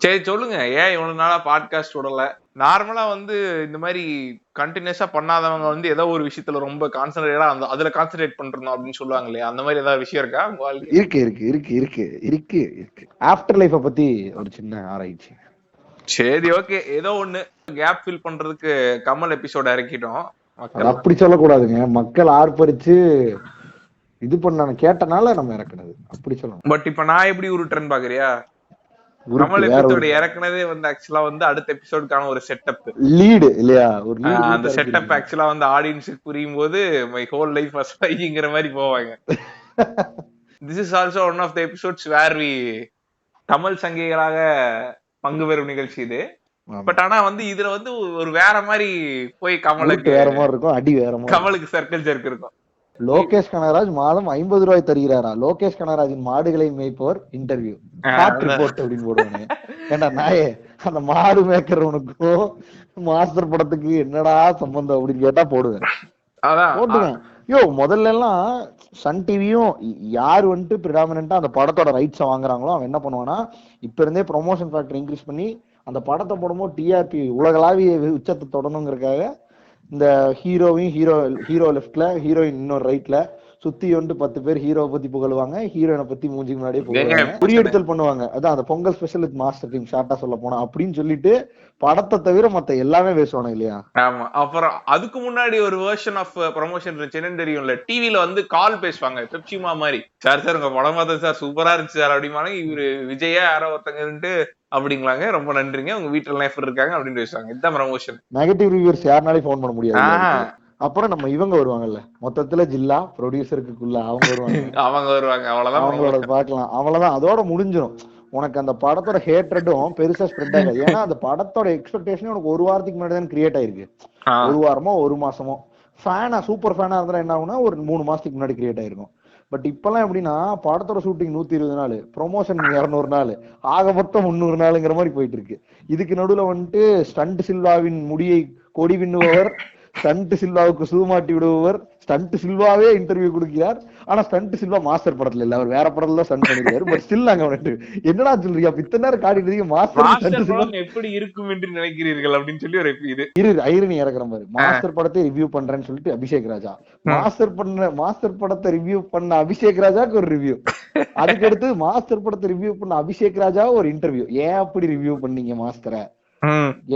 சரி சொல்லுங்க, ஏன் இவ்வளவு நாளா பாட்காஸ்ட் விடல? நார்மலா வந்து இந்த மாதிரி கண்டினியூஸா பண்ணாதவங்க வந்து ஏதோ ஒரு விஷயத்துல ரொம்ப கான்சென்ட்ரேட்டா அதுல கான்சென்ட்ரேட் பண்றோம் அப்படின்னு சொல்லுவாங்க இல்லையா? அந்த மாதிரி ஏதாவது விஷயம் இருக்கா உங்க வாழ்க்கையில? இருக்கு இருக்கு இருக்கு இருக்கு இருக்கு இருக்கு ஆஃப்டர் லைஃப பத்தி ஒரு சின்ன ஆராய்ச்சி. சரி, ஓகே. ஏதோ ஒண்ணு கேப் ஃபில் பண்றதுக்கு கமல் எபிசோட் இறக்கிட்டோம். அது அப்படி சொல்லக்கூடாதுங்க. மக்கள் ஆர்ப்பரிச்சு இது பண்ண கேட்டனால நம்ம இறக்குனது அப்படி சொல்லணும். பட் இப்ப நான் எப்படி உருட்டுறேன்னு பாக்குறியா? உருட்டு கமல் வேற எபிசோடு ஒரு இறக்குனதே வந்து ஆக்சுவலா வந்து அடுத்த எபிசோடுக்கான ஒரு செட்டப். லீடு இல்லையா? ஒரு லீடு அந்த கொடுத்து செட்டப் இறக்கிருக்கீங்க. ஆக்சுவலா வந்து ஆடியன்ஸுக்கு புரியும் போது மை ஹோல் லைஃப் வாஸ் ஃபைங்கிற மாதிரி போவாங்க. This is also one of the episodes where we Kamal சங்கிகளாக பங்கு பெறும் நிகழ்ச்சி இது. பட் ஆனா வந்து இதுல வந்து ஒரு வேற மாதிரி போய் உருட்டு வேற மாதிரி இருக்கும், அடி வேற மாதிரி. கமலுக்கு சர்க்கிள் ஜர்க் இருக்கும். லோகேஷ் கனகராஜ் மாதம் 50 ரூபாய் தருகிறாரா? லோகேஷ் கனகராஜின் மாடுகளை மேய்ப்பவர் இன்டர்வியூ ஹாட் ரிப்போர்ட் அப்படின்னு போடுவானே. ஏண்டா நாயே, அந்த மாடு மேய்க்கிறவனுக்கும் மாஸ்டர் படத்துக்கு என்னடா சம்பந்தம் அப்படின்னு கேட்டா போடுவேன். அதான் போட்டுவேன். யோ முதல்ல எல்லாம் சன் டிவியும் யாரு வந்துட்டு பிரிடாமினா அந்த படத்தோட ரைட்ஸை வாங்குறாங்களோ அவன் என்ன பண்ணுவானா, இப்ப இருந்தே ப்ரொமோஷன் ஃபேக்டர் இன்க்ரீஸ் பண்ணி அந்த படத்தை போடும்போது டிஆர்பி உலகளாவிய உச்சத்தை தொடணுங்கிறதுக்காக இந்த ஹீரோவையும் ஹீரோ லெஃப்ட்ல ஹீரோயின் இன்னொரு ரைட்ல சுத்தி வந்து 10 பேர் ஹீரோவை பத்தி புகழுவாங்க, ஹீரோயினை பத்தி மூஞ்சிக்கு முன்னாடியே புகழுவாங்க, குறியெடுத்தல் பண்ணுவாங்க. அதான் அந்த Pongal special with master team ஷார்ட்டா சொல்ல போனா அப்படின்னு சொல்லிட்டு படத்தை தவிர மத்த எல்லாமே பேசுவானு இல்லையா? ஆமா. அப்புறம் அதுக்கு முன்னாடி ஒரு வெர்ஷன் ஆஃப் ப்ரமோஷன் இருந்துச்சு, தெரியும்ல, டிவில வந்து கால் பேசுவாங்க பெப்சிமா மாதிரி. சார் சார் உங்க படம் பார்த்தது சார் சூப்பரா இருந்துச்சு சார் அப்படிமாங்க. இவரு விஜயா யாரோ ஒருத்தங்க இருந்து அப்படிங்களாங்க, ரொம்ப நன்றிங்க, உங்க வீட்டுல எல்லாம் எப்படி இருக்காங்க அப்படின்னு பேசுவாங்க. இதுதான் ப்ரமோஷன். நெகட்டிவ் ரிவ்யூவர்ஸ் யாருனாலையும் ஃபோன் பண்ண முடியாது. அப்புறம் நம்ம இவங்க வருவாங்கல்ல, மொத்தத்துல ஜில்லா ப்ரொடியூசருக்குள்ள அவங்க வருவாங்க. அவங்க வருவாங்க, அவ்வளவுதான் அவங்களோட பாக்கலாம், அவ்வளவுதான், அதோட முடிஞ்சிடும். உனக்கு அந்த படத்தோட ஹேட்ரடும் பெருசா ஸ்ப்ரெட் ஆகாது. ஏன்னா அந்த படத்தோட எக்ஸ்பெக்டேஷன் உனக்கு ஒரு வாரத்துக்கு முன்னாடி தான் கிரியேட் ஆயிருக்கு. ஒரு வாரமோ ஒரு மாசமோ. ஃபேனா சூப்பர் ஃபேனா இருந்தா என்ன ஆகுனா ஒரு 3 மாசத்துக்கு முன்னாடி கிரியேட் ஆயிருக்கும். பட் இப்பெல்லாம் எப்படின்னா படத்தோட ஷூட்டிங் 120 நாள், ப்ரொமோஷன் 200 நாள், ஆக மொத்தம் 300 நாளுங்கிற மாதிரி போயிட்டு இருக்கு. இதுக்கு நடுவுல வந்துட்டு ஸ்டண்ட் சில்வாவின் முடியை கொடி விண்ணுபவர், ஸ்டண்ட் சில்வாவுக்கு சூமாட்டி விடுபவர், ஸ்டண்ட் சில்வாவே இன்டர்வியூ கொடுக்கிறார். ஆனா ஸ்டண்ட் சில்வா மாஸ்டர் படத்துல இல்ல, அவர் வேற படத்துல தான் ஸ்டண்ட் பண்ணிருக்காரு. பட் ஸ்டில் அங்க வந்துட்டு என்னடா சொல்றீங்க, அப்ப இத்தனை நேரம் காட்டிட்டு மாஸ்டர் எப்படி இருக்கும் என்று நினைக்கிறீர்கள் அப்படின்னு சொல்லி ஒரு இது ஐரணி இறக்குற மாதிரி. மாஸ்டர் படத்தை ரிவ்யூ பண்றேன்னு சொல்லிட்டு அபிஷேக் ராஜா மாஸ்டர் படத்தை ரிவ்யூ பண்ண அபிஷேக் ராஜாக்கு ஒரு ரிவ்யூ, அதுக்கு அடுத்து மாஸ்டர் படத்தை ரிவ்யூ பண்ண அபிஷேக் ராஜா ஒரு இன்டர்வியூ. ஏன் அப்படி ரிவ்யூ பண்ணீங்க மாஸ்டரை,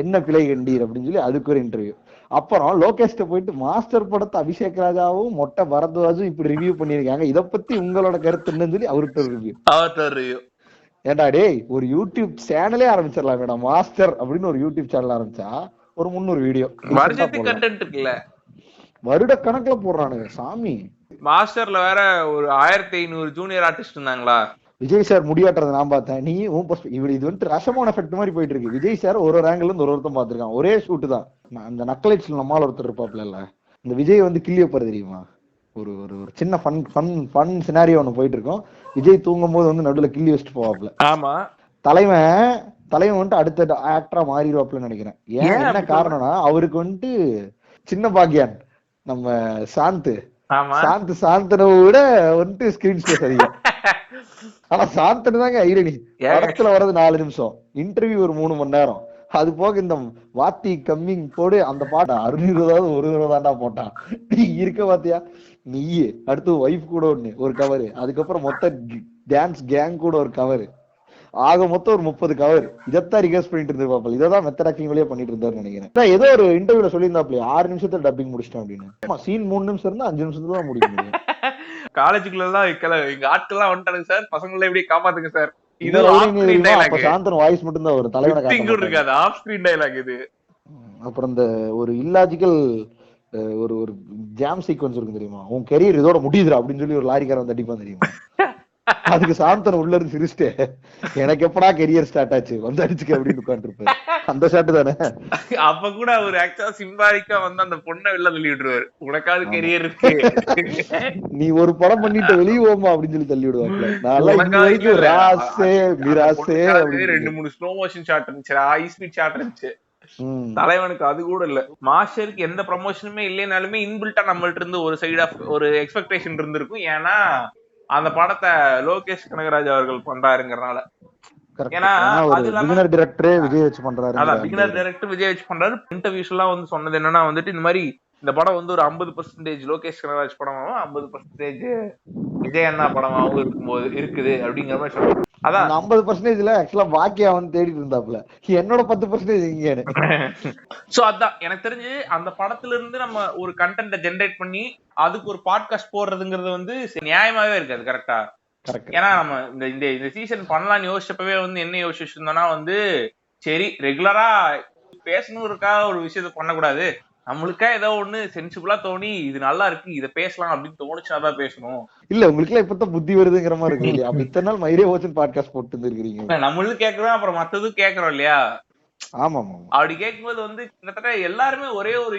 என்ன பிழை கண்டீர் அப்படின்னு சொல்லி அதுக்கு ஒரு இன்டர்வியூ. அப்புறம் லோகேஷ்ட போயிட்டு மாஸ்டர் படத்தை அபிஷேக் ராஜாவும் மொட்டை பரத்வாஜும் இப்படி ரிவ்யூ பண்ணிருக்காங்க, இத பத்தி உங்களோட கருத்து என்னன்னு சொல்லி அவர்கிட்ட ரிவ்யூ. ஏண்டா டேய், ஒரு யூடியூப் சேனலே ஆரம்பிச்சிடலாம் மேடம், மாஸ்டர் அப்படின்னு ஒரு யூடியூப் சேனல் ஆரம்பிச்சா ஒரு 300 வீடியோ வருட கணக்குல போடுறானுங்க சாமி. மாஸ்டர்ல வேற ஒரு 1500 ஜூனியர் ஆர்டிஸ்ட் இருந்தாங்களா. விஜய் சார் முடியாட்டுறத நான் பார்த்தேன். நீ இது வந்துட்டு ரசமான எஃபெக்ட் மாதிரி போயிட்டு இருக்கு. விஜய் சார் ஒரு ஆங்கிள் இருந்து ஒருத்தன் பாத்துருக்கான், ஒரே ஷூட் தான். அந்த நக்கலைட்ஸ்ல நம்மால ஒருத்தர் இருப்பாப்ல இல்ல, இந்த விஜய் வந்து கிள்ளி வைப்பாரு தெரியுமா, ஒரு ஒரு சின்ன ஃபன் சினாரியோ ஒண்ணு போயிட்டு இருக்கோம். விஜய் தூங்கும் போது வந்து நடுவுல கிள்ளி வச்சுட்டு போவாப்ல. ஆமா, தலைவன் வந்துட்டு அடுத்த ஆக்டரா மாறிடுவாப்லன்னு நினைக்கிறேன். ஏன் என்ன காரணம்னா அவருக்கு வந்துட்டு சின்ன பாக்கியான் நம்ம சாந்தனை விட வந்துட்டு ஸ்கிரீன் ஸ்பேஸ் அதிகம். ஆனா சாந்தனு தாங்க ஐரணி. படத்துல வர்றது 4 நிமிஷம், இன்டர்வியூ ஒரு 3 மணி நேரம். அது போக இந்த வாத்தி கம்மிங் போடு அந்த பாட்டை 620 ஒரு தடவை தாண்டா போட்டான். நீ இருக்க பாத்தியா, நீ அடுத்து ஒய்ஃப் கூட ஒரு கவரு, அதுக்கப்புறம் மொத்த டான்ஸ் கேங் கூட ஒரு கவரு, ஆக மொத்தம் ஒரு 30 கவர். இதைத்தான் ரிகர்ஸ் பண்ணிட்டு இருந்திருப்பாப்ல. இதான் மெத்தட் ஆக்டிங் வழியா பண்ணிட்டு இருந்தாரு நினைக்கிறேன். ஏதோ ஒரு இன்டர்வியூல சொல்லியிருந்தாப்ல 6 நிமிஷத்துல டப்பிங் முடிச்சிட்டேன் அப்படின்னு. சீன் 3 நிமிஷம் இருந்தா 5 நிமிஷத்துல தான் முடிக்க முடியும். காலேஜுக்குள்ள எல்லாம் எங்க ஆட்கள் எல்லாம் வந்துட்டாங்க சார், பசங்களை எப்படி காப்பாத்துங்க சார். சாந்தன் வாய்ஸ் மட்டும் தான் ஒரு தலைவனை ஆஃப் ஸ்கிரீன் டயலாக் இது. அப்புறம் இந்த ஒரு இல்லாஜிக்கல் ஒரு ஒரு ஜாம் சீக்வன்ஸ் இருக்கு தெரியுமா, உன் கெரியர் இதோட முடியுதுரா அப்படின்னு சொல்லி ஒரு லாரிக்காரன் தட்டிப்பான் தெரியுமா. அதுக்கு சாந்தன் உள்ள இருந்து சிரிச்சிட்டு எனக்கு எப்படா கெரியர் ஸ்டார்ட் ஆச்சு வந்து அடிச்சுக்க அப்படின்னு உட்கார்ந்து இருப்பாரு. அந்த ஷாட் தானே. அப்ப கூட ஒரு ஆக்சுவலா சிம்பாலிக்கா வந்து அந்த பொண்ணை வெளில தள்ளி விட்டுருவாரு, உனக்காவது கெரியர் இருக்கு, நீ ஒரு படம் பண்ணிட்டு வெளியே போமா அப்படின்னு சொல்லி தள்ளி விடுவாங்க. ராசே மிராசே 2-3 ஸ்லோ மோஷன் ஷாட் இருந்துச்சு, ஹை ஸ்பீட் ஷாட் இருந்துச்சு. தலைவனுக்கு அது கூட இல்ல. மாஸ்டருக்கு எந்த ப்ரமோஷனுமே இல்லைனாலுமே இன்பில்ட்டா நம்மள்ட்ட இருந்து ஒரு சைட் ஆஃப் ஒரு எக்ஸ்பெக்டேஷன் இருந்திருக்கும். ஏன்னா அந்த படத்தை லோகேஷ் கனகராஜ் அவர்கள் பண்றாருங்கிறனால. ஏன்னா பிகினர் டைரக்டர் விஜய் வச்சு பண்றாரு. அதான் பிகினர் டைரக்டர் விஜய் வச்சு பண்றாரு. இன்டர்வியூஸ் எல்லாம் வந்து சொன்னது என்னன்னா வந்துட்டு இந்த மாதிரி இந்த படம் வந்து ஒரு 50% லோகேஷ் கனகராஜ் படமாவும் 50% விஜய் அண்ணா படமாவும் இருக்கும்போது இருக்குது அப்படிங்கிற மாதிரி சொல்றாங்க. அதான் 50%ல ஆக்சுவலா பாக்கியா வந்து தேடிட்டு இருந்தாப்ல, என்னோட 10% இங்க. சோ அதான் எனக்கு தெரிஞ்சு அந்த படத்துல இருந்து நம்ம ஒரு கண்டென்ட் ஜெனரேட் பண்ணி அதுக்கு ஒரு பாட்காஸ்ட் போடுறதுங்கிறது வந்து நியாயமாவே இருக்காது. கரெக்டா? ஏன்னா நம்ம இந்த சீசன் பண்ணலாம்னு யோசிச்சப்பவே வந்து என்ன யோசிச்சு இருந்தோம்னா வந்து சரி ரெகுலரா பேசணும்னுக்காக ஒரு விஷயத்த பண்ணக்கூடாது, நம்மளுக்கா ஏதோ ஒண்ணு சென்சிபிளா தோணி இது நல்லா இருக்கு இதை பேசலாம் அப்படின்னு தோணுச்சாதான் பேசணும். இல்ல உங்களுக்கு எல்லாம் இப்பதான் புத்தி வருதுங்கிற மாதிரி இருக்கு இல்லையா? அப்ப இத்தனை நாள் மைரே ஓச்சன் பாட்காஸ்ட் போட்டு இருக்கீங்க. நம்மளும் கேட்கிறோம், அப்புறம் மத்ததும் கேட்கறோம் இல்லையா? ஆமா. அப்படி கேட்கும்போது வந்து கிட்டத்தட்ட எல்லாருமே ஒரே ஒரு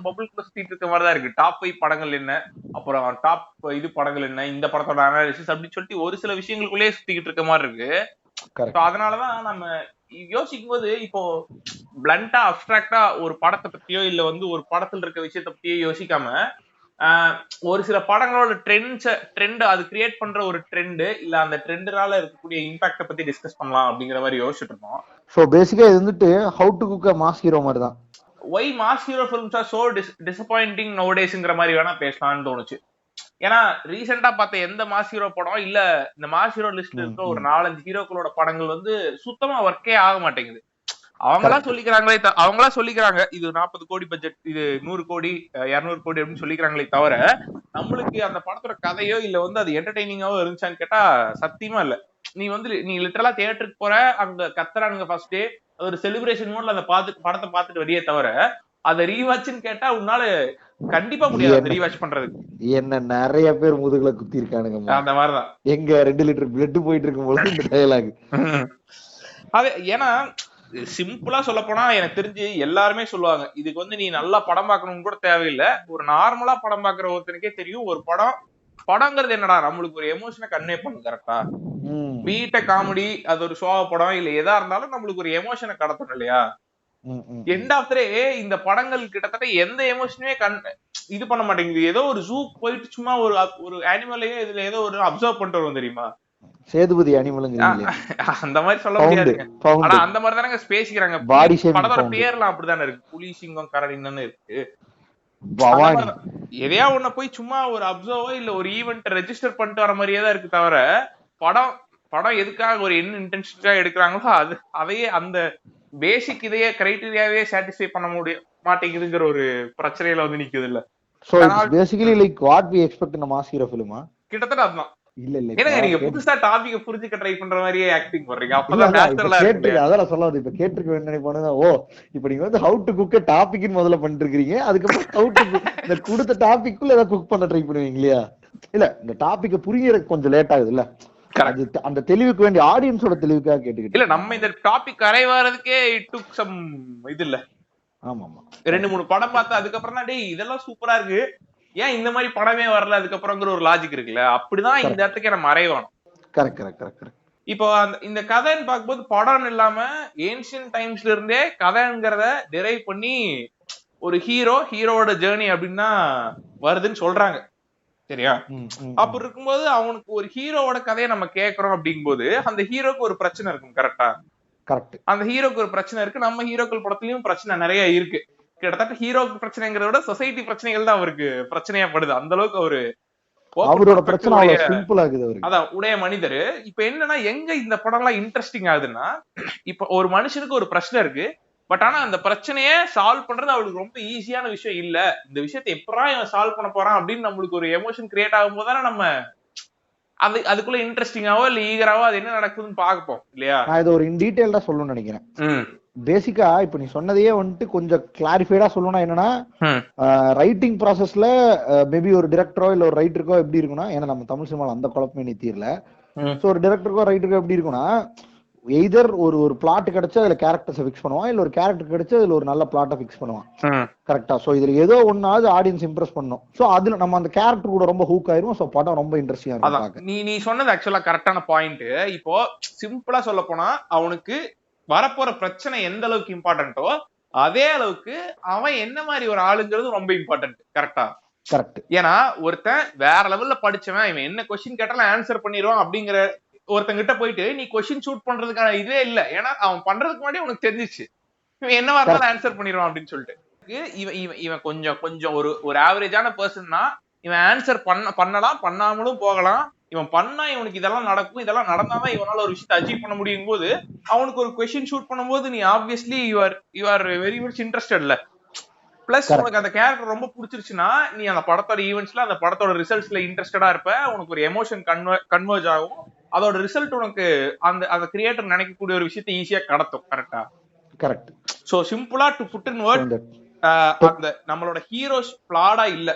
பபுள்குள்ள சுத்திட்டு இருக்க மாதிரிதான் இருக்கு. டாப் 5 படங்கள் என்ன, அப்புறம் டாப் இது படங்கள் என்ன, இந்த படத்தோட அனாலிசிஸ் அப்படின்னு சொல்லிட்டு ஒரு சில விஷயங்களுக்குள்ளேயே சுத்திக்கிட்டு இருக்க மாதிரி இருக்கு. அதனாலதான் நம்ம யோசிக்கும் போது இப்போ பிளண்டா அப்டிராக்டா ஒரு படத்தை பத்தியோ இல்ல வந்து ஒரு படத்துல இருக்க விஷயத்த பத்தியோ யோசிக்காம ஒரு சில படங்களோட ட்ரெண்ட் அது கிரியேட் பண்ற ஒரு ட்ரெண்ட் இல்ல அந்த ட்ரெண்ட்னால இருக்கக்கூடிய இம்பாக்ட பத்தி டிஸ்கஸ் பண்ணலாம் அப்படிங்கிற மாதிரி யோசிச்சுட்டு இருக்கோம். சோ பேசிக்கா இது வந்துட்டு how to cook a mass hero மாதிரி தான். Why mass hero films are so disappointing நவடேஸ்ங்கிற மாதிரி வேணா பேசலாம்னு தோணுச்சு. ஏன்னா ரீசெண்டா பார்த்த எந்த மாஸ் ஹீரோ படம் இல்ல இந்த மாஸ் ஹீரோ லிஸ்ட்ல இருக்க ஒரு 4-5 ஹீரோக்களோட படங்கள் வந்து சுத்தமா ஒர்க்கே ஆக மாட்டேங்குது. அவங்களா சொல்லிக்கிறாங்க இது 40 கோடி பட்ஜெட், இது 100 கோடி 200 கோடி அப்படின்னு சொல்லிக்கிறாங்களே தவிர நம்மளுக்கு அந்த படத்தோட கதையோ இல்ல வந்து அது என்டர்டைனிங்காவோ இருந்துச்சான்னு கேட்டா சத்தியமா இல்ல. நீ லிட்டரலா தியேட்டருக்கு போற, அங்க கத்துறானுங்க ஃபர்ஸ்ட் டே, அது ஒரு செலிப்ரேஷன் மோட்ல அந்த படத்தை பார்த்துட்டு வெளியே தவிர அதை ரீவாட்ச்னு கேட்டா உன்னால கண்டிப்பா முடியாது ரீவாட்ச் பண்றதுக்கு. என்ன நிறைய பேர் முதுகுல குத்தி இருக்கானுங்க அந்த மாதிரிதான். எங்க 2 லிட்டர் பிளட் போயிட்டு இருக்கும் போது இந்த டயலாக். அது ஏன்னா சிம்பிளா சொல்ல போனா எனக்கு தெரிஞ்சு எல்லாருமே சொல்லுவாங்க இதுக்கு வந்து நீ நல்லா படம் பார்க்கணும்னு கூட தேவையில்லை, ஒரு நார்மலா படம் பார்க்குற ஒருத்தனுக்கே தெரியும் ஒரு படங்கிறது என்னடா நம்மளுக்கு ஒரு எமோஷனை கன்வே பண்ணும். கரெக்டா? வீட்டை காமெடி அது ஒரு சோக படம் இல்ல எதா இருந்தாலும் நம்மளுக்கு ஒரு எமோஷனை கடத்தணும் இல்லையா? எண்ட் ஆஃப் த டே இந்த படங்கள் கிட்டத்தட்ட எந்த எமோஷனுமே இது பண்ண மாட்டேங்குது. ஏதோ ஒரு ஜூ போயிட்டு சும்மா ஒரு அனிமலையே இதுல ஏதோ ஒரு அப்சர்வ் பண்ணிட்டு வரும் தெரியுமா? சேதுபதி அனிமல் அந்த மாதிரி சொல்ல முடியாது. ஆனா அந்த மாதிரி தானங்க பேசிக்கிறாங்க. படத்தோட பேர்லாம் அப்படிதானே இருக்கு, புலி சிங்கம் கரடின்னு இருக்கு. எதையா ஒண்ணு போய் சும்மா ஒரு அப்சர்வோ இல்ல ஒரு ஈவெண்ட் ரெஜிஸ்டர் பண்ணிட்டு வர மாதிரியே தான் இருக்கு தவிர படம் எதுக்காக ஒரு என்ன இன்டென்சிட்டியா எடுக்கிறாங்களோ அதையே அந்த பேசிக் இதையே கிரைட்டீரியாவே சாட்டிஸ்ஃபை பண்ண மாட்டேங்குதுங்கிற ஒரு பிரச்சனையில வந்து நிக்குது இல்ல. So basically like what we expect in a mass hero ஃபிலிமா கிட்டத்தட்ட அதுதான். இல்ல நீங்க புதுசா டாபிக்க புரிஞ்சுக்க ட்ரை பண்ற மாதிரியே ஆக்டிங் பண்றீங்க. அப்பதான் நேச்சுரலா இருக்கு. அதான் சொல்ல வந்து இப்ப கேட்டிருக்க வேண்டிய நினைப்பானு. ஓ இப்ப நீங்க வந்து ஹவு டு குக் டாபிக்னு முதல்ல பண்ணிட்டு இருக்கீங்க, அதுக்கப்புறம் ஹவு டு இந்த கொடுத்த டாபிக்குள்ள ஏதாவது குக் பண்ண ட்ரை பண்ணுவீங்க இல்லையா? இல்ல இந்த டாபிக்க புரியறதுக்கு கொஞ்சம் லேட் ஆகுது இல்ல, அந்த தெளிவுக்கு வேண்டிய ஆடியன்ஸோட தெளிவுக்காக கேட்டுக்கிட்டு இல்ல நம்ம இந்த டாபிக் அரைவாரதுக்கே இட் டுக் சம் இது இல்ல. ஆமா 2-3 படம் பார்த்தா அதுக்கப்புறம் தான் டேய் இதெல்லாம் சூப்பரா இருக்கு, ஏன் இந்த மாதிரி படமே வரல அதுக்கப்புறம்ங்கிற ஒரு லாஜிக் இருக்குல்ல. அப்படிதான் இந்த இடத்துக்கு நம்ம அரைவானோம். கரெக்ட். இப்போ இந்த கதைன்னு பார்க்கும்போது படம் இல்லாம ஏன்ஷியன்ட் டைம்ஸ்ல இருந்தே கதைங்கிறத டிரைவ் பண்ணி ஒரு ஹீரோவோட ஜேர்னி அப்படின்னா வருதுன்னு சொல்றாங்க. சரியா? அப்படி இருக்கும்போது அவனுக்கு ஒரு ஹீரோவோட கதையை நம்ம கேட்கறோம் அப்படிங்கும்போது அந்த ஹீரோக்கு ஒரு பிரச்சனை இருக்கும். கரெக்டா? கரெக்ட். அந்த ஹீரோக்கு ஒரு பிரச்சனை இருக்கு. நம்ம ஹீரோக்கள் படத்துலயும் பிரச்சனை நிறைய இருக்கு. கிட்டத்தட்ட ஹீரோக்கு பிரச்சனைங்கிறத விட சொசைட்டி பிரச்சனைகள் தான் அவருக்கு பிரச்சனையா படுது. அந்த அளவுக்கு அவரோட பிரச்சனை சிம்பிள் ஆகுது. அதான் உடைய மனிதர். இப்ப என்னன்னா எங்க இந்த படம் எல்லாம் இன்ட்ரெஸ்டிங் ஆகுதுன்னா, இப்ப ஒரு மனுஷனுக்கு ஒரு பிரச்சனை இருக்கு, பட் ஆனா அந்த பிரச்சனைய சால்வ் பண்றது அவளுக்கு ரொம்ப ஈஸியான விஷயம் இல்ல. இந்த விஷயத்தை எப்படா இவன் சால்வ் பண்ண போறான் அப்படின்னு நம்மளுக்கு ஒரு எமோஷன் கிரியேட் ஆகும் போதுதானே நம்ம அதுக்குள்ள இன்ட்ரெஸ்டிங்காவோ இல்ல ஈகராவோ அது என்ன நடக்குதுன்னு பாப்போம் இல்லையா? நான் இது ஒரு இன் டீடைல்டா சொல்லணும்னு நினைக்கிறேன். பேசிக்கா இப்ப நீ சொன்னதையே வந்துட்டு கொஞ்சம் கிளாரிஃபைடா சொல்லணும்னா என்னன்னா, ரைட்டிங் ப்ராசஸ்ல மேபி ஒரு டிரெக்டரோ இல்ல ஒரு ரைட்டருக்கோ எப்படி இருக்குன்னா, ஏன்னா நம்ம தமிழ் சினிமால அந்த குழப்பமே நீ தீரல. சோ ஒரு டிரெக்டருக்கோ ரைட்டருக்கோ எப்படி இருக்குன்னா, எய்தர் ஒரு பிளாட் கிடைச்சா அதுல கேரக்டர்ஸ் ஃபிக்ஸ் பண்ணுவான், இல்ல ஒரு கேரக்டர் கிடைச்சா அதுல ஒரு நல்ல பிளாட்டை ஃபிக்ஸ் பண்ணுவான். கரெக்டா? சோ இதுல ஏதோ ஒன்னாவது ஆடியன்ஸ் இம்ப்ரெஸ் பண்ணும். சோ அதுல நம்ம அந்த கேரக்டர் கூட ரொம்ப ஹூக் ஆயிருவோம். சோ படம் ரொம்ப இன்ட்ரெஸ்டிங்கா இருக்கும். நீ சொன்னது ஆக்சுவலா கரெக்டான பாயிண்ட். இப்போ சிம்பிளா சொல்ல போனா அவனுக்கு வரப்போற பிரச்சனை எந்த அளவுக்கு இம்பார்ட்டன்ட்டோ அதே அளவுக்கு அவன் என்ன மாதிரி ஒரு ஆளுங்கிறது ரொம்ப இம்பார்ட்டன்ட். கரெக்டா? கரெக்ட். ஏன்னா ஒருத்தன் வேற லெவல்ல படிச்சவன், இவன் என்ன கொஸ்டின் கேட்டாலும் ஆன்சர் பண்ணிடுவான் அப்படிங்கிற ஒருத்தங்கிட்ட போயிட்டு நீ கொஸ்டின் ஷூட் பண்றதுக்கான இதே இல்ல, ஏன்னா அவன் பண்றதுக்கு முன்னாடி உனக்கு தெரிஞ்சிச்சு இவன் என்னவா இருந்தாலும் ஆன்சர் பண்ணிடுவான் அப்படின்னு சொல்லிட்டு. இவன் கொஞ்சம் கொஞ்சம் ஒரு ஆவரேஜான பர்சன்னா இவன் ஆன்சர் பண்ணலாம், பண்ணாமலும் போகலாம். இவன் பண்ணா இவனுக்கு இதெல்லாம் நடக்கும், இதெல்லாம் நடந்தாதான் இவனால ஒரு விஷயத்தை அச்சீவ் பண்ண முடியும் போது அவனுக்கு ஒரு கொஸ்டின் ஷூட் பண்ணும்போது நீ obviously you are very much இன்ட்ரெஸ்டட்ல. பிளஸ் உனக்கு அந்த கேரக்டர் ரொம்ப பிடிச்சிருச்சுன்னா நீ அந்த படத்தோட ஈவெண்ட்ஸ்ல அந்த படத்தோட ரிசல்ட்ஸ்ல இன்ட்ரெஸ்டடா இருப்ப. உனக்கு ஒரு எமோஷன் கன்வர்ஜ் ஆகும். அதோட ரிசல்ட் உனக்கு அந்த கிரியேட்டர் நினைக்கக்கூடிய ஒரு விஷயத்தை ஈஸியா கடத்தும். கரெக்டா? கரெக்ட். சோ சிம்பிளா டு புட் இன் வேர்ட், அந்த நம்மளோட ஹீரோஸ் பிளாடா இல்ல.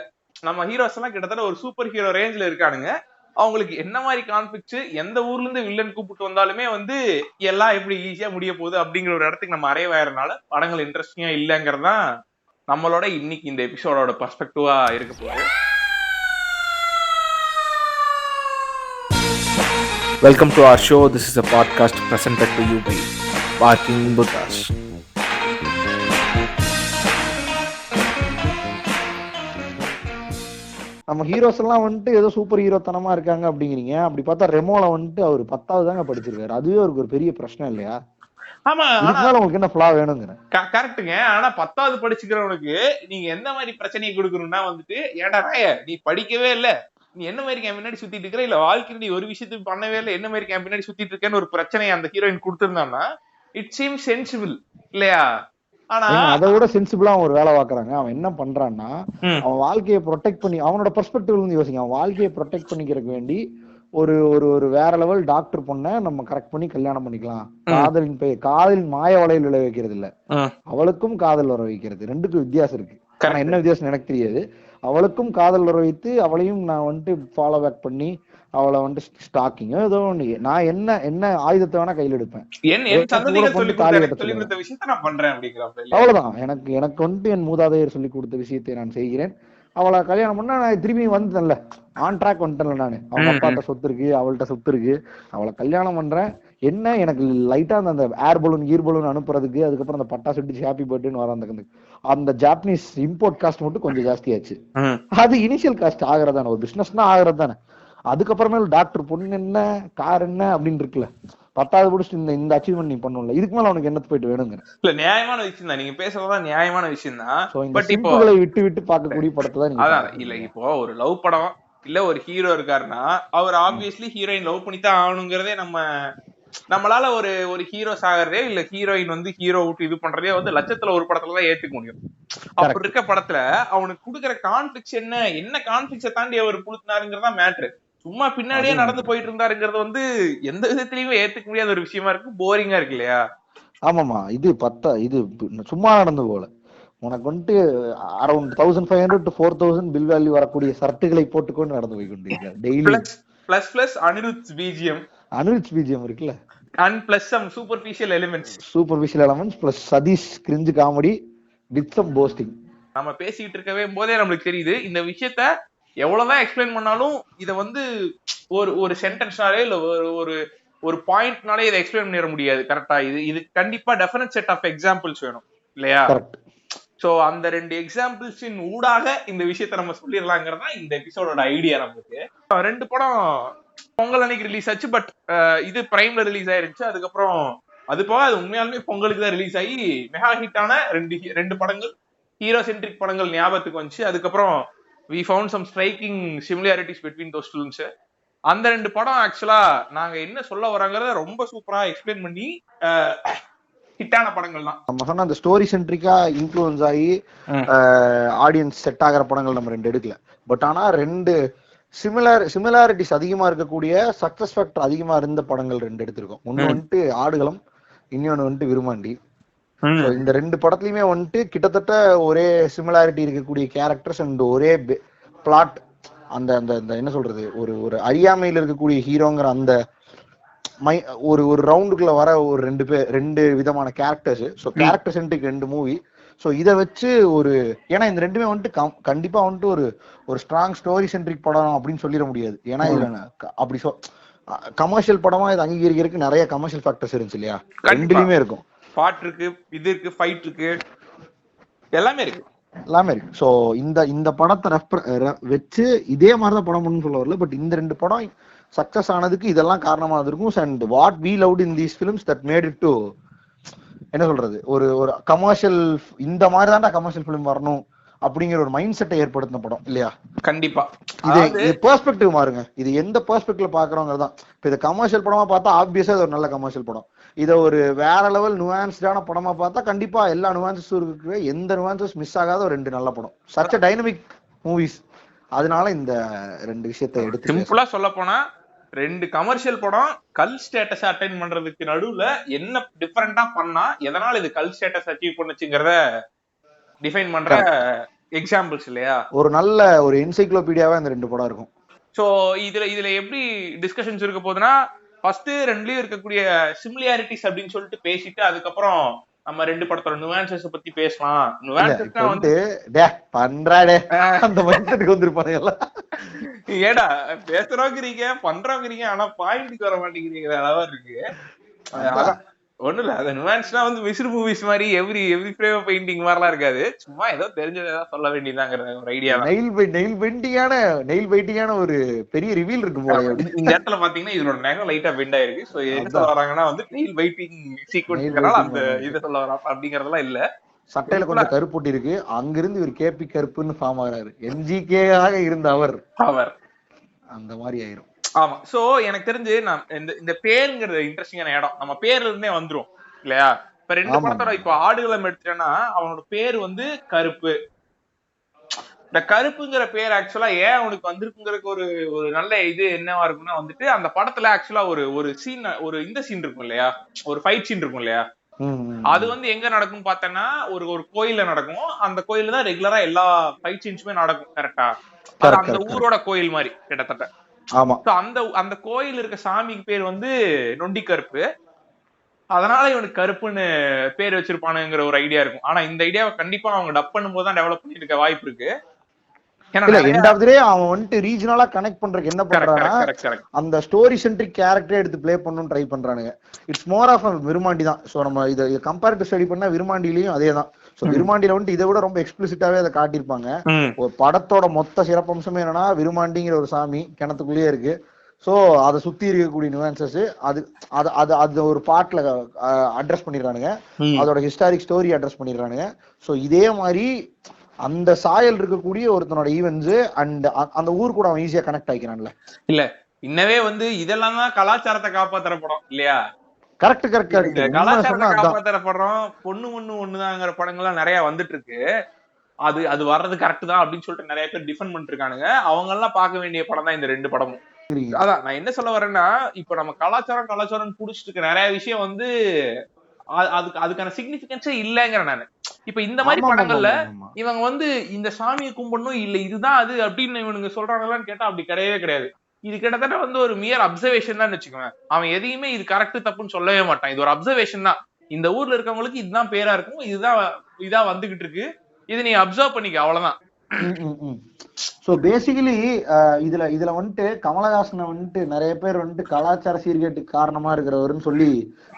நம்ம ஹீரோஸ் எல்லாம் கிட்டத்தட்ட ஒரு சூப்பர் ஹீரோ ரேஞ்ச்ல இருக்கானுங்க. அவங்களுக்கு என்ன மாதிரி கான்ஃபிளிக்ட்ஸ், எந்த ஊர்ல இருந்து வில்லன் கூப்பிட்டு வந்தாலுமே வந்து எல்லாம் எப்படி ஈஸியா முடிய போகுது அப்படிங்கிற ஒரு இடத்துக்கு நம்ம அரைவ் ஆயறனால படங்கள் இன்ட்ரெஸ்டிங்கா இல்லங்கிறதுதான் நம்மளோட இன்னைக்கு இந்த எபிசோடோட பெர்ஸ்பெக்டிவா இருக்க போகுது. Welcome to our show. This is a podcast presented to you by Barking Buddhas. நம்ம ஹீரோஸ் எல்லாம் வந்துட்டு ஏதோ சூப்பர் ஹீரோ தனமா இருக்காங்க அப்படிங்கிறீங்க. அப்படி பார்த்தா ரெமோல வந்துட்டு அவர் 10வது தாங்க படிச்சிருக்காரு. அதுவே அவருக்கு ஒரு பெரிய பிரச்சனை இல்லையா? ஆமா, உங்களுக்கு என்ன ஃப்ளா வேணுங்கிற கரெக்டுங்க. ஆனா 10வது படிச்சுக்கிறவனுக்கு நீங்க எந்த மாதிரி பிரச்சனையை கொடுக்கணும்னா வந்துட்டு, ஏடா நீ படிக்கவே இல்ல, நீ என்ன மாதிரி என் பின்னாடி சுத்திட்டு இருக்கிற, இல்ல வாழ்க்கையில நீ ஒரு விஷயத்துக்கு பண்ணவே இல்லை, என்ன மாதிரி என் பின்னாடி சுத்திட்டு இருக்கேன்னு ஒரு பிரச்சனையை அந்த ஹீரோயின் கொடுத்திருந்தான்னா இட் சீம் சென்சிபிள் இல்லையா? ஆனா அதை விட சென்சிபிளா அவன் ஒரு வேலை பாக்குறாங்க. அவன் என்ன பண்றான்னா, அவன் வாழ்க்கையை ப்ரொடெக்ட் பண்ணி, அவனோட பெர்ஸ்பெக்டிவ்ல இருந்து யோசிங்க, அவன் வாழ்க்கையை ப்ரொடெக்ட் பண்ணிக்கிறதுக்கு வேண்டி ஒரு ஒரு ஒரு வேற லெவல் டாக்டர் பொண்ண நம்ம கரெக்ட் பண்ணி கல்யாணம் பண்ணிக்கலாம். காதலின் மாய வலையில் விளை வைக்கிறது இல்ல, அவளுக்கும் காதல் வர வைக்கிறது. ரெண்டுக்கும் வித்தியாசம் இருக்கு. ஆனா என்ன வித்தியாசம் எனக்கு தெரியாது. அவளுக்கும் காதல் வர வைத்து அவளையும் நான் வந்துட்டு ஃபாலோ பேக் பண்ணி அவளை வந்துட்டு ஸ்டாக்கிங் ஏதோ ஒண்ணு, நான் என்ன என்ன ஆயுதத்தை வேணா கையில் எடுப்பேன், அவ்வளவுதான். எனக்கு வந்துட்டு என் மூதாதையர் சொல்லி கொடுத்த விஷயத்தை நான் செய்கிறேன். அவளை கல்யாணம் பண்ணா நான் திரும்பி வந்துட்டேன்ல, ஆன் ட்ராக் வந்துட்டேன்ல. நானு அவங்க அப்பாட்ட சொத்து இருக்கு, அவள்கிட்ட சொத்து இருக்கு, அவளை கல்யாணம் பண்றேன். என்ன எனக்கு லைட்டா அந்த ஏர் பலூன் கீர் பலூன் அனுப்புறதுக்கு, அதுக்கப்புறம் அந்த பட்டாசு வெடிச்சு ஹாப்பி பர்த்டேன்னு வர அந்த ஜாப்பனீஸ் இம்போர்ட் காஸ்ட் மட்டும் கொஞ்சம் ஜாஸ்தியாச்சு. அது இனிஷியல் காஸ்ட் ஆகுறதானே, ஒரு பிசினஸ்னா ஆகுறது தானே. அதுக்கப்புறமேல டாக்டர் பொண்ணு என்ன கார் என்ன அப்படின்னு இருக்குல்ல, 10வது முடிச்சுட்டு இந்த அச்சீவ்மெண்ட் நீ பண்ணும்ல, இதுக்கு மேல அவனுக்கு என்னத்து போயிட்டு வேணுங்க. இல்ல நியாயமான விஷயம் தான் நீங்க பேசுறதா, நியாயமான விஷயம் தான். பட் இப்போ விட்டு விட்டு பார்க்கக்கூடிய படத்தை தான் அதான் இல்ல. இப்போ ஒரு லவ் படம் இல்ல ஒரு ஹீரோ இருக்காருன்னா அவர் ஆப்வியஸ்லி ஹீரோயின் லவ் பண்ணித்தான் ஆகணுங்கிறதே நம்மளால ஒரு ஹீரோ சாகிறதே இல்ல ஹீரோயின் வந்து ஹீரோ விட்டு இது பண்றதே வந்து லட்சத்துல ஒரு படத்துலதான் ஏத்துக்க முடியும். அப்படி இருக்க படத்துல அவனுக்கு கொடுக்குற கான்ஃபிளிக்ஸ் என்ன கான்ஃபிளிக்ஸை தாண்டி அவர் புளுத்தினாருங்கிறதா மேட்ரு. சும்மா பின்னாடியே நடந்து போயிட்டு இருந்தாருங்கிறது வந்து எந்த விதத்திலயுமே ஏத்துக்க முடியாத ஒரு விஷயமா இருக்கு, போரிங்கா இருக்கு இல்லையா? ஆமாமா, இது சும்மா நடந்து போல. உனக்கு வந்துட்டு அரௌண்ட் 1500 to 4000 பில் வேல்யூ வரக்கூடிய சர்ட்டுகளை போட்டுக்கொண்டு நடந்து போய் கொண்டிருக்காரு டெய்லி. பிளஸ் அனிருத் பிஜிஎம் இருக்குல்ல, and plus some superficial elements plus Sathish cringe comedy with some posting. நம்ம பேசிட்டு இருக்கவே போதே நம்மளுக்கு தெரியுது இந்த விஷயத்த எவ்வளவுதான் எக்ஸ்பிளைன் பண்ணாலும் இத வந்து ஒரு சென்டென்ஸ்னாலே இல்ல ஒரு பாயிண்ட்னாலே இதை எக்ஸ்பிளைன் பண்ணிட முடியாது. கரெக்டா? இது கண்டிப்பா டெஃபினட் செட் ஆஃப் எக்ஸாம்பிள்ஸ் வேணும் இல்லையா? சோ அந்த 2 எக்ஸாம்பிள்ஸின் ஊடாக இந்த விஷயத்த நம்ம சொல்லிடலாங்கிறதா இந்த எபிசோடோட ஐடியா. நமக்கு 2 படம் பொங்கல் அன்னைக்கு ரிலீஸ் ஆச்சு. பட் இது பிரைம்ல ரிலீஸ் ஆயிருச்சு. அதுக்கப்புறம் அது போக அது உண்மையாலுமே பொங்கலுக்கு தான் ரிலீஸ் ஆகி மெகா ஹிட்டான 2 படங்கள், ஹீரோ சென்ட்ரிக் படங்கள் ஞாபகத்துக்கு வந்துச்சு. அதுக்கப்புறம் we found some striking similarities between those films. அந்த 2 படம் ஆக்சுவலா நாங்க என்ன சொல்ல வராங்கிறத ரொம்ப சூப்பரா எக்ஸ்பிளைன் பண்ணி ஹிட்டான படங்கள் தான். நம்ம சொன்ன அந்த ஸ்டோரி சென்ட்ரிக்கா இன்ஃப்ளூயன்ஸ் ஆகி ஆடியன்ஸ் செட் ஆகிற படங்கள் நம்ம 2 எடுக்கல. பட் ஆனா 2 சிமிலாரிட்டிஸ் அதிகமா இருக்கக்கூடிய சக்சஸ் ஃபேக்டர் அதிகமா இருந்த படங்கள் 2 எடுத்திருக்கோம். ஒன்னு வந்துட்டு ஆடுகளம், இன்னொன்னு வந்துட்டு விருமாண்டி. இந்த 2 படத்துலயுமே வந்துட்டு கிட்டத்தட்ட ஒரே சிமிலாரிட்டி இருக்கக்கூடிய கேரக்டர்ஸ் அண்ட் ஒரே பிளாட். அந்த அந்த என்ன சொல்றது, ஒரு அறியாமையில இருக்கக்கூடிய ஹீரோங்கிற அந்த ஒரு ரவுண்டுக்குள்ள வர ஒரு 2 விதமான characters. So character centric 2 movie. So இதை வச்சு ஏன்னா இந்த 2மே வந்துட்டு கண்டிப்பா வந்துட்டு ஒரு ஸ்ட்ராங் ஸ்டோரி சென்ட்ரிக் படம் அப்படின்னு சொல்லிட முடியாது. ஏன்னா இதுல அப்படி கமர்ஷியல் படமா இது அங்கீகரிக்கிறதுக்கு நிறைய கமர்ஷியல் ஃபேக்டர்ஸ் இருந்துச்சு இல்லையா? 2லயுமே இருக்கும். பாட் இருக்கு, இது இருக்கு, ஃபைட் இருக்கு, எல்லாமே இருக்கு. சோ இந்த படத்தை வச்சு இதே மாதிரிதான் படம் பண்ணணும்னு சொல்ல வரல. பட் இந்த 2 படம் சக்சஸ் ஆனதுக்கு இதெல்லாம் காரணமா இருக்கும். And what we loved in these films that made it to, என்ன சொல்றது, ஒரு ஒரு கமர்ஷியல், இந்த மாதிரி தான்டா கமர்ஷியல் ஃபிலிம் வரணும் அப்படிங்கிற ஒரு மைண்ட் செட்டை ஏற்படுத்தின படம் இல்லையா? கண்டிப்பா. இது பெர்ஸ்பெக்டிவ் மாறுங்க, இது எந்த பெர்ஸ்பெக்டிவ்ல பாக்குறவங்க தான். இப்ப இது கமர்ஷியல் படமா பார்த்தா ஆப்வியஸா இது ஒரு நல்ல கமர்ஷியல் படம். இதை ஒரு வேற லெவல் நுவான்ஸ்டான படமா பார்த்தா கண்டிப்பா எல்லா நுவான்சஸும் இருக்கு, எந்த நுவான்சஸ் மிஸ் ஆகாத ஒரு 2 நல்ல படம், சச் அ டைனமிக் மூவிஸ். அதனால இந்த 2 விஷயத்தை எடுத்து சிம்பிளா சொல்ல போனா 2 கமர்ஷியல் படம் கல் ஸ்டேட்டஸ் அட்டைன் பண்றதுக்கு நடுவுல என்ன டிஃபரெண்டா பண்ணா எதனால இது கல் ஸ்டேட்டஸ் அச்சீவ் பண்ணுச்சுங்கிறத டிஃபைன் பண்ற எக்ஸாம்பிள்ஸ் இல்லையா? ஒரு நல்ல ஒரு என்சைக்ளோபீடியாவா இந்த 2 படம் இருக்கும். சோ இதுல எப்படி டிஸ்கஷன்ஸ் இருக்க போகுதுன்னா, ஃபர்ஸ்ட் 2லயும் இருக்கக்கூடிய சிமிலியாரிட்டிஸ் அப்படின்னு சொல்லிட்டு பேசிட்டு அதுக்கப்புறம் நம்ம 2 படத்தோட நுவான்சஸ் பத்தி பேசலாம். நுவான்சஸ்னா வந்து பண்றாடே அந்த மைண்ட்க்கு வந்துருப்பாங்க எல்லாம். ஏடா பேசுறோங்கிறீங்க பண்றோங்கிறீங்க ஆனா பாயிண்ட்க்கு வர மாட்டேங்கிறீங்க அளவா இருக்கு. ஒண்ணும் இல்ல, அது நுவான்ஸ்னா வந்து மிஸ்ரு மூவிஸ் மாதிரி எவ்ரி ஃப்ரேம் பெயிண்டிங் மாதிரிலாம் இருக்காது. சும்மா ஏதோ தெரிஞ்சதை சொல்ல வேண்டியதாங்கிற ஒரு ஐடியா. நெயில் பெயிண்டிங்கான ஒரு பெரிய ரிவீல் இருக்கு போல. இந்த இடத்துல பாத்தீங்கன்னா இதோட நகம் லைட்டா பெண்ட் ஆயிருக்கு. சோ என்ன சொல்ல வராங்கன்னா வந்து நெயில் பெயிண்டிங் சீக்வென்ஸ்னால அந்த இதை சொல்ல வரா அப்படிங்கறதெல்லாம் இல்ல. சட்டையில கொஞ்சம் கருப்பு இருக்கு, அங்கிருந்து இவர் கேபி கருப்புன்னு ஃபார்ம் ஆகுறாரு. எம்ஜிகே ஆக இருந்த அவர் அந்த மாதிரி ஆயிரும். ஆமா. சோ எனக்கு தெரிஞ்சு நான் இந்த பேருங்கிறது இன்ட்ரெஸ்டிங்கான இடம். நம்ம பேர்ல இருந்தே வந்துரும் இல்லையா? இப்ப 2 படத்தோட இப்ப ஆடுகளம் எடுத்துட்டேன்னா அவனோட பேர் வந்து கருப்பு. இந்த கருப்புங்கிற பேர் ஆக்சுவலா ஏன் அவனுக்கு வந்திருக்குங்கிறதுக்கு ஒரு நல்ல இது என்னவா இருக்கும்னா வந்துட்டு அந்த படத்துல ஆக்சுவலா ஒரு சீன், ஒரு இந்த சீன் இருக்கும் இல்லையா, ஒரு ஃபைட் சீன் இருக்கும் இல்லையா, அது வந்து எங்க நடக்கும் பார்த்தேன்னா ஒரு கோயில்ல நடக்கும். அந்த கோயில்ல தான் ரெகுலரா எல்லா ஃபைட் சீன்ஸுமே நடக்கும். கரெக்டா? அந்த ஊரோட கோயில் மாதிரி கிட்டத்தட்ட. ஆமா. அந்த கோயில் இருக்க சாமிக்கு பேர் வந்து நொண்டி கருப்பு. அதனால இவனுக்கு கருப்புன்னு பேர் வச்சிருப்பானுங்கிற ஒரு ஐடியா இருக்கும். ஆனா இந்த ஐடியாவை கண்டிப்பா அவங்க டப் பண்ணும்போது தான் டெவலப் பண்ணிருக்க வாய்ப்பு இருக்கு. அவன் வந்துட்டு ரீஜனலா கனெக்ட் பண்றதுக்கு என்ன பண்றானா, அந்த ஸ்டோரி சென்ட்ரிக் கேரக்டரே எடுத்து பிளே பண்ணணும்னு ட்ரை பண்றானுங்க. இட்ஸ் மோர் ஆஃப் விருமாண்டி தான். சோ நம்ம இதை கம்பேர் டு ஸ்டடி பண்ணா விருமாண்டிலையும் அதே தான். சோ விருமாண்டியில வந்துட்டு இதை விட ரொம்ப எக்ஸ்பிளிசிட்டாவே அதை காட்டியிருப்பாங்க. ஒரு படத்தோட மொத்த சிறப்பம்சமே என்னன்னா விருமாண்டிங்கிற ஒரு சாமி கிணத்துக்குள்ளேயே இருக்கு. சோ அதை சுத்தி இருக்கக்கூடிய நியூஆன்சஸ் அது ஒரு பாட்டுல அட்ரஸ் பண்ணிடுறானுங்க, அதோட ஹிஸ்டாரிக் ஸ்டோரி அட்ரஸ் பண்ணிடுறானுங்க. சோ இதே மாதிரி அந்த சாயல் இருக்கக்கூடிய ஒருத்தனோட ஈவென்ட்ஸ் அண்ட் அந்த ஊர் கூட அவன் ஈஸியா கனெக்ட் ஆகிக்கிறான்ல. இல்ல இன்னவே வந்து இதெல்லாம் தான் கலாச்சாரத்தை காப்பாத்துற படம் இல்லையா? கரெக்ட். கலாச்சாரத்தை காப்பாத்துற படம் பொண்ணு ஒண்ணுதாங்கிற படங்கள்லாம் நிறைய வந்துட்டு இருக்கு. அது வர்றது கரெக்ட் தான் அப்படின்னு சொல்லிட்டு நிறைய பேர் டிஃபெண்ட் பண்ணிட்டு இருக்கானுங்க. அவங்க எல்லாம் பார்க்க வேண்டிய படம் தான் இந்த 2 படமும். அதான் நான் என்ன சொல்ல வரேன்னா, இப்ப நம்ம கலாச்சாரம் புடிச்சிட்டு இருக்க நிறைய விஷயம் வந்து அதுக்கான சிக்னிபிகன்ஸே இல்லங்கிற நானு. இப்ப இந்த மாதிரி படங்கள்ல இவங்க வந்து இந்த சாமியை கும்பிடணும் இல்ல இதுதான் அது அப்படின்னு இவனுங்க சொல்றாங்களான்னு கேட்டா அப்படி கிடையவே கிடையாது. இது கிட்டத்தட்ட வந்து ஒரு மியர் அப்சர்வேஷன் தான் வச்சுக்கோங்க. அவன் எதையுமே இது கரெக்ட் தப்புன்னு சொல்லவே மாட்டான். இது ஒரு அப்சர்வேஷன் தான். இந்த ஊர்ல இருக்கவங்களுக்கு இதுதான் பேரா இருக்கும், இதா வந்துகிட்டு இருக்கு, இது நீ அப்சர்வ் பண்ணிக்க, அவ்வளவுதான். சோ பேசிக்கலி இதுல வந்துட்டு கமலஹாசனை வந்துட்டு நிறைய பேர் வந்துட்டு கலாச்சார சீர்கேட்டுக்கு காரணமா இருக்கிறவருன்னு சொல்லி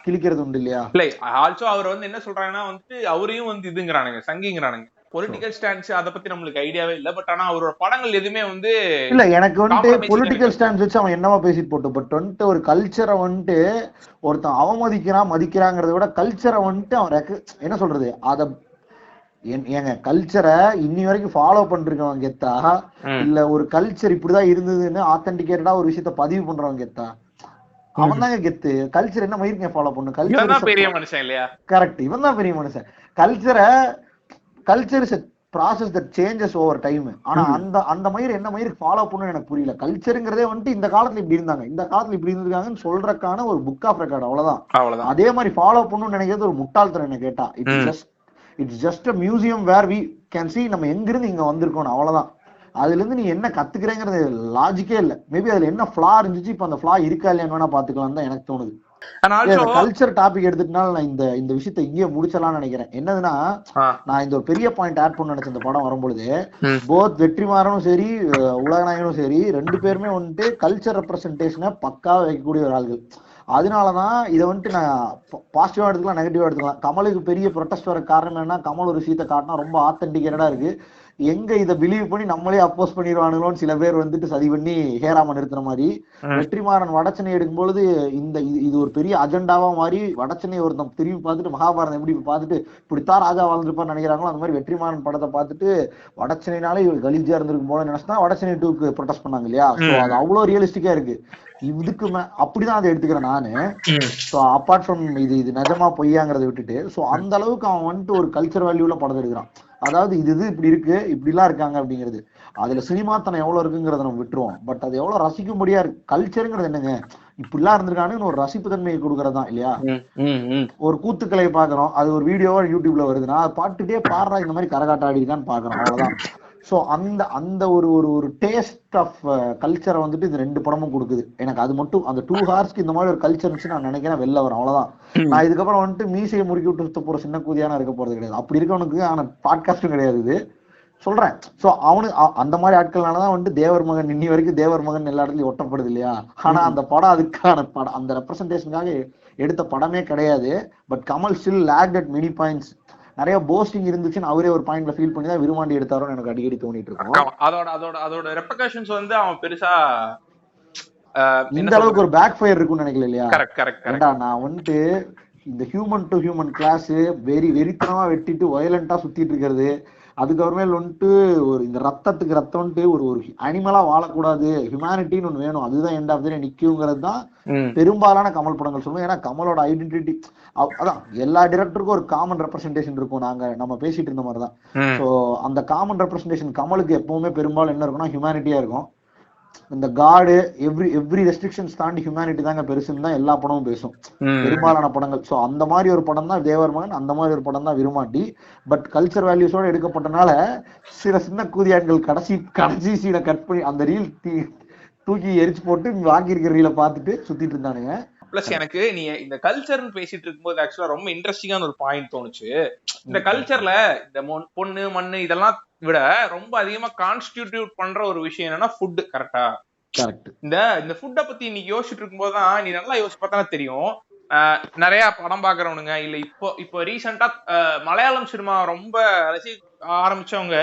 கிழிக்கிறது உண்டு இல்லையா? இல்ல ஆல்சோ அவர் வந்து என்ன சொல்றாங்கன்னா வந்துட்டு அவரையும் வந்து இதுங்கிறானுங்க, சங்கிங்கிறானுங்க. பொலிட்டிக்கல் ஸ்டாண்ட்ஸ் அத பத்தி நம்மளுக்கு ஐடியாவே இல்ல. பட் ஆனா அவரோட படங்கள் எதுவுமே வந்து இல்ல எனக்கு வந்துட்டு பொலிட்டிக்கல் ஸ்டாண்ட்ஸ் வச்சு அவன் என்னவா பேசிட்டு போட்டு, பட் வந்துட்டு ஒரு கல்ச்சரை வந்துட்டு ஒருத்தன் மதிக்கிறாங்கிறத விட கல்ச்சரை வந்துட்டு அவன் என்ன சொல்றது, அத ஏங்க கல்ச்சரை இன்னி வரைக்கும் ஃபாலோ பண்ணிருக்கவங்க கெத்தா, இல்ல ஒரு கல்ச்சர் இப்படிதான் இருந்ததுன்னு ஆத்தென்டிகேட்டடா ஒரு விஷயத்த பதிவு பண்றவங்க கெத்தா? அவன் தாங்க கெத்து. கல்ச்சர் என்ன மயிருக்கு ஃபாலோ பண்ணு, கல்ச்சர் பெரிய மனுஷன் இல்லையா? கரெக்ட், இவன் தான் பெரிய மனுஷன். Culture is process that changes over time. ஆனா அந்த மயிர் என்ன மயிருக்கு ஃபாலோ பண்ணு எனக்கு புரியல. கல்ச்சருங்கிறதே வந்துட்டு இந்த காலத்துல இப்படி இருந்தாங்க, இந்த காலத்துல இப்படி இருந்திருக்காங்கன்னு சொல்றதுக்கான ஒரு புக் ஆஃப் ரெக்கார்ட், அவ்வளவுதான். அதே மாதிரி ஃபாலோ பண்ணணும்னு நினைக்கிறது ஒரு முட்டாள்தனம் என்ன கேட்டா. It's just a museum where we can see நம்ம எங்கிருந்து இங்க வந்திருக்கோம், அவ்வளவுதான். அதுல இருந்து நீ என்ன கத்துக்கிறேங்கிறது லாஜிக்கே இல்ல. மேபி அதுல என்ன ஃபிளா இருந்துச்சு, இப்ப அந்த ஃபிளா இருக்கா இல்லையான்னு வேணா பாத்துக்கலாம் தான் எனக்கு தோணுது. கல்ச்சர் டாபிக் எடுத்துட்டனால நான் இந்த விஷயத்தை இங்கே முடிச்சலாம்னு நினைக்கிறேன். என்னதுன்னா, நான் இந்த ஒரு பெரிய பாயிண்ட் ஆட் பண்ண நினைச்சேன் இந்த படம் வரும்பொழுது. போத் வெற்றிமாறனும் சரி உலகநாயகனும் சரி 2 பேருமே வந்துட்டு கல்ச்சர் ரெப்ரசன்டேஷனை பக்காவா வைக்கக்கூடிய ஒரு ஆள்கள். அதனாலதான் இதை வந்துட்டு நான் பாசிட்டிவா எடுத்துக்கலாம், நெகட்டிவா எடுத்துக்கலாம். கமலுக்கு பெரிய ப்ரொடெஸ்ட் வர காரணம் என்னன்னா, கமல் ஒரு விஷயத்தை காட்டினா ரொம்ப ஆத்தென்டிகேட்டடா இருக்கு, எங்க இதை பிலீவ் பண்ணி நம்மளே அப்போஸ் பண்ணிடுவானுங்களோன்னு சில பேர் வந்துட்டு சதி பண்ணி ஹேராம நிறுத்துற மாதிரி வெற்றிமாறன் வடச்சென்னை எடுக்கும்பொழுது இது ஒரு பெரிய அஜெண்டாவா மாதிரி வடச்சென்னை ஒருத்தன் திரும்பி பார்த்துட்டு மகாபாரதம் எப்படி பார்த்துட்டு இப்படித்தான் ராஜா வாழ்ந்துருப்பான்னு நினைக்கிறாங்களோ அந்த மாதிரி வெற்றிமாறன் படத்தை பார்த்துட்டு வடச்சென்னைனாலே இவர் கலீஜா இருந்திருக்கும் போல நினைச்சுதான் வடச்சென்னை 2க்கு ப்ரொடெஸ்ட் பண்ணாங்க இல்லையா. சோ அது அவ்வளவு ரியலிஸ்டிக்கா இருக்கு. இதுக்கு அப்படிதான் அதை எடுத்துக்கிறேன் நானு. சோ அப்பார்ட் ஃப்ரம் இது நிஜமா பொய்யாங்கிறத விட்டுட்டு சோ அந்த அளவுக்கு அவன் வந்துட்டு ஒரு கல்ச்சர் வேல்யூல படத்தை எடுக்கிறான். அதாவது இது இப்படி இருக்கு, இப்படி எல்லாம் இருக்காங்க அப்படிங்கிறது. அதுல சினிமாத்தனம் எவ்வளவு இருக்குங்கிறத நம்ம விட்டுருவோம். பட் அது எவ்வளவு ரசிக்கும்படியா இருக்கு. கல்ச்சருங்கிறது என்னங்க, இப்படிலாம் இருந்திருக்கானுன்னு ஒரு ரசிப்பு தன்மையை கொடுக்கறதுதான் இல்லையா. ஒரு கூத்துக்களை பாக்குறோம், அது ஒரு வீடியோவா யூடியூப்ல வருதுன்னா அதை பாட்டுட்டே பாடுறா இந்த மாதிரி கரகாட்ட ஆடிருக்கான்னு பாக்குறோம், அவ்வளவுதான். சோ அந்த ஒரு ஒரு டேஸ்ட் ஆஃப் கல்ச்சரை வந்துட்டு இந்த 2 படமும் கொடுக்குது எனக்கு. அது மட்டும் அந்த 2 ஹார்ஸ்க்கு இந்த மாதிரி ஒரு கல்ச்சர் இருந்துச்சு நான் நினைக்கிறேன் வெளில வரும், அவ்வளவுதான். நான் இதுக்கப்புறம் வந்துட்டு மீசையை முறுக்கி விட்டு போற சின்ன கூதியான இருக்க போறது கிடையாது. அப்படி இருக்கவனுக்கு ஆனா பாட்காஸ்டும் கிடையாது இது சொல்றேன். சோ அவனுக்கு அந்த மாதிரி ஆட்கள்னாலதான் வந்துட்டு தேவர் மகன் இன்னி வரைக்கும் தேவர் மகன் எல்லா இடத்துலயும் ஒட்டப்படுது இல்லையா. ஆனா அந்த படம் அதுக்கான படம் அந்த ரெப்ரசன்டேஷனுக்காக எடுத்த படமே கிடையாது. But Kamal still lacked at many points. நிறைய போஸ்டிங் இருந்துச்சுன்னு அவரே ஒரு பாயிண்ட்ல ஃபீல் பண்ணி தான் விரும்மாண்டி எடுத்தாரோன்னு எனக்கு அடிக்கடி தோணிட்டு இருக்கும். அதோட ரெப்ரிகேஷன்ஸ் வந்து அவன் பெருசா இந்த அளவுக்கு ஒரு பேக் ஃபயர் இருக்கும்னு நினைக்கல இல்லையா. கரெக்ட். நான் வந்துட்டு இந்த ஹியூமன் டு ஹியூமன் கிளாஸ் வெறித்தனமா வெட்டிட்டு வயலண்டா சுத்திட்டு இருக்கிறது, அதுக்கப்புறமேல் வந்துட்டு ஒரு இந்த ரத்தத்துக்கு ரத்தம்ட்டு ஒரு அனிமலா வாழக்கூடாது, ஹியூமனிட்டின்னு ஒண்ணு வேணும், அதுதான் எண்ட் ஆஃப் தி டே நிக்குங்கிறது தான் பெரும்பாலான கமல் படங்கள் சொல்லுவோம். ஏன்னா கமலோட ஐடென்டிட்டி அதான் எல்லா டிரெக்டருக்கும் ஒரு காமன் ரெப்ரசன்டேஷன் இருக்கும். நம்ம பேசிட்டு இருந்த மாதிரிதான். சோ அந்த காமன் ரெப்ரசன்டேஷன் கமலுக்கு எப்பவுமே பெரும்பாலும் என்ன இருக்கும்னா ஹியூமனிட்டியா இருக்கும். இந்த காடு எவ்ரி ரெஸ்ட்ரிக்ஷன்ஸ் தாண்டி ஹியூமனிட்டி தாங்க பெருசுன்னு தான் எல்லா படமும் பேசும் பெரும்பாலான படங்கள். சோ அந்த மாதிரி ஒரு படம் தான் தேவர் மகன், அந்த மாதிரி ஒரு படம் தான் விரும்மாண்டி. பட் கல்ச்சர் வேல்யூஸோட எடுக்கப்பட்டனால சில சின்ன கூதியான்கள் கடைசி சீனை கட் பண்ணி அந்த ரீல் தூக்கி எரிச்சு போட்டு வாங்கி இருக்கிற ரீலை பார்த்துட்டு சுத்திட்டு இருந்தானுங்க. பிளஸ் எனக்கு நீ இந்த கல்ச்சர்னு பேசிட்டு இருக்கும்போது ஆக்சுவலா ரொம்ப இன்ட்ரெஸ்டிங்கான ஒரு பாயிண்ட் தோணுச்சு. இந்த கல்ச்சர்ல இந்த பொண்ணு மண்ணு இதெல்லாம் விட ரொம்ப அதிகமா கான்ஸ்டிடியூட் பண்ற ஒரு விஷயம் என்னன்னா ஃபுட். கரெக்டா? கரெக்ட். இந்த ஃபுட்டை பத்தி இன்னைக்கு யோசிச்சுட்டு இருக்கும்போதுதான் நீ நல்லா யோசிச்சு பார்த்தா தெரியும். நிறைய படம் பாக்குறவனுங்க இல்ல இப்போ ரீசெண்டா மலையாளம் சினிமா ரொம்ப ரசிக்க ஆரம்பிச்சவங்க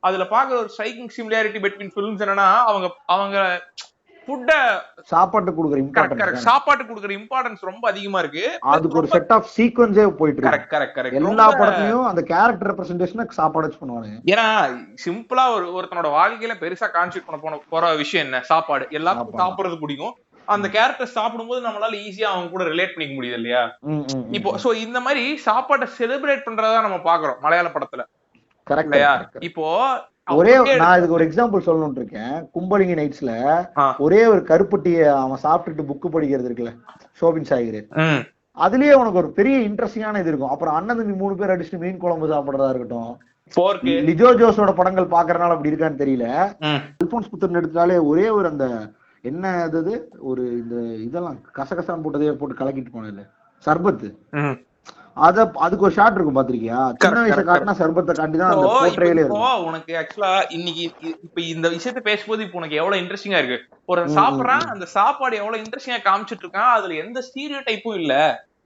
அதுல பாக்குற ஒரு ஸ்ட்ரைக்கிங் சிமிலாரிட்டி பிட்வீன் ஃபிலிம்ஸ் என்னன்னா அவங்க சாப்பாட்டு கொடுக்குற இம்பார்ட்டன்ஸ் ரொம்ப அதிகமா இருக்கு. அதுக்கு ஒரு செட் ஆஃப் சீக்வென்ஸே போயிட்டு இருக்கு. கரெக்ட். எல்லா படத்துலயும் அந்த கேரக்டர் ரெப்ரசன்டேஷனுக்கு சாப்பாடு வச்சு பண்ணுவாங்க. ஏன்னா சிம்பிளா ஒருத்தனோட வாழ்க்கையில பெருசா கான்செப்ட் பண்ண போற விஷயம் என்ன? சாப்பாடு. எல்லாருக்கும் சாப்பிடுறது பிடிக்கும். அந்த கேரக்டர் சாப்பிடும்போது நம்மளால ஈஸியா அவங்க கூட ரிலேட் பண்ணிக்க முடியுது இல்லையா. இப்போ சோ இந்த மாதிரி சாப்பாட்டை செலிப்ரேட் பண்றதா நம்ம பாக்குறோம் மலையாள படத்துல. கரெக்ட். இப்போ ஒரே நான் இதுக்கு ஒரு எக்ஸாம்பிள் சொல்லணும்னு இருக்கேன். கும்பலிங்கி நைட்ஸ்ல ஒரே ஒரு கருப்பட்டிய அவன் சாப்பிட்டுட்டு புக்கு படிக்கிறது இருக்குல்ல, ஷோபின் சாயிரு, அதுலயே உனக்கு ஒரு பெரிய இன்ட்ரெஸ்டிங்கான இது இருக்கும். அப்புறம் அண்ணன் தம்பி 3 பேர் அடிச்சுட்டு மீன் குழம்பு சாப்பிடுறதா இருக்கட்டும். லிஜோ ஜோஸோட படங்கள் பாக்குறதுனால அப்படி இருக்கான்னு தெரியல. அல்போன்ஸ் புத்தர் எடுத்தாலே ஒரே ஒரு அந்த என்ன அது ஒரு இந்த இதெல்லாம் கசகசான் போட்டதே போட்டு கலக்கிட்டு போனது சர்பத்து, அதுக்கு ஒரு ஷாட் இருக்கும் பாத்திருக்கியா? சின்ன வயசை காட்டினா சர்பத்தை காட்டிதான் அந்த போர்ட்ரேலே இருக்கும். உனக்கு ஆக்சுவலா இன்னைக்கு இப்ப இந்த விஷயத்த பேசும்போது இப்ப உனக்கு எவ்வளவு இன்ட்ரெஸ்டிங்கா இருக்கு. ஒரு சாப்பிடறான், அந்த சாப்பாடு எவ்வளவு இன்ட்ரெஸ்டிங்கா காமிச்சிட்டு இருக்கான், அதுல எந்த ஸ்டீரியோ டைப்பும் இல்ல,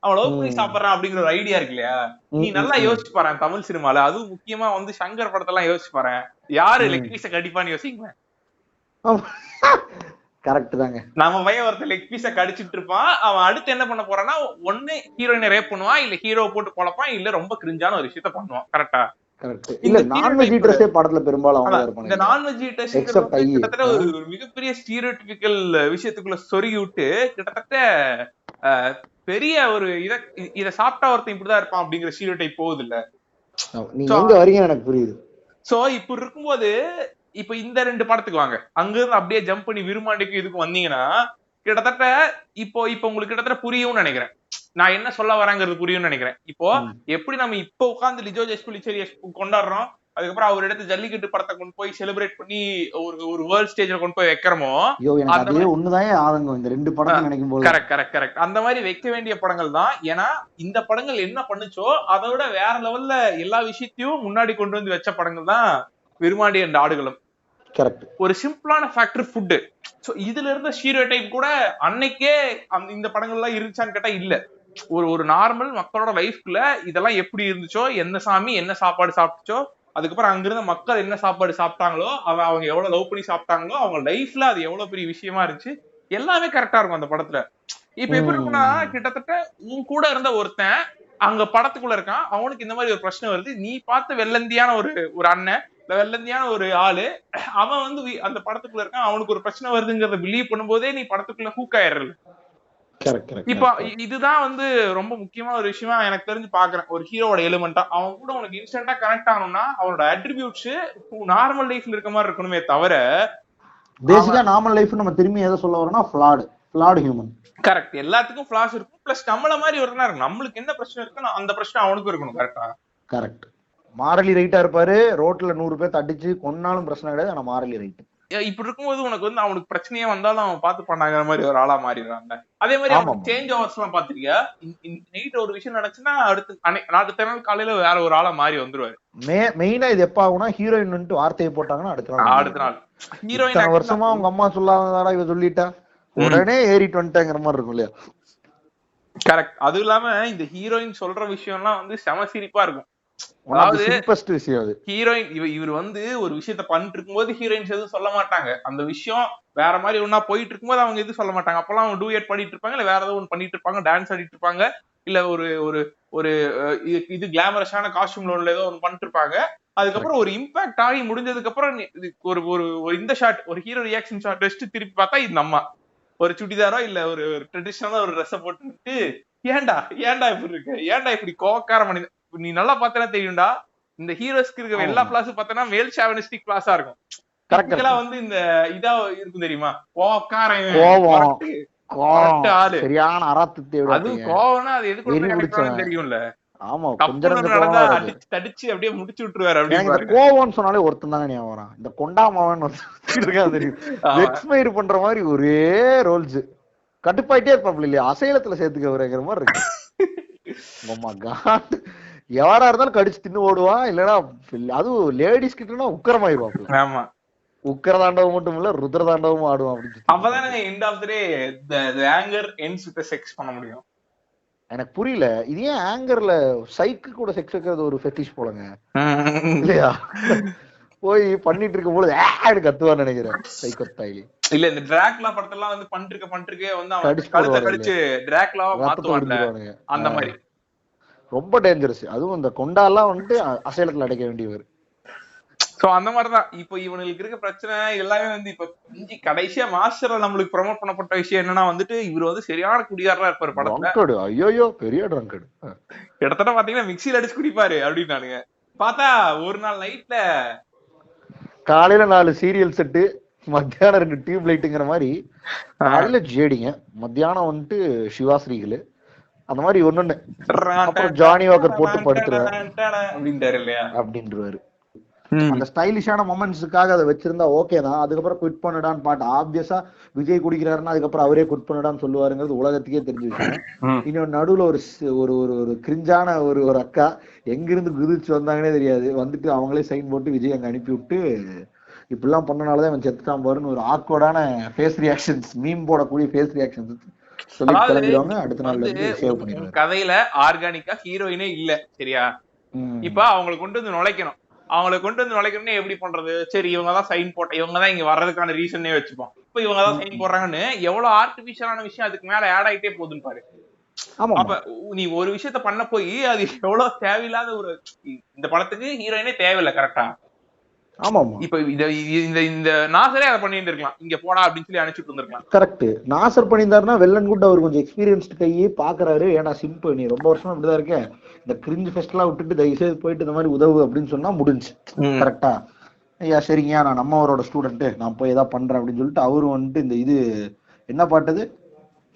அவ்வளவு போய் சாப்பிடறான் அப்படிங்கிற ஒரு ஐடியா இருக்கு இல்லையா? நீ நல்லா யோசிச்சு பாரு தமிழ் சினிமால, அதுவும் முக்கியமா வந்து சங்கர் படத்தெல்லாம் யோசிச்சு பாரு, யாரு லெக் பீஸ கடிப்பான்னு யோசிங்க. கரெக்ட் தாங்க. நம்ம பையன் ஒருத்தர் லெக் பீஸ கடிச்சிட்டு இருப்பான், அவன் அடுத்து என்ன பண்ண போறான்னா ஒண்ணு ஹீரோயினை ரேப் பண்ணுவான், இல்ல ஹீரோ போட்டு குழப்பான், இல்ல ரொம்ப கிரிஞ்சான ஒரு விஷயத்த பண்ணுவான். கரெக்டா? இல்ல நான்வெஜ் ஈட்டர்ஸே படத்துல பெரும்பாலும் அவங்க இருப்பாங்க. இந்த நான்வெஜ் ஈட்டர்ஸ் கிட்டத்தட்ட ஒரு மிகப்பெரிய ஸ்டீரியோடிபிக்கல் விஷயத்துக்குள்ள சொருகி விட்டு கிட்டத்தட்ட பெரிய ஒரு இத சாப்பிட்டா ஒருத்தன் இப்படிதான் இருப்பான் அப்படிங்கிற ஸ்டீரியோடைப் போகுது இல்ல. நீங்க எங்க வரீங்க எனக்கு புரியுது. சோ இப்ப இருக்கும்போது இப்ப இந்த 2 படத்துக்கு வாங்க, அங்க இருந்து அப்படியே ஜம்ப் பண்ணி விரும்மாண்டிக்கு இதுக்கு வந்தீங்கன்னா கிட்டத்தட்ட இப்போ உங்களுக்கு கிட்டத்தட்ட புரியும்னு நினைக்கிறேன். நான் என்ன சொல்ல வரேங்கிறது புரியும்னு நினைக்கிறேன். இப்போ எப்படி நம்ம இப்ப உட்காந்து லிஜோ ஜெஸ்பிலிச்சேரி கொண்டாடுறோம், அதுக்கப்புறம் அவர் எடுத்து ஜல்லிக்கட்டு படத்தை கொண்டு போய் செலிப்ரேட் பண்ணி ஒரு வேர்ல்ட் ஸ்டேஜ்ல கொண்டு போய் வைக்கிறோமோ, கரெக்ட் அந்த மாதிரி வைக்க வேண்டிய படங்கள் தான். ஏன்னா இந்த படங்கள் என்ன பண்ணுச்சோ அதை விட வேற லெவல்ல எல்லா விஷயத்தையும் முன்னாடி கொண்டு வந்து வச்ச படங்கள் தான் விரும்மாண்டி அண்ட் ஆடுகளும். ஒரு சிம்பிளான ஃபேக்டர் ஃபுட். சோ இதுல இருந்த ஸ்டீரியோடைப் கூட அன்னைக்கே இந்த படங்கள்லாம் இருந்துச்சான்னு கேட்டா இல்ல. ஒரு நார்மல் மக்களோட லைஃப்ல இதெல்லாம் எப்படி இருந்துச்சோ, என்ன சாமி என்ன சாப்பாடு சாப்பிட்டுச்சோ அதுக்கப்புறம் அங்கிருந்த மக்கள் என்ன சாப்பாடு சாப்பிட்டாங்களோ, அவங்க எவ்வளவு லவ் பண்ணி சாப்பிட்டாங்களோ, அவங்க லைஃப்ல அது எவ்வளவு பெரிய விஷயமா இருந்துச்சு, எல்லாமே கரெக்டா இருக்கும் அந்த படத்துல. இப்ப எப்படி இருக்கும்னா, கிட்டத்தட்ட உன் கூட இருந்த ஒருத்தன் அங்க படத்துக்குள்ள இருக்கான், அவனுக்கு இந்த மாதிரி ஒரு பிரச்சனை வருது, நீ பார்த்த வெள்ளந்தியான ஒரு அண்ணன், வெள்ளந்தியான ஒரு ஆளு, அவன் வந்து அந்த படத்துக்குள்ள இருக்கான், அவனுக்கு ஒரு பிரச்சனை வருதுங்கிறத பிலீவ் பண்ணும்போதே நீ படத்துக்குள்ள ஹூக் ஆயிடுற. இப்ப இதுதான் வந்து ரொம்ப முக்கியமான ஒரு விஷயமா எனக்கு தெரிஞ்சு பாக்குறேன். ஒரு ஹீரோட எலிமெண்டா அவன் கூட உனக்கு இன்ஸ்டன்டா கனெக்ட் ஆகணும்னா அவனோட அட்ரிபியூட்ஸ் நார்மல் லைஃப்ல இருக்க மாதிரி இருக்கணுமே தவிர, பேசிக்கா நார்மல் லைஃப் நம்ம திரும்பி எதை சொல்ல வரோம்னா ஃபிளாட் ஹியூமன். கரெக்ட், எல்லாத்துக்கும் ஃபிளாஸ் இருக்கும். பிளஸ் நம்மள மாதிரி ஒருத்தனா இருக்கும், நம்மளுக்கு என்ன பிரச்சனை இருக்குன்னு அந்த பிரச்சனை அவனுக்கும் இருக்கணும். கரெக்டா? கரெக்ட். மாரலி ரைட்டா இருப்பாரு, ரோட்ல 100 பேர் அடிச்சு கொன்னாலும் பிரச்சனை கிடையாது, ஆனா மாரலி ரைட். இப்படி இருக்கும்போது உனக்கு வந்து அவனுக்கு பிரச்சனையே வந்தாலும் அவன் பார்த்து பண்ணாங்கிற மாதிரி ஒரு ஆளா மாறிடுறாங்க. அதே மாதிரி அவனுக்கு சேஞ்ச் ஓவர்ஸ் எல்லாம் பாத்திருக்கியா? நைட் ஒரு விஷயம் நடந்துச்சுன்னா அடுத்த நாள் காலையில வேற ஒரு ஆளா மாறி வந்துருவாரு. மெயினா இது எப்ப ஆகும்னா ஹீரோயின் வந்துட்டு வார்த்தையை போட்டாங்கன்னா அடுத்த நாள் ஹீரோயின் வருஷமா அவங்க அம்மா சொல்லாததாடா இவ சொல்லிட்டா உடனே ஏறிட்டு வந்துட்டாங்கிற மாதிரி இருக்கும் இல்லையா? கரெக்ட். அதுவும் இல்லாம இந்த ஹீரோயின் சொல்ற விஷயம் எல்லாம் வந்து செம சிரிப்பா இருக்கும். அதாவது ஹீரோயின் இவர் வந்து ஒரு விஷயத்த பண்ணிட்டு இருக்கும்போது ஹீரோயின்ஸ் எதுவும் சொல்ல மாட்டாங்க, அந்த விஷயம் வேற மாதிரி ஒன்னா போயிட்டு இருக்கும்போது அவங்க எதுவும் சொல்ல மாட்டாங்க. அப்பெல்லாம் அவங்க டூயட் பண்ணிட்டு இருப்பாங்க, இல்ல வேற ஏதோ ஒன்று பண்ணிட்டு இருப்பாங்க, டான்ஸ் ஆடிட்டு இருப்பாங்க, இல்ல ஒரு ஒரு ஒரு இது கிளாமரஸான காஸ்டியூம்ல உள்ள ஏதோ ஒன்று பண்ணிட்டு இருப்பாங்க. அதுக்கப்புறம் ஒரு இம்பாக்ட் ஆகி முடிஞ்சதுக்கு அப்புறம் ஒரு ஒரு இந்த ஷாட், ஒரு ஹீரோ ரியாக்ஷன் ஷாட் வச்சுட்டு திருப்பி பார்த்தா இது நம்ம ஒரு சுடிதாரோ இல்ல ஒரு ட்ரெடிஷனலா ஒரு ட்ரெஸ்ஸை போட்டுட்டு ஏன்டா இப்படி இருக்கு, ஏன்டா இப்படி கோவக்கார மனிதன். நீ நல்லா பார்த்தா தெரியும்டா, இந்த ஹீரோஸ்க்கு இருக்க எல்லா கிளாஸும் பார்த்தனா மேல் ஷாவனிஸ்டிக் கிளாஸா இருக்கும். கரெக்ட்டா வந்து இந்த இதா இருக்கும் தெரியுமா, கோவக்காரன் ஆளு, சரியான அராத்து. அது கோவம்னா அது எதுக்கு தெரியும்ல. ஆமா, தடிச்சு அப்படியே முடிச்சு விட்டுருவாரு. அப்படியே கோவம்னு சொன்னாலே ஒருத்தன் தாங்க ஞாபகம் வரான், இந்த கொண்டாமாவன் தெரியும், எக்ஸ்பயர் பண்ற மாதிரி ஒரே ரோல்ஸ் கட்டுப்பாயிட்டே இருப்பாப்ல இல்லையா, அசைலத்துல சேர்த்துக்க வரங்கிற மாதிரி இருக்கு. எவரா இருந்தாலும் கடிச்சு தின்னு ஓடுவான், இல்லன்னா அதுவும் லேடிஸ் கிட்டனா உக்கரமாயிருவாப்ல. ஆமா, உக்கர தாண்டவம் மட்டும் இல்ல ருத்ர தாண்டவமும் ஆடுவான். அப்படின்னு அப்பதானே end of the day the anchor ends with sex பண்ண முடியும். எனக்கு புரியல, இது ஏன் ஆங்கர்ல சைக்கு கூட செக்ஸ் வைக்கிறது ஒரு ஃபெட்டிஷ் போலங்க இல்லையா? போய் பண்ணிட்டு இருக்கும் போது கத்துவான்னு நினைக்கிறேன் சைக்கோ ஸ்டைலி. இல்ல இந்த டிராகுலா படத்தெல்லாம் வந்து பண்ணிருக்கே வந்து அவன் கழுத்தை கடிச்சு டிராகுலாவா மாத்துவாங்க அந்த மாதிரி. ரொம்ப டேஞ்சரஸ். அதுவும் இந்த கொண்டாலாம் வந்துட்டு அசைலத்துல அடைக்க வேண்டியவர். சோ அந்த மாதிரிதான் இப்போ இவனுக்கு இருக்க பிரச்சனை எல்லாமே வந்து இப்ப கடைசியா மாஸ்டர்ல நம்மளுக்கு ப்ரமோட் பண்ணப்பட்ட விஷயம் என்னன்னா வந்துட்டு இவர் வந்து சரியான குடிகாரா இருப்பாரு படத்துல. ஐயோ பெரிய ட்ரங்கடு, கிட்டத்தட்ட பாத்தீங்கன்னா மிக்சியில அடிச்சு குடிப்பாரு அப்படின்னானுங்க. பார்த்தா ஒரு நாள் நைட்ல காலையில 4 சீரியல் செட்டு, மத்தியானம் 2 டியூப் லைட்டுங்கிற மாதிரி, காலையில ஜேடிங்க, மத்தியானம் வந்துட்டு சிவாஸ்ரீகள், அந்த மாதிரி ஒண்ணு, அப்புறம் ஜானி வாக்கர் போட்டு படுத்துருவேன் அப்படின்றாரு. அந்த ஸ்டைலிஷான மொமெண்ட்ஸுக்காக அதை வச்சிருந்தா ஓகே தான். அதுக்கப்புறம் குவிட் பண்ணடான்னு பாட்டு ஆப்வியஸா விஜய் குடிக்கிறாருன்னா அதுக்கப்புறம் அவரே குவிட் பண்ணடான்னு சொல்லுவாருங்கிறது உலகத்துக்கே தெரிஞ்ச விஷயம். இன்னொரு நடுவுல ஒரு ஒரு கிரிஞ்சான ஒரு அக்கா எங்கிருந்து குதிச்சு வந்தாங்கன்னே தெரியாது, வந்துட்டு அவங்களே சைன் போட்டு விஜய் அங்க அனுப்பி விட்டு இப்படிலாம் பண்ணனாலதான் அவன் செத்துட்டான் பாருன்னு ஒரு ஆக்வர்டான ஃபேஸ் ரியாக்ஷன்ஸ், மீம் போடக்கூடிய ஃபேஸ் ரியாக்ஷன்ஸ் சொல்லி கிளம்பிடுவாங்க. அடுத்த நாள்ல இருந்து சேவ் பண்ணிடுவாங்க. கதையில ஆர்கானிக்கா ஹீரோயினே இல்ல, சரியா? இப்ப அவங்களை கொண்டு வந்து நுழைக்கணும். எப்படி பண்றது? சரி, இவங்கதான் சைன் போட்ட, இவங்கதான் இங்க வர்றதுக்கான ரீசனே வச்சுப்போம். இப்ப இவங்கதான் சைன் போடுறாங்கன்னு எவ்வளவு ஆர்டிபிஷியலான விஷயம் அதுக்கு மேல ஆட் ஆயிட்டே போகுதுன்னு பாரு. அப்ப நீ ஒரு விஷயத்த பண்ண போய் அது எவ்வளவு தேவையில்லாத ஒரு, இந்த படத்துக்கு ஹீரோயினே தேவையில்லை. கரெக்டா? ஆமா. இப்ப இந்த நாசரே அதை பண்ணிட்டு இருக்கலாம், இங்க போடா அப்படின்னு சொல்லி அனுப்பிச்சுட்டு இருந்திருக்கலாம். கரெக்ட். நாசர் பண்ணியிருந்தாருன்னா வெள்ளன் கூட அவர் கொஞ்சம் எக்ஸ்பீரியன்ஸ்டு கையே பாக்குறாரு, ஏன்னா சிம்பிள், நீ ரொம்ப வருஷமா இப்படிதான் இருக்கேன், இந்த கிரிஞ்சு ஃபெஸ்ட் எல்லாம் விட்டுட்டு தயவுசெய்து போயிட்டு இந்த மாதிரி உதவு அப்படின்னு சொன்னா முடிஞ்சு. கரெக்டா? ஐயா சரிங்க, நான் நம்மவரோட ஸ்டூடெண்ட், நான் போய் ஏதாவது பண்றேன் அப்படின்னு சொல்லிட்டு அவரு வந்துட்டு இந்த இது என்ன பாட்டது,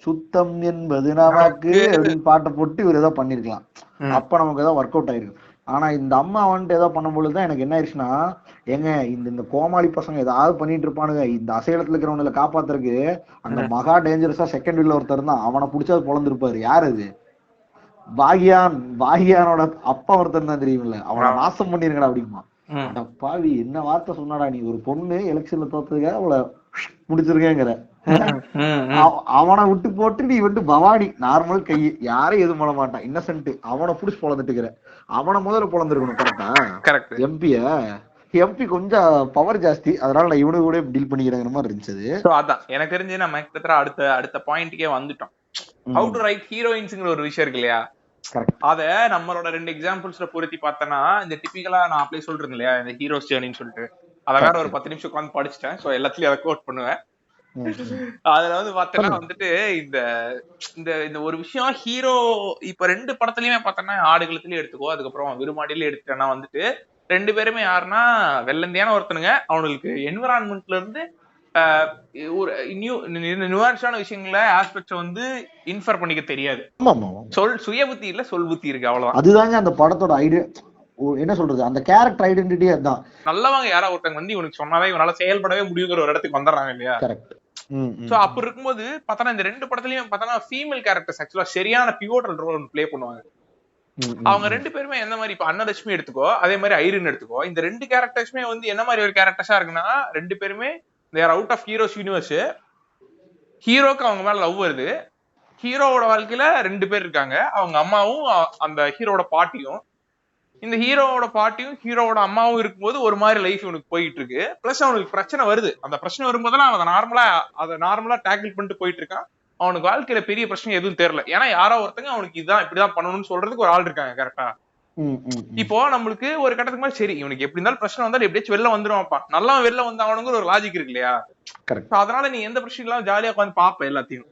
சுத்தம் என்பது நமக்கு அப்படின்னு பாட்டை போட்டு இவர் ஏதாவது பண்ணிருக்கலாம், அப்ப நமக்கு ஏதாவது ஒர்க் அவுட் ஆயிருக்கு. ஆனா இந்த அம்மா வந்துட்டு ஏதோ பண்ணும்பொழுதுதான் எனக்கு என்ன ஆயிடுச்சுன்னா, ஏங்க இந்த கோமாளி பசங்க ஏதாவது பண்ணிட்டு இருப்பானுங்க, இந்த அசைலத்துல இருக்கிறவங்களை காப்பாத்துறதுக்கு அந்த மகா டேஞ்சரஸா செகண்ட் வீல்ல ஒருத்தர் தான், அவனை பிடிச்சாது பொழந்திருப்பாரு. யாரு அது? பாகியானோட அப்பா ஒருத்தர் தான், தெரியுமில்ல, அவனை நாசம் பண்ணிருக்கடா அப்படிமா. பாவி என்ன வார்த்தை சொன்னாடா நீ, ஒரு பொண்ணு எலெக்ஷன்ல தோத்ததுக்காக அவளை முடிச்சிருக்கேங்கிற, அவனை விட்டு போட்டு நீ வந்து பவானி நார்மல் கை யாரும் எதுவும் பண்ண மாட்டான் இன்னசென்ட் அவனை புடிச்சு பொழந்துட்டுக்கிற அவனை முதல்ல பொழந்துருக்கணும் கரெக்டா எம்பி கொஞ்சம் பவர் ஜாஸ்தி அதனால நான் இவனு கூட டீல் பண்ணிக்கிறேங்கிற மாதிரி இருந்துச்சு. அதான் எனக்கு தெரிஞ்சு நம்ம கிட்டத்தட்ட அடுத்த பாயிண்ட்க்கே வந்துட்டோம். ஹவு டு ரைட் ஹீரோயின்ஸ்ங்கிற ஒரு விஷயம் இருக்கு இல்லையா, அத நம்மளோட 2 எக்ஸாம்பிள்ஸ்ல பொருத்தி பார்த்தனா இந்த டிபிக்கலா நான் அப்படியே சொல்றேன் இல்லையா இந்த ஹீரோஸ் ஜர்னின்னு சொல்லிட்டு அத வேற ஒரு 10 நிமிஷம் உட்காந்து படிச்சுட்டேன். சோ எல்லாத்துலயும் அதை கோட் பண்ணுவேன். அதுல வந்து பார்த்தனா வந்துட்டு இந்த இந்த ஒரு விஷயம் ஹீரோ இப்ப 2 படத்துலயுமே பார்த்தனா ஆடுகளத்திலயும் எடுத்துக்கோ அதுக்கப்புறம் விருமாடியில எடுத்துட்டேன்னா வந்துட்டு 2 பேருமே யாருன்னா வெள்ளந்தியான ஒருத்தனுங்க அவங்களுக்கு என்விரான்மெண்ட்ல இருந்து ஒரு நியூவான்ஸான விஷயங்களை ஆஸ்பெக்ட்ஸ் வந்து இன்ஃபர் பண்ணிக்க தெரியாது. சுய புத்தி இல்ல சொல் புத்தி இருக்கு அவ்வளவுதான். அதுதாங்க அந்த படத்தோட ஐடியா என்ன சொல்றது அந்த கேரக்டர் ஐடென்டிட்டி அதுதான். நல்லவங்க யாரா ஒருத்தங்க வந்து இவனுக்கு சொன்னாலே இவனால செயல்படவே முடியுங்கிற ஒரு இடத்துக்கு வந்துடுறாங்க இல்லையா. சோ அப்படி இருக்கும்போது பார்த்தா இந்த 2 படத்துலயும் பார்த்தா ஃபீமேல் கேரக்டர்ஸ் ஆக்சுவலா சரியான பிவோட்டல் ரோல் பிளே பண்ணுவாங்க. அவங்க 2 பேருமே எந்த மாதிரி இப்ப அன்னலட்சுமி எடுத்துக்கோ அதே மாதிரி ஐரின் எடுத்துக்கோ இந்த 2 கேரக்டர்ஸுமே வந்து என்ன மாதிரி ஒரு கேரக்டர்ஸா இருக்குன்னா 2 பேருமே தேர் அவுட் ஆஃப் ஹீரோஸ் யூனிவர்ஸ். ஹீரோக்கு அவங்க மேல லவ் வருது. ஹீரோவோட வாழ்க்கையில 2 பேர் இருக்காங்க அவங்க அம்மாவும் அந்த ஹீரோட பாட்டியும். இந்த ஹீரோவோட பாட்டியும் ஹீரோவோட அம்மாவும் இருக்கும்போது ஒரு மாதிரி லைஃப் இவனுக்கு போயிட்டு இருக்கு. பிளஸ் அவனுக்கு பிரச்சனை வருது. அந்த பிரச்சனை வரும்போதெல்லாம் அதை நார்மலா டேக்கிள் பண்ணிட்டு போயிட்டு இருக்கான். அவனுக்கு வாழ்க்கையில பெரிய பிரச்சனை எதுவும் தெரியல. ஏன்னா யாரோ ஒருத்தங்க அவனுக்கு இதுதான் இப்படிதான் பண்ணணும்னு சொல்றதுக்கு ஒரு ஆள் இருக்காங்க கரெக்டா. இப்போ நம்மளுக்கு ஒரு கட்டத்துக்கு மேல சரி இவனுக்கு எப்படி இருந்தாலும் பிரச்சனை வந்தாலும் எப்படியாச்சும் வெளில வந்துருவான்ப்பா நல்லா வெளில வந்தாவணுங்கிற ஒரு லாஜிக் இருக்கு இல்லையா. அதனால நீ எந்த பிரச்சனை இல்லாம ஜாலியா உட்காந்து பாப்ப எல்லாத்தையும்.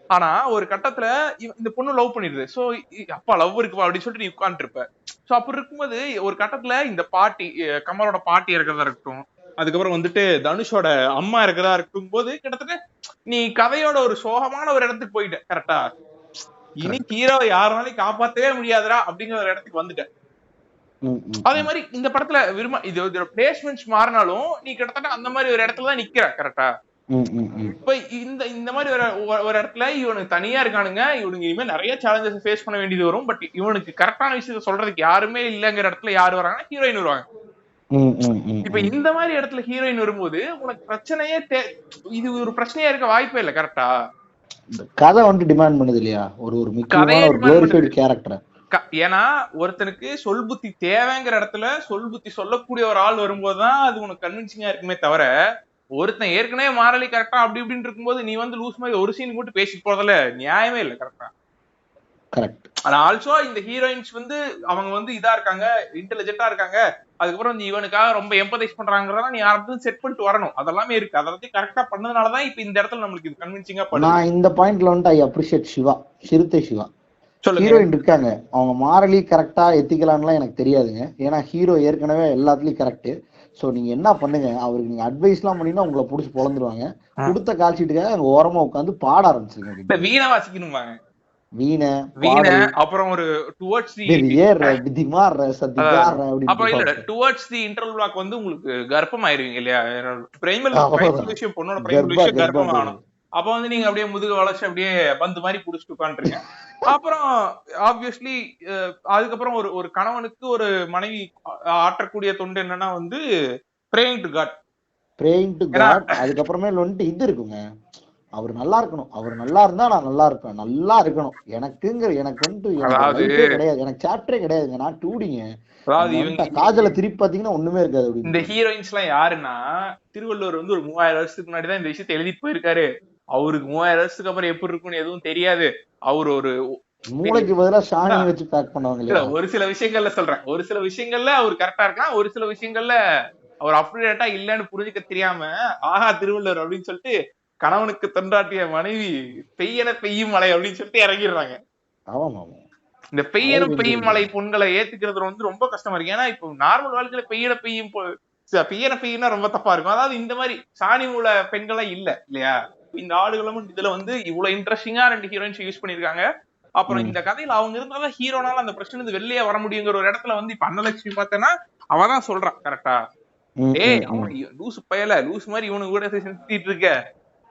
ஆனா ஒரு கட்டத்துல இந்த பொண்ணு லவ் பண்ணிடுது. சோ அப்பா லவ் இருக்குப்பா அப்படின்னு சொல்லிட்டு நீ உட்காந்துட்டு இருப்ப. சோ அப்படி இருக்கும்போது ஒரு கட்டத்துல இந்த பாட்டி கமலோட பாட்டி இருக்கிறதா இருக்கட்டும் அதுக்கப்புறம் வந்துட்டு தனுஷோட அம்மா இருக்கிறதா இருக்கும் போது கிட்டத்தட்ட நீ கதையோட ஒரு சோகமான ஒரு இடத்துக்கு போயிட்ட கரெக்டா. இனி ஹீரோ யாருனாலையும் காப்பாத்தவே முடியாதுடா அப்படிங்கிற ஒரு இடத்துக்கு வந்துட்ட. அதே மாதிரி இந்த படத்துல இது பிளேஸ்மெண்ட்ஸ் மாறினாலும் நீ கிட்டத்தட்ட அந்த மாதிரி ஒரு இடத்துலதான் நிக்கிற கரெக்டா. இப்ப இந்த மாதிரி ஒரு இடத்துல இவனுக்கு தனியா இருக்கானுங்க. இவனுக்கு இனிமேல் நிறைய சேலஞ்சஸ் ஃபேஸ் பண்ண வேண்டியது வரும். பட் இவனுக்கு கரெக்டான விஷயத்த சொல்றதுக்கு யாருமே இல்லங்கிற இடத்துல யாரு வராங்கன்னா ஹீரோயின் வருவாங்க. இப்ப இந்த மாதிரி இடத்துல ஹீரோயின் வரும்போது உனக்கு பிரச்சனையே இது ஒரு பிரச்சனையா இருக்க வாய்ப்பே இல்ல கரெக்டா. கதை வந்து டிமாண்ட் பண்ணுது இல்லையா ஒரு முக்கியமான ஒரு குளோரிஃபைடு கேரக்டர். ஏன்னா ஒருத்தனுக்கு சொல் புத்தி தேவைங்கிற இடத்துல சொல் புத்தி சொல்லக்கூடிய ஒரு ஆள் வரும்போதுதான் அது உனக்கு கன்வின்சிங்கா இருக்குமே தவிர ஒருத்தன் ஏற்கனவே மாரலி கரெக்டா அப்படி இப்படின்னு இருக்கும்போது நீ வந்து லூஸ் மாதிரி ஒரு சீன் மட்டும் பேசிட்டு போறதுல நியாயமே இல்லை கரெக்டா. ஆனா ஆல்சோ இந்த ஹீரோயின்ஸ் வந்து அவங்க வந்து இதா இருக்காங்க இன்டெலிஜென்ட்டா இருக்காங்க அதுக்கப்புறம் வந்து இவனுக்காக ரொம்ப எம்பதைஸ் பண்றாங்கிறதா நீ யாரும் செட் பண்ணிட்டு வரணும். அதெல்லாமே இருக்கு. அதை கரெக்டா பண்ணதுனாலதான் இப்ப இந்த இடத்துல நம்மளுக்கு இது கன்வின்சிங்கா பண்ணுது. நான் இந்த பாயிண்ட்ல வந்து I appreciate Siva Siruthai Siva. Heroine இருக்காங்க அவங்க மாரலி கரெக்டா எத்திக்கலான்லாம் எனக்கு தெரியாதுங்க. ஏன்னா ஹீரோ ஏற்கனவே எல்லாத்துலயும் கரெக்ட். சோ நீங்க என்ன பண்ணுங்க அவருக்கு நீங்க அட்வைஸ் எல்லாம் பண்ணீங்கன்னா உங்களை புடிச்சு பொழந்துருவாங்க. கொடுத்த கால்ஷீட்டுக்காக அங்க ஓரமா உட்காந்து பாட ஆரம்பிச்சிருங்க. வீணை வாசிக்கணுமாங்க வீணை அப்புறம் ஒரு டுவர்ட்ஸ் தி இன்டர்வல் பிளாக் வந்து உங்களுக்கு கர்ப்பம் ஆயிருவீங்க இல்லையா. பிரைமல் விஷயம் பொண்ணோட பிரைமல் விஷயம் கர்ப்பம் ஆகணும். அப்ப வந்து நீங்க அப்படியே முதுகு வளர்ச்சி அப்படியே பந்து மாதிரி புடிச்சிட்டு உட்காந்துருங்க. அப்புறம் ஆப்வியஸ்லி அதுக்கப்புறம் ஒரு கணவனுக்கு ஒரு மனைவி ஆற்றக்கூடிய தொண்டு என்னன்னா வந்து praying to God. அதுக்கப்புறமே வந்துட்டு இது இருக்குங்க அவர் நல்லா இருக்கணும் அவர் நல்லா இருந்தா நான் நல்லா இருப்பேன் நல்லா இருக்கணும் எனக்கு வந்துட்டு கிடையாது எனக்கு சாப்டரே கிடையாதுங்க நான் டூடிங்க. காஜல திருப்பி பாத்தீங்கன்னா ஒண்ணுமே இருக்காது. இந்த ஹீரோயின்ஸ் எல்லாம் யாருன்னா திருவள்ளுவர் வந்து ஒரு 3000 வருஷத்துக்கு முன்னாடிதான் இந்த விஷயத்தை எழுதி போயிருக்காரு. அவருக்கு 3000 வருஷத்துக்கு அப்புறம் எப்படி இருக்குன்னு எதுவும் தெரியாது. அவர் ஒரு மூளைக்கு பதிலா சாணி வச்சு பேக் பண்ணுவாங்க. ஒரு சில விஷயங்கள்ல சொல்றேன் ஒரு சில விஷயங்கள்ல அவர் கரெக்டா இருக்கலாம் ஒரு சில விஷயங்கள்ல அவர் அப்டேட்டா இல்லன்னு புரிஞ்சுக்க தெரியாம ஆஹா திருவள்ளுவர் அப்படின்னு சொல்லிட்டு கணவனுக்கு தொண்டாட்டிய மனைவி பெய்யும் மழை அப்படின்னு சொல்லிட்டு இறங்கிடுறாங்க. இந்த பெய்யும் மழை பொண்களை ஏத்துக்கிறது வந்து ரொம்ப கஷ்டமா இருக்கு. ஏன்னா இப்போ நார்மல் வாழ்க்கையில பெய்யனா ரொம்ப தப்பா இருக்கும். அதாவது இந்த மாதிரி சாணி மூல பெண்களா இல்லையா. இந்த ஆடுகளும் இதுல வந்து இவ்வளவு இன்ட்ரெஸ்டிங்கா 2 ஹீரோயின்ஸ் யூஸ் பண்ணிருக்காங்க. அப்புறம் இந்த கதையில அவங்க இருந்தாலும் ஹீரோனால அந்த பிரச்சனை வெளியே வர முடியுங்கிற ஒரு இடத்துல வந்து இப்ப அன்னலட்சுமி பார்த்தேன்னா அவதான் சொல்றான் கரெக்டா. அவன் லூஸ் பயல லூஸ் மாதிரி இவனுக்கு கூட செஞ்சுட்டு இருக்க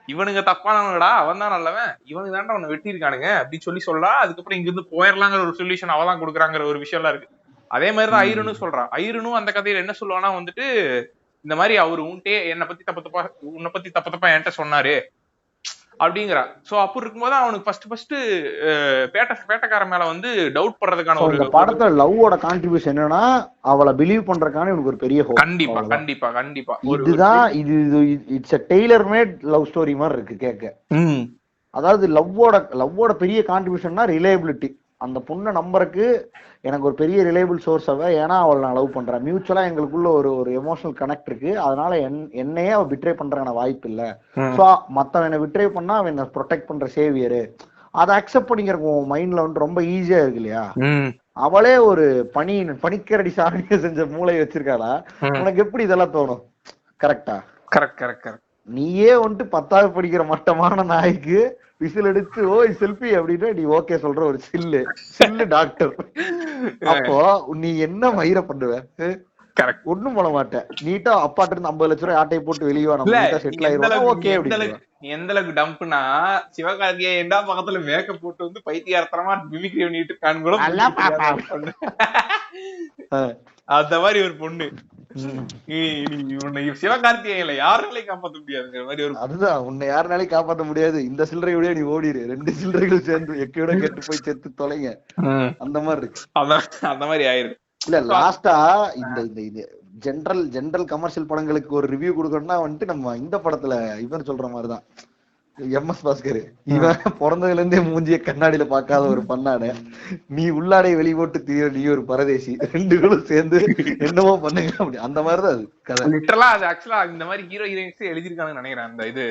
இவனுங்க தப்பானவனடா அவன் தான் நல்லவன் இவனுக்கு தாண்டா அவனை வெட்டியிருக்கானுங்க அப்படின்னு சொல்லலாம். அதுக்கப்புறம் இங்க இருந்து போயிடலாங்கிற ஒரு சொல்யூஷன் அவதான் கொடுக்குறாங்கிற ஒரு விஷயம் எல்லாம் இருக்கு. அதே மாதிரிதான் ஐரனும் சொல்றான். ஐரனும் அந்த கதையில என்ன சொல்லுவானா வந்துட்டு இந்த மாதிரி அவரு உன்னை பத்தி தப்பு தப்பா என்கிட்ட சொன்னாரு அப்படிங்கிறா. சோ அப்படி இருக்கும்போது அவனுக்கு ஃபர்ஸ்ட் பேட்டக்காரன் மேல வந்து டவுட் பண்றதுக்கான ஒரு இந்த படத்துல லவ்வோட கான்ட்ரிபியூஷன் என்னன்னா அவளை பிலீவ் பண்றதுக்கான இவனுக்கு ஒரு பெரிய ஹோப். கண்டிப்பா கண்டிப்பா கண்டிப்பா இதுதான் இது it's a tailor made love story மாதிரி இருக்கு கேட்க. அதாவது லவ்வோட பெரிய கான்ட்ரிபியூஷன்னா ரிலையபிலிட்டி. அந்த பொண்ணை நம்பருக்கு எனக்கு ஒரு பெரிய ரிலையபிள் சோர்ஸ் அவ, ஏன்னா அவளை நான் லவ் பண்றேன், மியூச்சுவலா எங்களுக்குள்ள ஒரு எமோஷனல் கனெக்ட் இருக்கு, அதனால என்னையே அவ பிட்ரே பண்றதுக்கான வாய்ப்பு இல்ல. சோ மத்தவன் என்ன பிட்ரே பண்ணா அவன் என்ன ப்ரொடெக்ட் பண்ற சேவியரு, அதை அக்செப்ட் பண்ணிக்கிறக்கு உன் மைண்ட்ல வந்து ரொம்ப ஈஸியா இருக்கு இல்லையா. அவளே ஒரு பனிக்கரடி சாரணியை செஞ்ச மூளை வச்சிருக்காளா, உனக்கு எப்படி இதெல்லாம் தோணும்? கரெக்டா? Correct correct correct. நீயே வந்துட்டு 10வது படிக்கிற மட்டமான நாய்க்கு விசில் எடுத்து ஓய் செல்ஃபி அப்படின்னு நீ ஓகே சொல்ற ஒரு சில்லு டாக்டர். அப்போ நீ என்ன மயிர பண்ணுவ? ஒண்ணும் பண்ண மாட்டேன். நீட்டா அப்பாட்ட இருந்து 50 லட்சம் ரூபாய் ஆட்டை போட்டு வெளியே நம்ம செட்டில் ஆயிரும். ஓகே அப்படின்னு. எந்த அளவுக்கு டம்ப்னா சிவகார்த்திகேயன் ஏண்டா பக்கத்துல மேக்கப் போட்டு வந்து பைத்தியார்த்தனமா மிமிக்ரி பண்ணிட்டு இருக்கான்னு கூட அந்த மாதிரி ஒரு பொண்ணு. சிவகார்த்திகேயன்ல யாராலையும் காப்பாற்ற முடியாதுங்கிற மாதிரி ஒரு. அதுதான், உன்னை யாருனாலையும் காப்பாற்ற முடியாது, இந்த சில்லறையோட நீ ஓடிடு, 2 சில்லறைகள் சேர்ந்து எக்கையோட கெட்டு போய் செத்து தொலைங்க, அந்த மாதிரி இருக்கு. அந்த மாதிரி ஆயிருக்கு. இல்ல லாஸ்டா இந்த ஜெனரல் கமர்ஷியல் படங்களுக்கு ஒரு ரிவ்யூ கொடுக்கணும்னா வந்துட்டு நம்ம இந்த படத்துல இவன் சொல்ற மாதிரிதான், எம்.எஸ். பாஸ்கர். இவன் பிறந்ததுல இருந்தே மூஞ்சிய கண்ணாடியில பாக்காத ஒரு பண்ணாட, நீ உள்ளாடை வெளி போட்டு தீர, நீ ஒரு பரதேசி, 2 பேரும் சேர்ந்து என்னவோ பண்ணுங்க அப்படி. அந்த மாதிரிதான் அது கதை. லிட்டரலா அது ஆக்சுவலா இந்த மாதிரி ஹீரோ ஹீரோயின்ஸ் எழுதிருக்காங்கன்னு நினைக்கிறேன். அந்த இது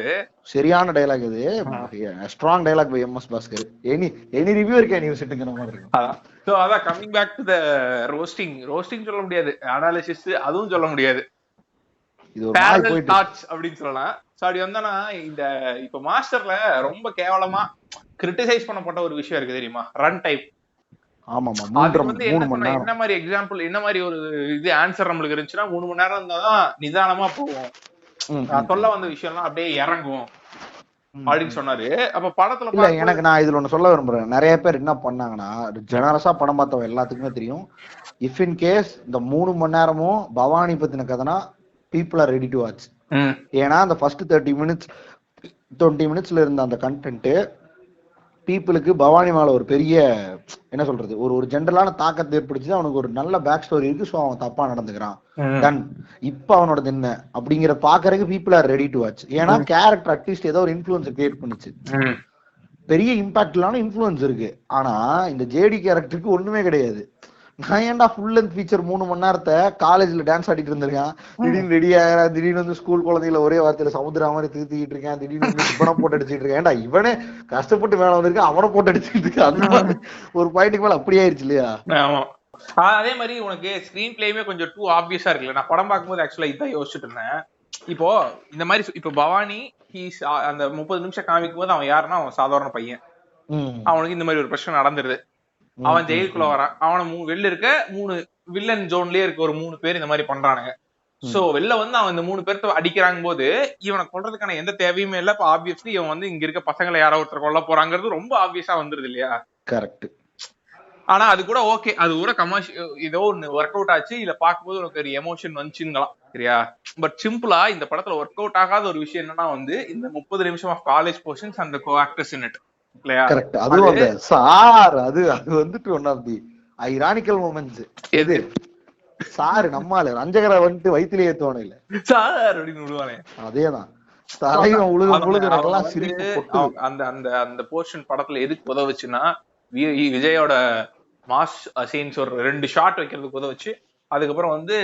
சரியான டைலாக், இது strong dialogue by MS. Bhaskar. Any review இருக்கா நீ செட்டுங்கிற மாதிரி இருக்கும். அதான் coming back to the roasting சொல்ல முடியாது, அனாலிசிஸ் அதுவும் சொல்ல முடியாது, இது பேரலல் தாட்ஸ் அப்படின்னு சொல்லலாம். சோ அப்படி வந்தானா இந்த இப்ப மாஸ்டர்ல ரொம்ப கேவலமா கிரிட்டிசைஸ் பண்ணப்பட்ட ஒரு விஷயம் இருக்கு தெரியுமா, ரன் டைம். அது வந்து என்ன மாதிரி எக்ஸாம்பிள், என்ன மாதிரி ஒரு இது ஆன்சர் நம்மளுக்கு இருந்துச்சுன்னா 3 மணி நேரம் இருந்தாதான் நிதானமா போகும், சொல்ல வந்த விஷயம்லாம் அப்படியே இறங்கும் அப்படின்னு சொன்னாரு. அப்ப படத்துல இல்ல எனக்கு நான் இதுல ஒண்ணு சொல்ல விரும்புறேன். நிறைய பேர் என்ன பண்ணாங்கன்னா, ஜெனரஸா படம் பார்த்தவங்க எல்லாத்துக்குமே தெரியும், இஃப் இன் கேஸ் இந்த 3 மணி நேரமும் பவானி பத்தின கதைனா people are ready to watch. ஏன்னா அந்த ஃபர்ஸ்ட் 20 மினிட்ஸ்ல இருந்த அந்த கண்டென்ட் பீப்புளுக்கு பவானி மேல ஒரு பெரிய என்ன சொல்றது, ஒரு ஜென்ரலான தாக்கத்தை ஏற்படுத்தி, அவனுக்கு ஒரு நல்ல பேக் ஸ்டோரி இருக்கு, சோ அவன் தப்பா நடந்துக்கிறான், டன் இப்ப அவனோட என்ன அப்படிங்கிற பாக்குறதுக்கு people are ready to watch. ஏன்னா கேரக்டர் அட்லீஸ்ட் ஏதோ ஒரு இன்ஃபுளுன்ஸ் கிரியேட் பண்ணுச்சு, பெரிய இம்பாக்ட் இல்லாம இன்ஃபுளுன்ஸ் இருக்கு. ஆனா இந்த ஜேடி கேரக்டருக்கு ஒண்ணுமே கிடையாது. நான் ஏன்டா ஃபுல் லென்த் ஃபீச்சர் 3 மணி நேரத்தை காலேஜ்ல டான்ஸ் ஆடிட்டு இருந்திருக்கேன், திடீர்னு ரெடி ஆகிறேன், திடீர்னு வந்து ஸ்கூல் குழந்தைகளை ஒரே வார்த்தையில சமுத்திர மாதிரி திருத்திக்கிட்டு இருக்கேன், திடீர்னு இவனை போட்டு அடிச்சுட்டு இருக்கேன், ஏன்டா இவனே கஷ்டப்பட்டு மேல வந்திருக்கேன் அவனை போட்டு அடிச்சுட்டு இருக்கேன், அந்த மாதிரி ஒரு பாயிண்ட்டுக்கு மேல அப்படி ஆயிடுச்சு இல்லையா. அதே மாதிரி உனக்கு ஸ்கிரீன் பிளேயுமே கொஞ்சம் டூ ஆப்வியஸா இருக்குல்ல. நான் படம் பார்க்கும்போது ஆக்சுவலா இதான் யோசிச்சுட்டு இருந்தேன். இப்போ இந்த மாதிரி இப்போ பவானி அந்த 30 நிமிஷம் காமிக்கும் போது அவன் யாருன்னா அவன் சாதாரண பையன், அவனுக்கு இந்த மாதிரி ஒரு பிரச்சனை நடந்துருது, அவன் ஜெயிலுக்குள்ள வரான், அவனை வெளில இருக்க 3 வில்லன் ஜோன்லயே இருக்க ஒரு 3 பேர் இந்த மாதிரி பண்றானுங்க. சோ வெளில வந்து அவன் இந்த 3 பேர்த்த அடிக்கிறாங்க போது இவனை கொல்றதுக்கான எந்த தேவையுமே இல்ல. இப்ப ஆப்வியஸ்லி இவன் வந்து இங்க இருக்க பசங்களை யாரோ ஒருத்தர் கொல்ல போறாங்கிறது ரொம்ப ஆப்வியஸா வந்துருது இல்லையா. கரெக்ட். ஆனா அது கூட ஓகே, அது கூட கமர்ஷியல் ஏதோ ஒன்னு ஒர்க் அவுட் ஆச்சு, இல்ல பாக்கும்போது உனக்கு ஒரு எமோஷன் வந்துச்சுங்களாம் சரியா. பட் சிம்பிளா இந்த படத்துல ஒர்க் அவுட் ஆகாத ஒரு விஷயம் என்னன்னா வந்து இந்த 30 நிமிஷம் ஆஃப் காலேஜ் போர்ஷன்ஸ் அந்த கோ ஆக்டர்ஸ் இன் இட். அது சார் அது வந்துட்டு one of the ironical moments. எது சார் நம்மால ரஞ்சகரை வந்துட்டு வயிற்றிலே ஏத்துவானு இல்ல சார் அப்படின்னு விடுவானே, அதேதான் அந்த போர்ஷன் படத்துல எதுக்கு உதவுச்சுன்னா விஜயோட மாஸ் சீன்ஸ் ஒரு 2 ஷாட் வைக்கிறதுக்கு உதவுச்சு. அதுக்கப்புறம் வந்து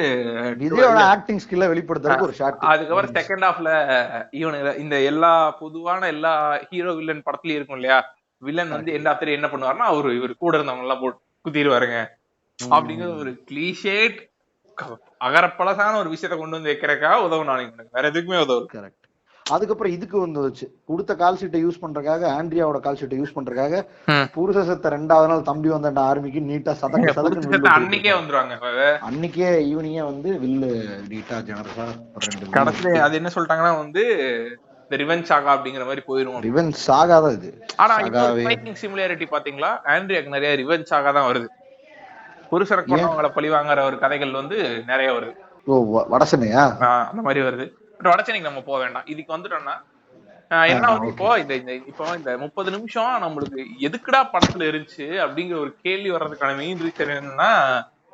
விஜயோட ஆக்டிங் ஸ்கில்ல வெளிப்படுத்துறதுக்கு ஒரு ஷாட். அதுக்கப்புறம் செகண்ட் ஹாஃப்ல இவனுங்க இந்த எல்லா பொதுவான எல்லா ஹீரோ வில்லன் படத்துலயும் இருக்கும் இல்லையா, வில்லன் வந்து எண்ட் ஆஃப் என்ன பண்ணுவாருன்னா இவர் கூட இருந்தவங்க எல்லாம் போட்டு குத்திடுவாருங்க அப்படிங்கிற ஒரு கிளீஷேட் அகரப்பழசான ஒரு விஷயத்த கொண்டு வந்து வைக்கிறதுக்காக உதவும் நாளைக்கு, வேற எதுக்குமே உதவும். கரெக்ட். அதுக்கப்புறம் இதுக்கு வந்துச்சு, கொடுத்த கால் ஷீட்டை யூஸ் பண்றதுக்காக, ஆண்ட்ரியாவோட கால் ஷீட்டை யூஸ் பண்றதுக்காக புருஷ செத்த 2வது நாள் தம்பி வந்த ஆர்மிக்கு நீட்டா சதக்கு அன்னைக்கே வந்துருவாங்க. அன்னைக்கே ஈவினிங்கே வந்து வில்லு நீட்டா ஜெனரஸா கடைசியில அது என்ன சொல்லிட்டாங்கன்னா வந்து ரிவெஞ்ச் சாகா அப்படிங்கிற மாதிரி போயிரும். ரிவெஞ்ச் சாகா தான் இது. ஆனா ஃபைட்டிங் சிமிலாரிட்டி பாத்தீங்களா, ஆண்ட்ரியாக்கு நிறைய ரிவெஞ்ச் சாகா தான் வருது. புருஷரை கொண்டவங்களை பழி வாங்குற ஒரு கதைகள் வந்து நிறைய வருது. ஓ வடசனையா அந்த மாதிரி வருது. பட் வடசனைக்கு நம்ம போக வேண்டாம். இதுக்கு வந்துட்டோம்னா என்ன வந்து இப்போ இந்த 30 நிமிஷம் நம்மளுக்கு எதுக்குடா படத்துல இருந்துச்சு அப்படிங்கிற ஒரு கேள்வி வர்றதுக்கான மெயின் ரீசன் என்னன்னா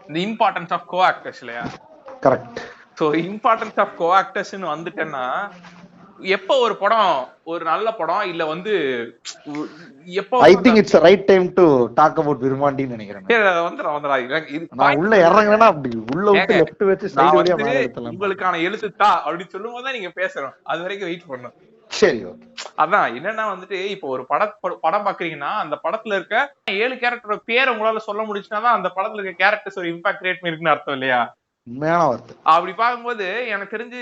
இந்த இம்பார்ட்டன்ஸ் ஆஃப் கோ ஆக்டர்ஸ் இல்லையா. Correct. So importance of co ஆக்டர்ஸ்னு வந்துட்டேன்னா எப்ப ஒரு படம் ஒரு நல்ல படம் இல்ல வந்து எப்போ I think it's right time to talk about விருமாண்டின்னு நினைக்கிறேன். நான் உள்ள இறங்குறேன்னா அப்படி உள்ள விட்டு லெஃப்ட் வச்சு சைடு வழியா மேல எடுத்தலாம். உங்களுக்கான எழுத்துட்டா அப்படி சொல்லும் போது நீங்க பேசணும், அது வரைக்கும் வெயிட் பண்ணணும். சரி, ஓகே. அதான் என்னன்னா வந்துட்டு இப்போ ஒரு படம் பாக்குறீங்கன்னா அந்த படத்துல இருக்க 7 கேரக்டரோட பேரை உங்களால சொல்ல முடிச்சுனாதான் அந்த படத்துல இருக்க கேரக்டர்ஸ் ஒரு இம்பாக்ட் கிரியேட் பண்ணிருக்குன்னு அர்த்தம் இல்லையா. உண்மையான வார்த்தை. அப்படி பார்க்கும்போது எனக்கு தெரிஞ்சு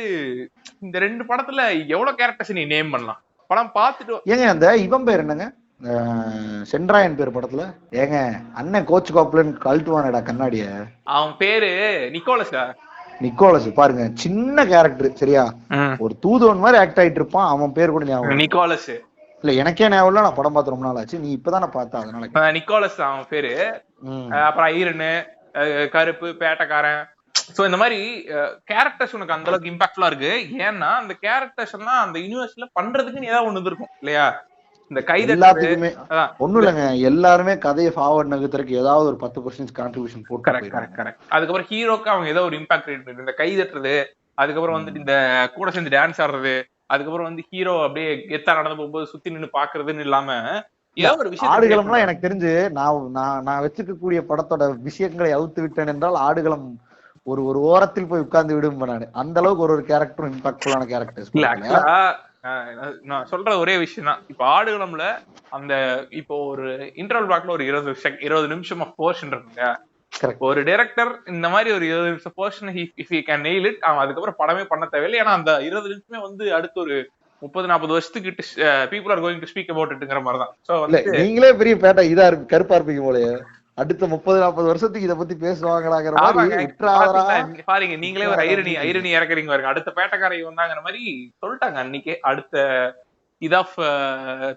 இந்த 2 படத்துல எவ்வளவு கேரக்டர்ஸ் நீ நேம் பண்ணலாம் படம் பார்த்துட்டு. ஏங்க அந்த இவன் பேர் என்னங்க, சென்ட்ராயன் பேர் படத்துல ஏங்க அண்ணன் கோச் கோப்லன் கழட்டுவானடா கண்ணாடிய, அவன் பேரு நிக்கோலஸா. நிக்கோலஸ் பாருங்க, சின்ன கேரக்டர் சரியா, ஒரு தூதுவன் மாதிரி ஆக்ட் ஆயிட்டு இருப்பான். அவன் பேர் கூட ஞாபகம் நிக்கோலஸ் இல்ல, எனக்கே ஞாபகம் இல்ல. நான் படம் பார்த்து ரொம்ப நாள் ஆச்சு, நீ இப்பதானே பார்த்த அதனால. நிக்கோலஸ் அவன் பேரு. அப்புறம் ஐரனு, கருப்பு, பேட்டக்காரன். சோ இந்த மாதிரி கேரக்டர்ஸ் உனக்கு அந்த அளவுக்கு இம்பாக்ட்ஃபுல்லா இருக்கு. ஏன்னா அந்த கேரக்டர்ஸ் எல்லாம் அந்த யூனிவர்ஸ்ல பண்றதுக்கு ஏதாவது ஒண்ணு இருக்கும் இல்லையா. இந்த எல்லாத்துக்குமே ஒண்ணும் இல்லைங்க, எல்லாருமே கதையை ஃபார்வர்ட் நகர்த்துறதுக்கு ஏதாவது ஒரு 10% கான்ட்ரிபியூஷன் போட்டு. கரெக்ட். அதுக்கப்புறம் ஹீரோக்கு அவங்க ஏதோ ஒரு இம்பாக்ட் கிரியேட் பண்ணுது, இந்த கை தட்டுறது, அதுக்கப்புறம் வந்துட்டு இந்த கூட சேர்ந்து டான்ஸ் ஆடுறது, அதுக்கப்புறம் வந்து ஹீரோ அப்படியே கெத்தா நடந்து போகும்போது சுத்தி நின்று பாக்குறதுன்னு இல்லாம ஏதோ ஒரு விஷயம். ஆடுகளம்லாம் எனக்கு தெரிஞ்சு நான் வச்சுக்கக்கூடிய படத்தோட விஷயங்களை அவுத்து விட்டேன் என்றால் ஆடுகளம் ஒரு ஓரத்தில் போய் உட்கார்ந்து விடும் நானு. அந்த அளவுக்கு ஒரு கேரக்டரும் இம்பாக்ட்ஃபுல்லான கேரக்டர்ஸ். நான் சொல்ற ஒரே விஷயம் தான், இப்ப ஆடுகளம்ல அந்த இப்போ ஒரு இன்டர்வல் பிளாக்ல ஒரு 20 நிமிஷம் ஆஃப் போர்ஷன் இருக்குங்க. ஒரு டைரக்டர் இந்த மாதிரி ஒரு 20 நிமிஷம் portion if you can nail it, அவன் அதுக்கப்புறம் படமே பண்ண தேவையில்லை. ஏன்னா அந்த 20 நிமிஷமே வந்து அடுத்து ஒரு 30-40 வருஷத்துக்கு people are going to speak about இட்ங்கிற மாதிரி தான். சோ நீங்களே பெரிய பேட்டா இதா இருக்கு, கருப்பா இருப்பீங்க போலயே, அடுத்த 30-40 வருஷத்துக்கு இத பத்தி பேசுவாங்களாங்கிற மாதிரி பாருங்க. நீங்களே ஒரு ஐரணி இறக்குறீங்க பாருங்க, அடுத்த பேட்டக்காரை வந்தாங்கிற மாதிரி சொல்லிட்டாங்க அன்னைக்கே. அடுத்த இதாஃப்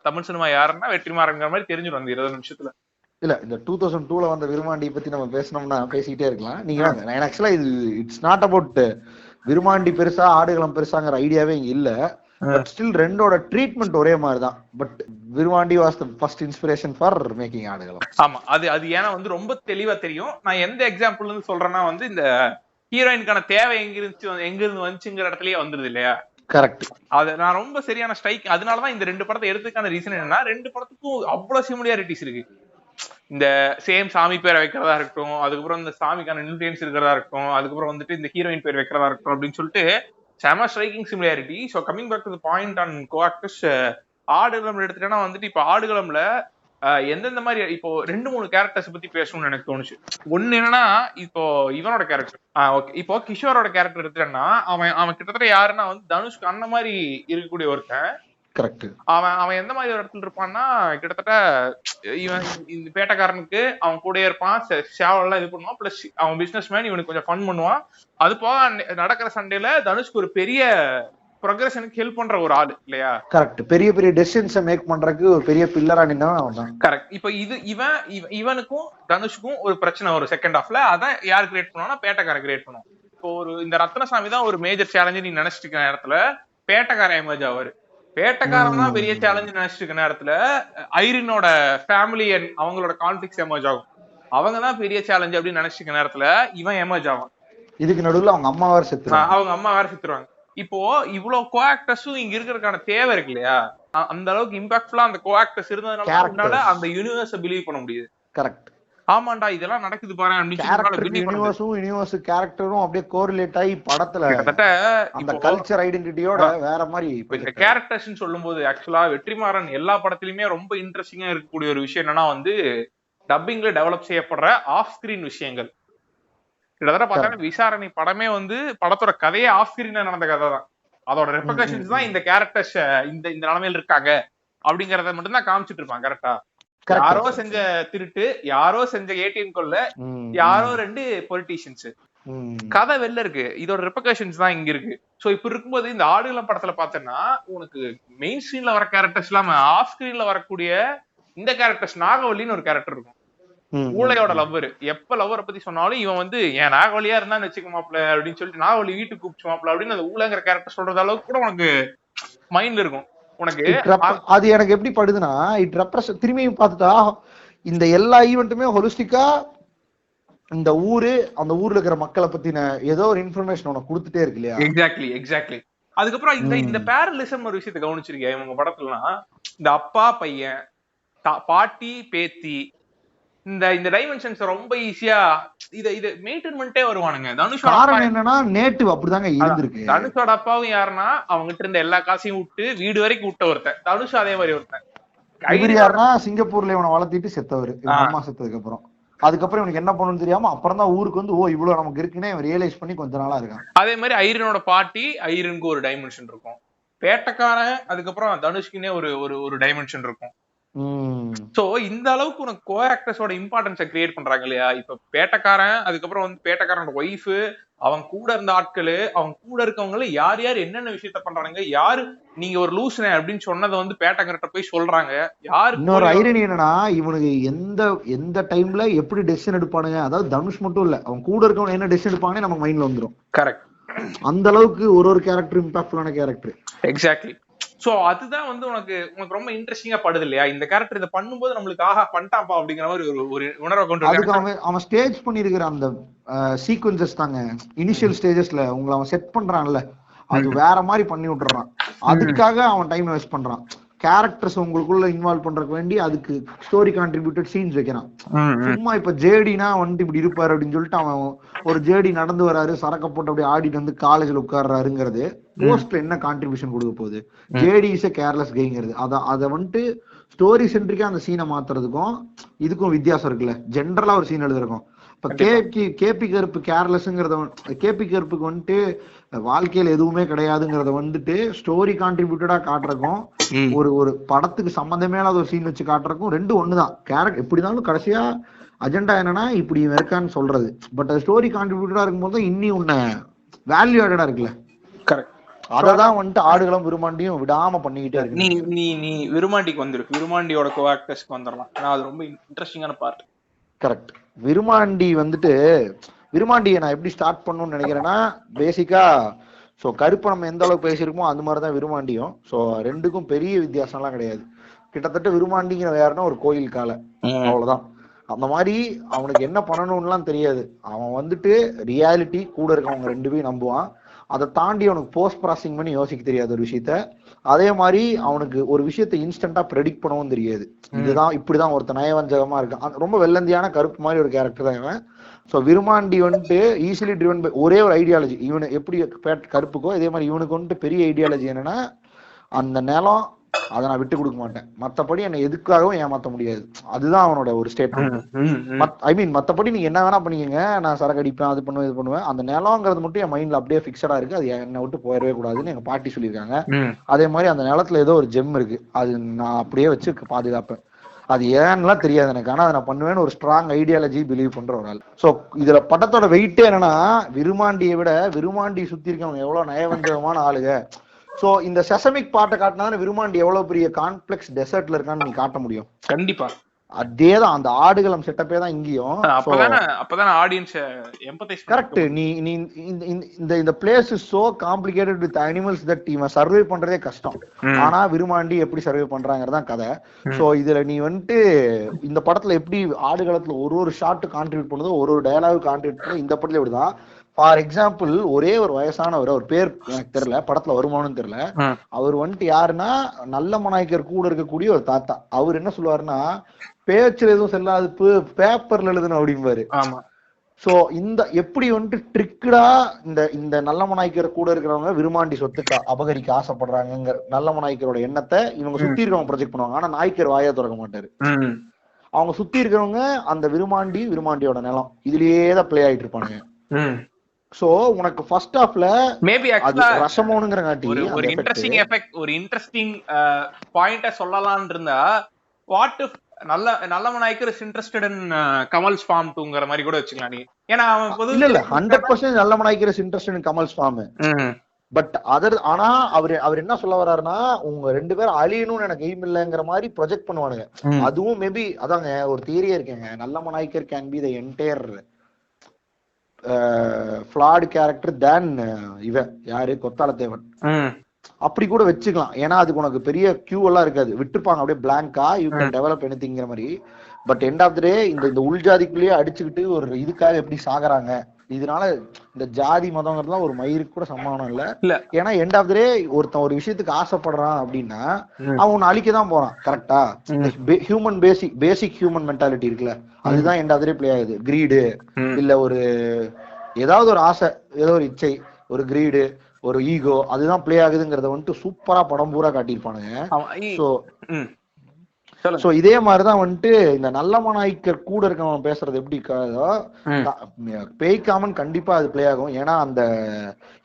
தமிழ் சினிமா யாருன்னா வெற்றிமாறன்ங்கிற மாதிரி தெரிஞ்சிடும் அந்த 20 நிமிஷத்துல. இல்ல இந்த 2002ல வந்த விருமாண்டி பத்தி நம்ம பேசணும்னா பேசிக்கிட்டே இருக்கலாம். நீங்க ஆக்சுவலா இது இட்ஸ் நாட் அபவுட் விருமாண்டி பெருசா ஆடுகளம் பெருசாங்கிற ஐடியாவே இங்க இல்ல. பட் ஸ்டில் ரெண்டோட ட்ரீட்மெண்ட் ஒரே மாதிரி தான். But Virumandi was the first inspiration for making Aadukalam. ஆமா, அது ஏன்னா வந்து ரொம்ப தெளிவா தெரியும். நான் எந்த எக்ஸாம்பிள் இருந்து சொல்றேன்னா வந்து இந்த ஹீரோயினுக்கான தேவை எங்க இருந்து வந்துச்சுங்கிற இடத்துலயே வந்துருது இல்லையா. கரெக்ட். அது நான் ரொம்ப சரியான ஸ்ட்ரைக். அதனாலதான் இந்த 2 படத்தை எடுத்துக்கான ரீசன் என்னன்னா 2 படத்துக்கும் அவ்வளவு சிமிலாரிட்டிஸ் இருக்கு. இந்த சேம் சாமி பேரை வைக்கிறதா இருக்கட்டும், அதுக்கப்புறம் இந்த சாமிக்கான இன்ஃபுளுன்ஸ் இருக்கிறதா இருக்கட்டும், அதுக்கப்புறம் வந்துட்டு இந்த ஹீரோயின் பேர் வைக்கிறதா இருக்கட்டும் அப்படின்னு சொல்லிட்டு செம striking similarity. So coming back to the point on co actors, Aadukalam எடுத்துட்டேன்னா வந்துட்டு இப்போ ஆடுகளம்ல எந்தெந்த மாதிரி இப்போ 2-3 கேரக்டர்ஸ் பத்தி பேசணும்னு எனக்கு தோணுச்சு. ஒன்னு என்னன்னா இப்போ இவனோட கேரக்டர், ஓகே இப்போ கிஷோரோட கேரக்டர் எடுத்துட்டேன்னா அவன் கிட்டத்தட்ட யாருன்னா வந்து தனுஷ்க்கு அந்த மாதிரி இருக்கக்கூடிய ஒருத்தன். கரெக்ட். அவன் எந்த மாதிரி ஒரு இடத்துல இருப்பான்னா கிட்டத்தட்ட இவன் இந்த பேட்டக்காரனுக்கு அவன் கூட இருப்பான், சேவலாம் இது பண்ணுவான், பிளஸ் அவன் பிசினஸ் மேன், இவனுக்கு கொஞ்சம் ஃபன் பண்ணுவான். அது போக நடக்கிற சண்டேல தனுஷ்க்கு ஒரு பெரிய ப்ரோக்ரஷனுக்கு ஹெல்ப் பண்ற ஒரு ஆளு இல்லையா. கரெக்ட். பெரிய பெரிய டெசிஷன்ஸை மேக் பண்றதுக்கு ஒரு பெரிய பில்லரா நின்னவன். கரெக்ட். இப்போ இவனுக்கும் தனுஷ்க்கும் ஒரு பிரச்சனை ஒரு செகண்ட் ஹாஃப்ல, அதான் யார் கிரியேட் பண்ணுவான்னா பேட்டக்காரன் கிரியேட் பண்ணுவான். இப்போ இந்த ரத்னசாமி தான் ஒரு மேஜர் சேலஞ்சு நீ நினைச்சிட்டு இருக்க நேரத்துல பேட்டக்காரன் எமர்ஜ் ஆவாரு. பேட்டக்காரன் தான் பெரிய சேலஞ்சு நினைச்சிட்டு இருக்க நேரத்துல ஐரினோட ஃபேமிலி அண்ட் அவங்களோட கான்ஃபிளிக்ஸ் எமர்ஜ் ஆகும். அவங்க தான் பெரிய சேலஞ்சு அப்படின்னு நினைச்சிட்டு இருக்க நேரத்துல இவன் எமர்ஜ் ஆவான். இதுக்கு நடுவுல அவங்க அம்மா வேற செத்துருவாங்க. இப்போ இவ்வளவு கோ ஆக்டர்ஸும் இங்க இருக்கிறதுக்கான தேவை இருக்கு இல்லையா. அந்த அளவுக்கு இம்பாக்ட்ஃபுல்லா அந்த கோ ஆக்டர்ஸ் இருந்ததுனால அந்த யூனிவர்ஸை பிலீவ் பண்ண முடியுது. கரெக்ட். ஆமாண்டா இதெல்லாம் நடக்குது பாரு அப்படின்னு யூனிவர்ஸ் கேரக்டரும் அப்படியே கோரிலேட் ஆகி படத்துல அந்த கல்ச்சர் ஐடென்டிட்டியோட வேற மாதிரி. இந்த கேரக்டர்ஸ் சொல்லும்போது ஆக்சுவலா வெற்றிமாறன் எல்லா படத்துலயுமே ரொம்ப இன்ட்ரெஸ்டிங்கா இருக்கக்கூடிய ஒரு விஷயம் என்னன்னா வந்து டப்பிங்ல டெவலப் செய்யப்படுற ஆஃப் ஸ்கிரீன் விஷயங்கள். கிட்டத்தட்ட பார்த்தா விசாரணை படமே வந்து படத்தோட கதையே ஆஃப் ஸ்கிரீன்ல நடந்த கதை தான். அதோட ரெப்ரிகேஷன்ஸ் தான் இந்த கேரக்டர்ஸ் இந்த நிலைமையில இருக்காங்க அப்படிங்கறத மட்டும் தான் காமிச்சிட்டு இருப்பான். கரெக்டா. யாரோ செஞ்ச திருட்டு, யாரோ செஞ்ச ஏடிஎம் கொள்ள, யாரோ 2 பொலிட்டீஷியன்ஸ், கதை வெளில இருக்கு. இதோட ரெப்ரிகேஷன்ஸ் தான் இங்க இருக்கு. சோ இப்ப இருக்கும்போது இந்த ஆடுகளம் படத்துல பார்த்தேன்னா உனக்கு மெயின் ஸ்கிரீன்ல வர கேரக்டர்ஸ் இல்லாம ஆஃப் ஸ்கிரீன்ல வரக்கூடிய இந்த கேரக்டர்ஸ், நாகவல்லின்னு ஒரு கேரக்டர் இருக்கும், ஊழையோட லவ்வர். எப்ப லவ்வரை பத்தி சொன்னாலும் இவன் வந்து ஏன் நாகவல்லியா இருந்தான்னு வச்சுக்க மாப்ள அப்படின்னு சொல்லிட்டு நாகவல்லி வீட்டுக்கு கூப்பிச்சு மாப்ள அப்படின்னு அந்த ஊழைங்கிற கேரக்டர் சொல்றது அளவுக்கு கூட உனக்கு மைண்ட்ல இருக்கும். உனக்கு அது எனக்கு எப்படி படுதுன்னா திரும்பியும் பார்த்துட்டா இந்த எல்லா ஈவெண்ட்டுமே ஹொலிஸ்டிக்கா இந்த ஊரு அந்த ஊர்ல இருக்கிற மக்களை பத்தின ஏதோ ஒரு இன்ஃபர்மேஷன் உனக்கு கொடுத்துட்டே இருக்கு இல்லையா? எக்ஸாக்ட்லி. அதுக்கப்புறம் இந்த பேரலிசம் ஒரு விஷயத்தை கவனிச்சிருக்கேன் இவங்க படத்துலலாம். இந்த அப்பா பையன், பாட்டி பேத்தி, இந்த டைமென்ஷன்ஸ் ரொம்ப ஈஸியா இத மெயின்டைன் பண்ணிட்டே வருவானுங்க. தனுஷோட என்னன்னா நேட்டிவ் அப்படிதாங்க இருந்திருக்கு. தனுஷோட அப்பாவும் யாருன்னா அவங்ககிட்ட இருந்த எல்லா காசையும் விட்டு வீடு வரைக்கும் விட்ட ஒருத்தன். தனுஷ் அதே மாதிரி ஒருத்தன். யாருன்னா சிங்கப்பூர்ல இவனை வளர்த்திட்டு செத்தவர், அம்மா செத்ததுக்கு அப்புறம். அதுக்கப்புறம் இவனுக்கு என்ன பண்ணணும்னு தெரியாம அப்புறம் தான் ஊருக்கு வந்து இவ்வளவு நமக்கு இருக்குன்னு ரியலைஸ் பண்ணி கொஞ்ச நாளா இருக்கான். அதே மாதிரி ஐரனோட பாட்டி, ஐரனுக்கு ஒரு டைமென்ஷன் இருக்கும். பேட்டக்காரன் அதுக்கப்புறம் தனுஷ்குனே ஒரு டைமென்ஷன் இருக்கும். சோ இந்த அளவுக்கு உனக்கு கோ ஆக்டர்ஸோட இம்பார்ட்டன்ஸை கிரியேட் பண்றாங்க இல்லையா? இப்ப பேட்டக்காரன், அதுக்கப்புறம் வந்து பேட்டக்காரனோட ஒய்ஃப், அவங்க கூட இருந்த ஆட்கள், அவங்க கூட இருக்கவங்கள யார் யார் என்னென்ன விஷயத்த பண்றாங்க, யாரு நீங்க ஒரு லூசுனே அப்படின்னு சொன்னதை வந்து பேட்டக்காரர்கிட்ட போய் சொல்றாங்க. யாரு இன்னொரு ஐரனி என்னன்னா இவனுக்கு எந்த டைம்ல எப்படி டெசிஷன் எடுப்பானுங்க, அதாவது தனுஷ் மட்டும் இல்ல அவங்க கூட இருக்கவங்க என்ன டெசிஷன் எடுப்பாங்கன்னு நமக்கு மைண்ட்ல வந்துடும். கரெக்ட். அந்த அளவுக்கு ஒரு கேரக்டர் இம்பாக்ட்ஃபுல்லான கேரக்டர். எக்ஸாக்ட்லி. சோ அதுதான் வந்து உனக்கு ரொம்ப இன்ட்ரெஸ்டிங்கா படுது இல்லையா? இந்த கேரக்டர் இதை பண்ணும்போது நம்மளுக்கு ஆஹா பண்ணிட்டாப்பா அப்படிங்கிற மாதிரி ஒரு உணர்வை கொண்டு அதுக்கு அவன் ஸ்டேஜ் பண்ணிருக்கிற அந்த சீக்வன்சஸ் தாங்க இனிஷியல் ஸ்டேஜஸ்ல உங்களை அவன் செட் பண்றான்ல, அது வேற மாதிரி பண்ணி விட்டுறான். அதுக்காக அவன் டைம் வேஸ்ட் பண்றான். கேரக்டர்ஸ் உங்களுக்குள்ள இன்வால்வ் பண்றதுக்கு வேண்டி அதுக்கு ஸ்டோரி கான்ட்ரிபியூட்டட் சீன்ஸ் வைக்கிறான். சும்மா இப்ப ஜேடினா வந்து இப்படி இருப்பாரு அப்படின்னு சொல்லிட்டு அவன் ஒரு ஜேடி நடந்து வராரு, சரக்க போட்டு அப்படியே ஆடிட்டு வந்து காலேஜ்ல உட்கார்றாருங்கிறது போஸ்ட்ல என்ன கான்ட்ரிபியூஷன் கொடுக்க போகுது? ஜேடி இஸ் கேர்லெஸ் கைங்கிறது. அதை வந்துட்டு ஸ்டோரி சென்ட்ரிக்கா அந்த சீனை மாத்துறதுக்கும் இதுக்கும் வித்தியாசம் இருக்குல்ல. ஜென்ரலா ஒரு சீன் எழுதுறக்கும். இப்ப கேபி கருப்பு கேர்லெஸ்ங்கிறத கேபி கருப்புக்கு வந்துட்டு வாழ்க்கையில எதுவுமே கிடையாதுங்கிறத வந்துட்டு ஸ்டோரி கான்ட்ரிபியூட்டடா காட்டுறக்கும் ஒரு படத்துக்கு சம்பந்தமே இல்லாத ஒரு சீன் வச்சு காட்டுறக்கும் ரெண்டும் ஒண்ணுதான். கேரக்டர் எப்படினாலும் கடைசியா அஜெண்டா என்னன்னா இப்படி இருக்கான்னு சொல்றது. பட் அது ஸ்டோரி கான்ட்ரிபியூட்டடா இருக்கும்போது இன்னி உன்ன வேல்யூ ஆடடா இருக்குல்ல. கரெக்ட். அததான் வந்துட்டு ஆடுகளும் விருமாண்டியும் விடாம பண்ணிக்கிட்டே இருக்கு. நீ விருமாண்டிக்கு வந்துருக்கு, விருமாண்டியோட கோ ஆக்டர்ஸ்க்கு வந்துடலாம். அது ரொம்ப இன்ட்ரெஸ்டிங்கான பார்ட். கரெக்ட். விருமாண்டி வந்துட்டு விருமாண்டியை நான் எப்படி ஸ்டார்ட் பண்ணணும்னு நினைக்கிறேன்னா பேசிக்கா ஸோ கருப்பு நம்ம எந்த அளவுக்கு பேசியிருக்கோமோ அந்த மாதிரி தான் விருமாண்டியும். ஸோ ரெண்டுக்கும் பெரிய வித்தியாசம்லாம் கிடையாது. கிட்டத்தட்ட விருமாண்டிங்கிற யாருன்னா ஒரு கோயில் காலை, அவ்வளவுதான். அந்த மாதிரி அவனுக்கு என்ன பண்ணணும்லாம் தெரியாது. அவன் வந்துட்டு ரியாலிட்டி கூட இருக்கவங்க ரெண்டு பேரும் நம்புவான். அதை தாண்டி அவனுக்கு போஸ்ட் ப்ராசஸிங் பண்ணி யோசிக்க தெரியாத ஒரு விஷயத்த. அதே மாதிரி அவனுக்கு ஒரு விஷயத்த இன்ஸ்டன்டா ப்ரெடிக்ட் பண்ணவும் தெரியாது. இதுதான் இப்படிதான் ஒருத்தர் நயவஞ்சகமா இருக்கான். ரொம்ப வெள்ளந்தியான கருப்பு மாதிரி ஒரு கேரக்டர் தான் இவன். ஸோ விருமாண்டி வந்துட்டு ஈஸிலி ட்ரிவன் பை ஒரே ஒரு ஐடியாலஜி. இவனு எப்படி கருப்புக்கோ இதே மாதிரி இவனுக்கு வந்துட்டு பெரிய ஐடியாலஜி என்னன்னா அந்த நிலம் அதை நான் விட்டு கொடுக்க மாட்டேன், மத்தபடி என்னை எதுக்காகவும் ஏமாத்த முடியாது. அதுதான் அவனோட ஒரு ஸ்டேட்மெண்ட். ஐ மீன் மத்தபடி நீங்க என்ன வேணா பண்ணிக்கங்க, நான் சரக்கு அடிப்பேன், அது பண்ணுவேன், இது பண்ணுவேன், அந்த நிலங்கிறது மட்டும் என் மைண்ட்ல அப்படியே பிக்சடா இருக்கு, அது என்னை விட்டு போயிடவே கூடாதுன்னு எங்க பாட்டி சொல்லியிருக்காங்க. அதே மாதிரி அந்த நிலத்துல ஏதோ ஒரு ஜெம் இருக்கு, அது நான் அப்படியே வச்சு பாதுகாப்பேன். அது ஏன்னுலாம் தெரியாது எனக்கு, ஆனா அதை நான் பண்ணுவேன்னு ஒரு ஸ்ட்ராங் ஐடியாலஜி பிலீவ் பண்ற ஒரு ஆள். சோ இதுல படத்தோட வெயிட்டே என்னன்னா விருமாண்டியை விட விருமாண்டி சுத்தி இருக்கவங்க எவ்வளவு நயவஞ்சகமான ஆளுங்க. சோ இந்த செசமிக் பாட்டை காட்டினா விருமாண்டி எவ்வளவு பெரிய காம்ப்ளெக்ஸ் டெசர்ட்ல இருக்கான்னு நீ காட்ட முடியும். கண்டிப்பா அதேதான் அந்த ஆடுகளம் செட்டப்பே தான் இங்கேயும். அப்பதானே ஆடியன்ஸ் எம்பதைஸ். கரெக்ட். நீ இந்த place is so complicated with animals that இவன் சர்வே பண்றதே கஷ்டம். ஆனா விருமாண்டி எப்படி சர்வே பண்றாங்கறதான் கதை. சோ இதுல நீ வந்துட்டு இந்த படத்துல எப்படி ஆடுகளத்துல ஒரு ஷாட் கான்ட்ரிபியூட் பண்ணுதோ, ஒரு டயலாக் கான்ட்ரிபியூட் பண்ணுதோ, இந்த படத்துல இப்படிதான். ஃபார் எக்ஸாம்பிள் ஒரே ஒரு வயசானவர், அவர் பேர் எனக்கு தெரியல, படத்துல வருமானு தெரியல. அவர் வந்துட்டு யாருன்னா நல்ல மனாய்க்கர் கூட இருக்கக்கூடிய ஒரு தாத்தா. அவர் என்ன சொல்லுவாருன்னா பேச்சுல எதுவும் செல்லாது பேப்பர்ல எழுதணும் அப்படிம்பாரு. சோ இந்த எப்படி வந்துட்டு ட்ரிக்கடா இந்த நல்ல மனாய்க்கர் கூட இருக்கிறவங்க விருமாண்டி சொத்துக்கு அபகரிக்க ஆசைப்படுறாங்க நல்ல மனாய்க்கரோட எண்ணத்தை இவங்க சுத்தி இருக்கவங்க ப்ரொஜெக்ட் பண்ணுவாங்க. ஆனா நாய்க்கர் வாயா திறக்க மாட்டாரு. அவங்க சுத்தி இருக்கிறவங்க அந்த விருமாண்டியோட நிலம் இதுலயேதான் பிளே ஆயிட்டு இருப்பானுங்க. சோ உனக்கு ஃபர்ஸ்ட் ஹாஃப்ல மேபி ரசமோனுங்கறங்காட்டி ஒரு இன்ட்ரஸ்டிங் எஃபெக்ட், ஒரு இன்ட்ரஸ்டிங் பாயிண்ட சொல்லலாம்னு இருந்தா what if Nalla Naicker is interested in Kamal's farm 2ங்கற மாதிரி கூட வச்சுக்கலாம் நீ. ஏன்னா அவன் பொதுவா இல்ல 100% Nalla Naicker is interested in Kamal's farm. But ஆனா அவர் என்ன சொல்ல வர்றாருன்னா உங்க ரெண்டு பேரும் அழியணும்னு எனக்கு எய்ம் இல்லைங்கிற மாதிரி ப்ரொஜெக்ட் பண்ணுவானுங்க. அதுவும் மேபி அதாங்க ஒரு தியரியா இருக்கேங்க, Nalla Naicker can be the entire flat character then இவன் யாரு கொத்தால தேவன். அப்படி கூட வச்சுக்கலாம். ஏன்னா அதுக்கு உனக்கு பெரிய கியூ எல்லாம் இருக்காது, விட்டுருப்பாங்க அப்படியே பிளாங்கா, யூ கேன் டெவலப் எனிதிங்கிற மாதிரி. பட் எண்ட் ஆஃப் த டே இந்த உள்ஜாதிக்குள்ளேயே அடிச்சுக்கிட்டு ஒரு இதுக்காக எப்படி சாகுறாங்க, இதனால இந்த ஜாதி மதங்கிறதுலாம் ஒரு மயிருக்கு கூட சமானம் இல்ல. ஏன்னா எண்ட் ஆஃப் த டே ஒருத்தன் ஒரு விஷயத்துக்கு ஆசைப்படுறான் அப்படின்னா அவன் ஒன்னு அழிக்கதான் போறான். கரெக்டா? ஹியூமன் பேசிக் ஹியூமன் மென்டாலிட்டி இருக்குல்ல, அதுதான் end of the day play ஆகுது. கிரீடு இல்ல ஒரு ஏதாவது ஒரு ஆசை, ஏதோ ஒரு இச்சை, ஒரு கிரீடு, ஒரு ஈகோ, அதுதான் பிளே ஆகுதுங்கிறத வந்துட்டு சூப்பரா படம் பூரா காட்டியிருப்பானுங்க. சோ இதே மாதிரிதான் வந்துட்டு இந்த நல்ல மனாய்க்கர் கூட இருக்கவன் பேசுறது எப்படி பேய்காமன் கண்டிப்பா அது பிளே ஆகும். ஏன்னா அந்த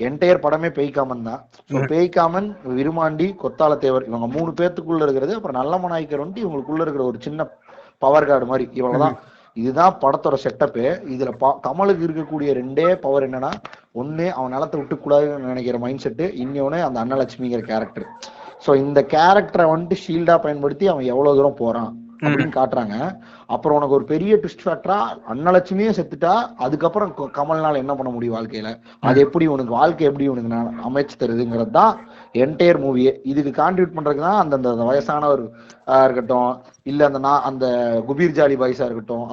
என்டையர் படமே பேய்காமன் தான். பேய்காமன், விருமாண்டி, கொத்தாலத்தேவர் இவங்க 3 பேர்த்துக்குள்ள இருக்கிறது. அப்புறம் நல்ல மனாய்க்கர் வந்துட்டு இவங்களுக்குள்ள இருக்கிற ஒரு சின்ன பவர் கார்டு மாதிரி, இவ்வளவுதான். இதுதான் படத்தோட செட்டப்பு. இதுல கமலுக்கு இருக்கக்கூடிய 2 பவர் என்னன்னா, ஒண்ணு அவன் நிலத்தை விட்டு கூடாதுன்னு நினைக்கிற மைண்ட் செட்டு, இன்னொன்னு அந்த அன்னலட்சுமிங்கிற கேரக்டர். சோ இந்த கேரக்டரை வந்துட்டு ஷீல்டா பயன்படுத்தி அவன் எவ்வளவு தூரம் போறான் அப்படின்னு காட்டுறாங்க. அப்புறம் உனக்கு ஒரு பெரிய ட்விஸ்ட் ஃபேக்டரா அன்னலட்சுமியும் செத்துட்டா, அதுக்கப்புறம் கமல்னால என்ன பண்ண முடியும் வாழ்க்கையில, அது எப்படி உனக்கு வாழ்க்கை எப்படி உனக்கு அமைச்சு தருதுங்கிறது தான் என்டையர் மூவியே. இதுக்கு கான்ட்ரிபியூட் பண்றதுக்குதான் அந்த வயசானவர் இருக்கட்டும், இல்ல அந்த குபீர் ஜாலி பாய்ஸா இருக்கட்டும்,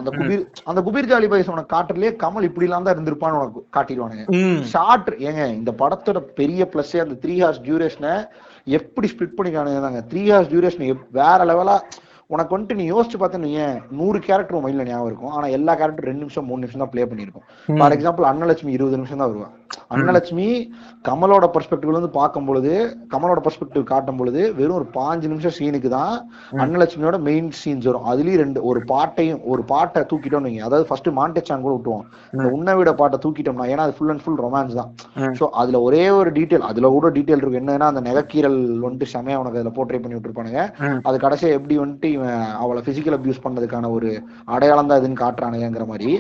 அந்த குபீர் ஜாலி பாய்ஸ் உனக்கு காட்டுறதுலயே கமல் இப்படி எல்லாம் தான் இருந்திருப்பான்னு உனக்கு காட்டிடுவானுங்க. ஷார்ட் ஏங்க இந்த படத்தோட பெரிய பிளஸ் அந்த 3 hours டியூரேஷனை எப்படி ஸ்பிளிட் பண்ணிக்கானுங்க. 3 hours டியூரேஷன் வேற லெவலா உனக்கு வந்துட்டு நீ யோசிச்சு பார்த்தேன்னு 100 கேரக்டர் மைண்ட்ல ஞாபகம் இருக்கும். ஆனா எல்லா கேரக்டர் 2 நிமிஷம் 3 நிமிஷம் தான் பிளே பண்ணிருக்கும். ஃபார் எக்ஸாம்பிள் அன்னலட்சுமி 20 நிமிஷம் தான் வருவா. அன்னலட்சுமி கமலோட பெர்ஸ்பெக்டிவ்ல இருந்து பார்க்கும் பொழுது, கமலோட பெர்ஸ்பெக்டிவ் காட்டும் பொழுது வெறும் ஒரு 5 நிமிஷம் சீனுக்கு தான் அன்னலட்சுமியோட மெயின் சீன்ஸ் வரும். அதுலயும் ஒரு பாட்டை தூக்கிட்டோம்னு, அதாவது ஃபர்ஸ்ட் மாண்டேஜ் சாங் கூட விட்டுவோம், இந்த உன்னை விட பாட்டை தூக்கிட்டோம்னா, ஏன்னா அது ஃபுல் அண்ட் ஃபுல் ரொமான்ஸ் தான். சோ அதுல ஒரே ஒரு டீடைல், அதுல கூட டீடைல் இருக்கு என்னன்னா, அந்த நெகக்கீரல் வந்துட்டு செமையா உனக்கு அதுல போர்ட்ரே பண்ணி விட்டுருப்பானுங்க. அது கடைசியா எப்படி வந்துட்டு அவளை பிசிக்கல் அபியூஸ் பண்ணதுக்கான ஒரு அடையாளம் தான் இதுன்னு காட்டுறானுங்கிற மாதிரி.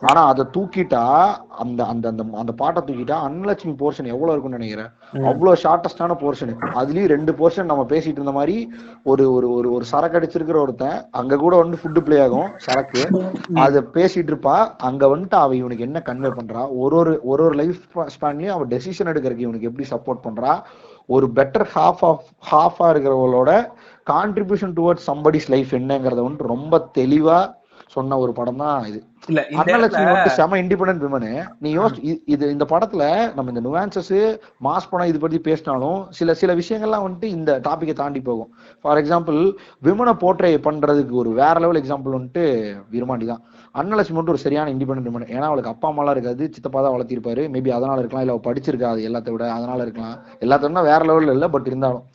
ஆனா அதை தூக்கிட்டா, அந்த அந்த அந்த பாட்டை தூக்கிட்டா அன்னலட்சுமி போர்ஷன் எவ்வளவு இருக்கும்னு நினைக்கிறேன், அவ்வளவு ஷார்டஸ்டான போர்ஷன். அதுலயும் 2 போர்ஷன் நம்ம பேசிட்டு இருந்த மாதிரி, ஒரு ஒரு சரக்கு அடிச்சிருக்கிற ஒருத்தன் அங்க கூட வந்து ஃபுட்டு பிளே ஆகும் சரக்கு, அத பேசிட்டு இருப்பா. அங்க வந்துட்டு அவ இவனுக்கு என்ன கன்வே பண்றா, ஒரு லைஃப் ஸ்பேன்லயும் அவ டெசிஷன் எடுக்கிறதுக்கு இவனுக்கு எப்படி சப்போர்ட் பண்றா, ஒரு பெட்டர் ஹாஃபா இருக்கிறவங்களோட கான்ட்ரிபியூஷன் டுவர்ட்ஸ் சம்படிஸ் லைஃப் என்னங்கறத வந்து ரொம்ப தெளிவா சொன்ன ஒரு படம் தான் இது. அன்னலட்சுமி வந்து செம இண்டிபெண்டன்ட் விமனு. நீ இது இந்த படத்துல நம்ம இந்த நுவான்சஸ் மாஸ் படம் இது பத்தி பேசினாலும் சில விஷயங்கள்லாம் வந்துட்டு இந்த டாபிக்கை தாண்டி போகும். ஃபார் எக்ஸாம்பிள் விமனை போர்ட்ரே பண்றதுக்கு ஒரு வேற லெவல் எக்ஸாம்பிள் வந்துட்டு விருமாண்டி தான். அன்னலட்சுமி மட்டும் ஒரு சரியான இண்டிபெண்டன்ட் விமன். ஏன்னா அவளுக்கு அப்பா அம்மாலாம் இருக்காது, சித்தப்பா தான் வளர்த்திருப்பாரு. மேபி அதனால இருக்கலாம், இல்ல அவ படிச்சிருக்காது எல்லாத்த விட அதனால இருக்கலாம். எல்லாத்தோட வேற லெவல்ல இல்ல, பட் இருந்தாலும்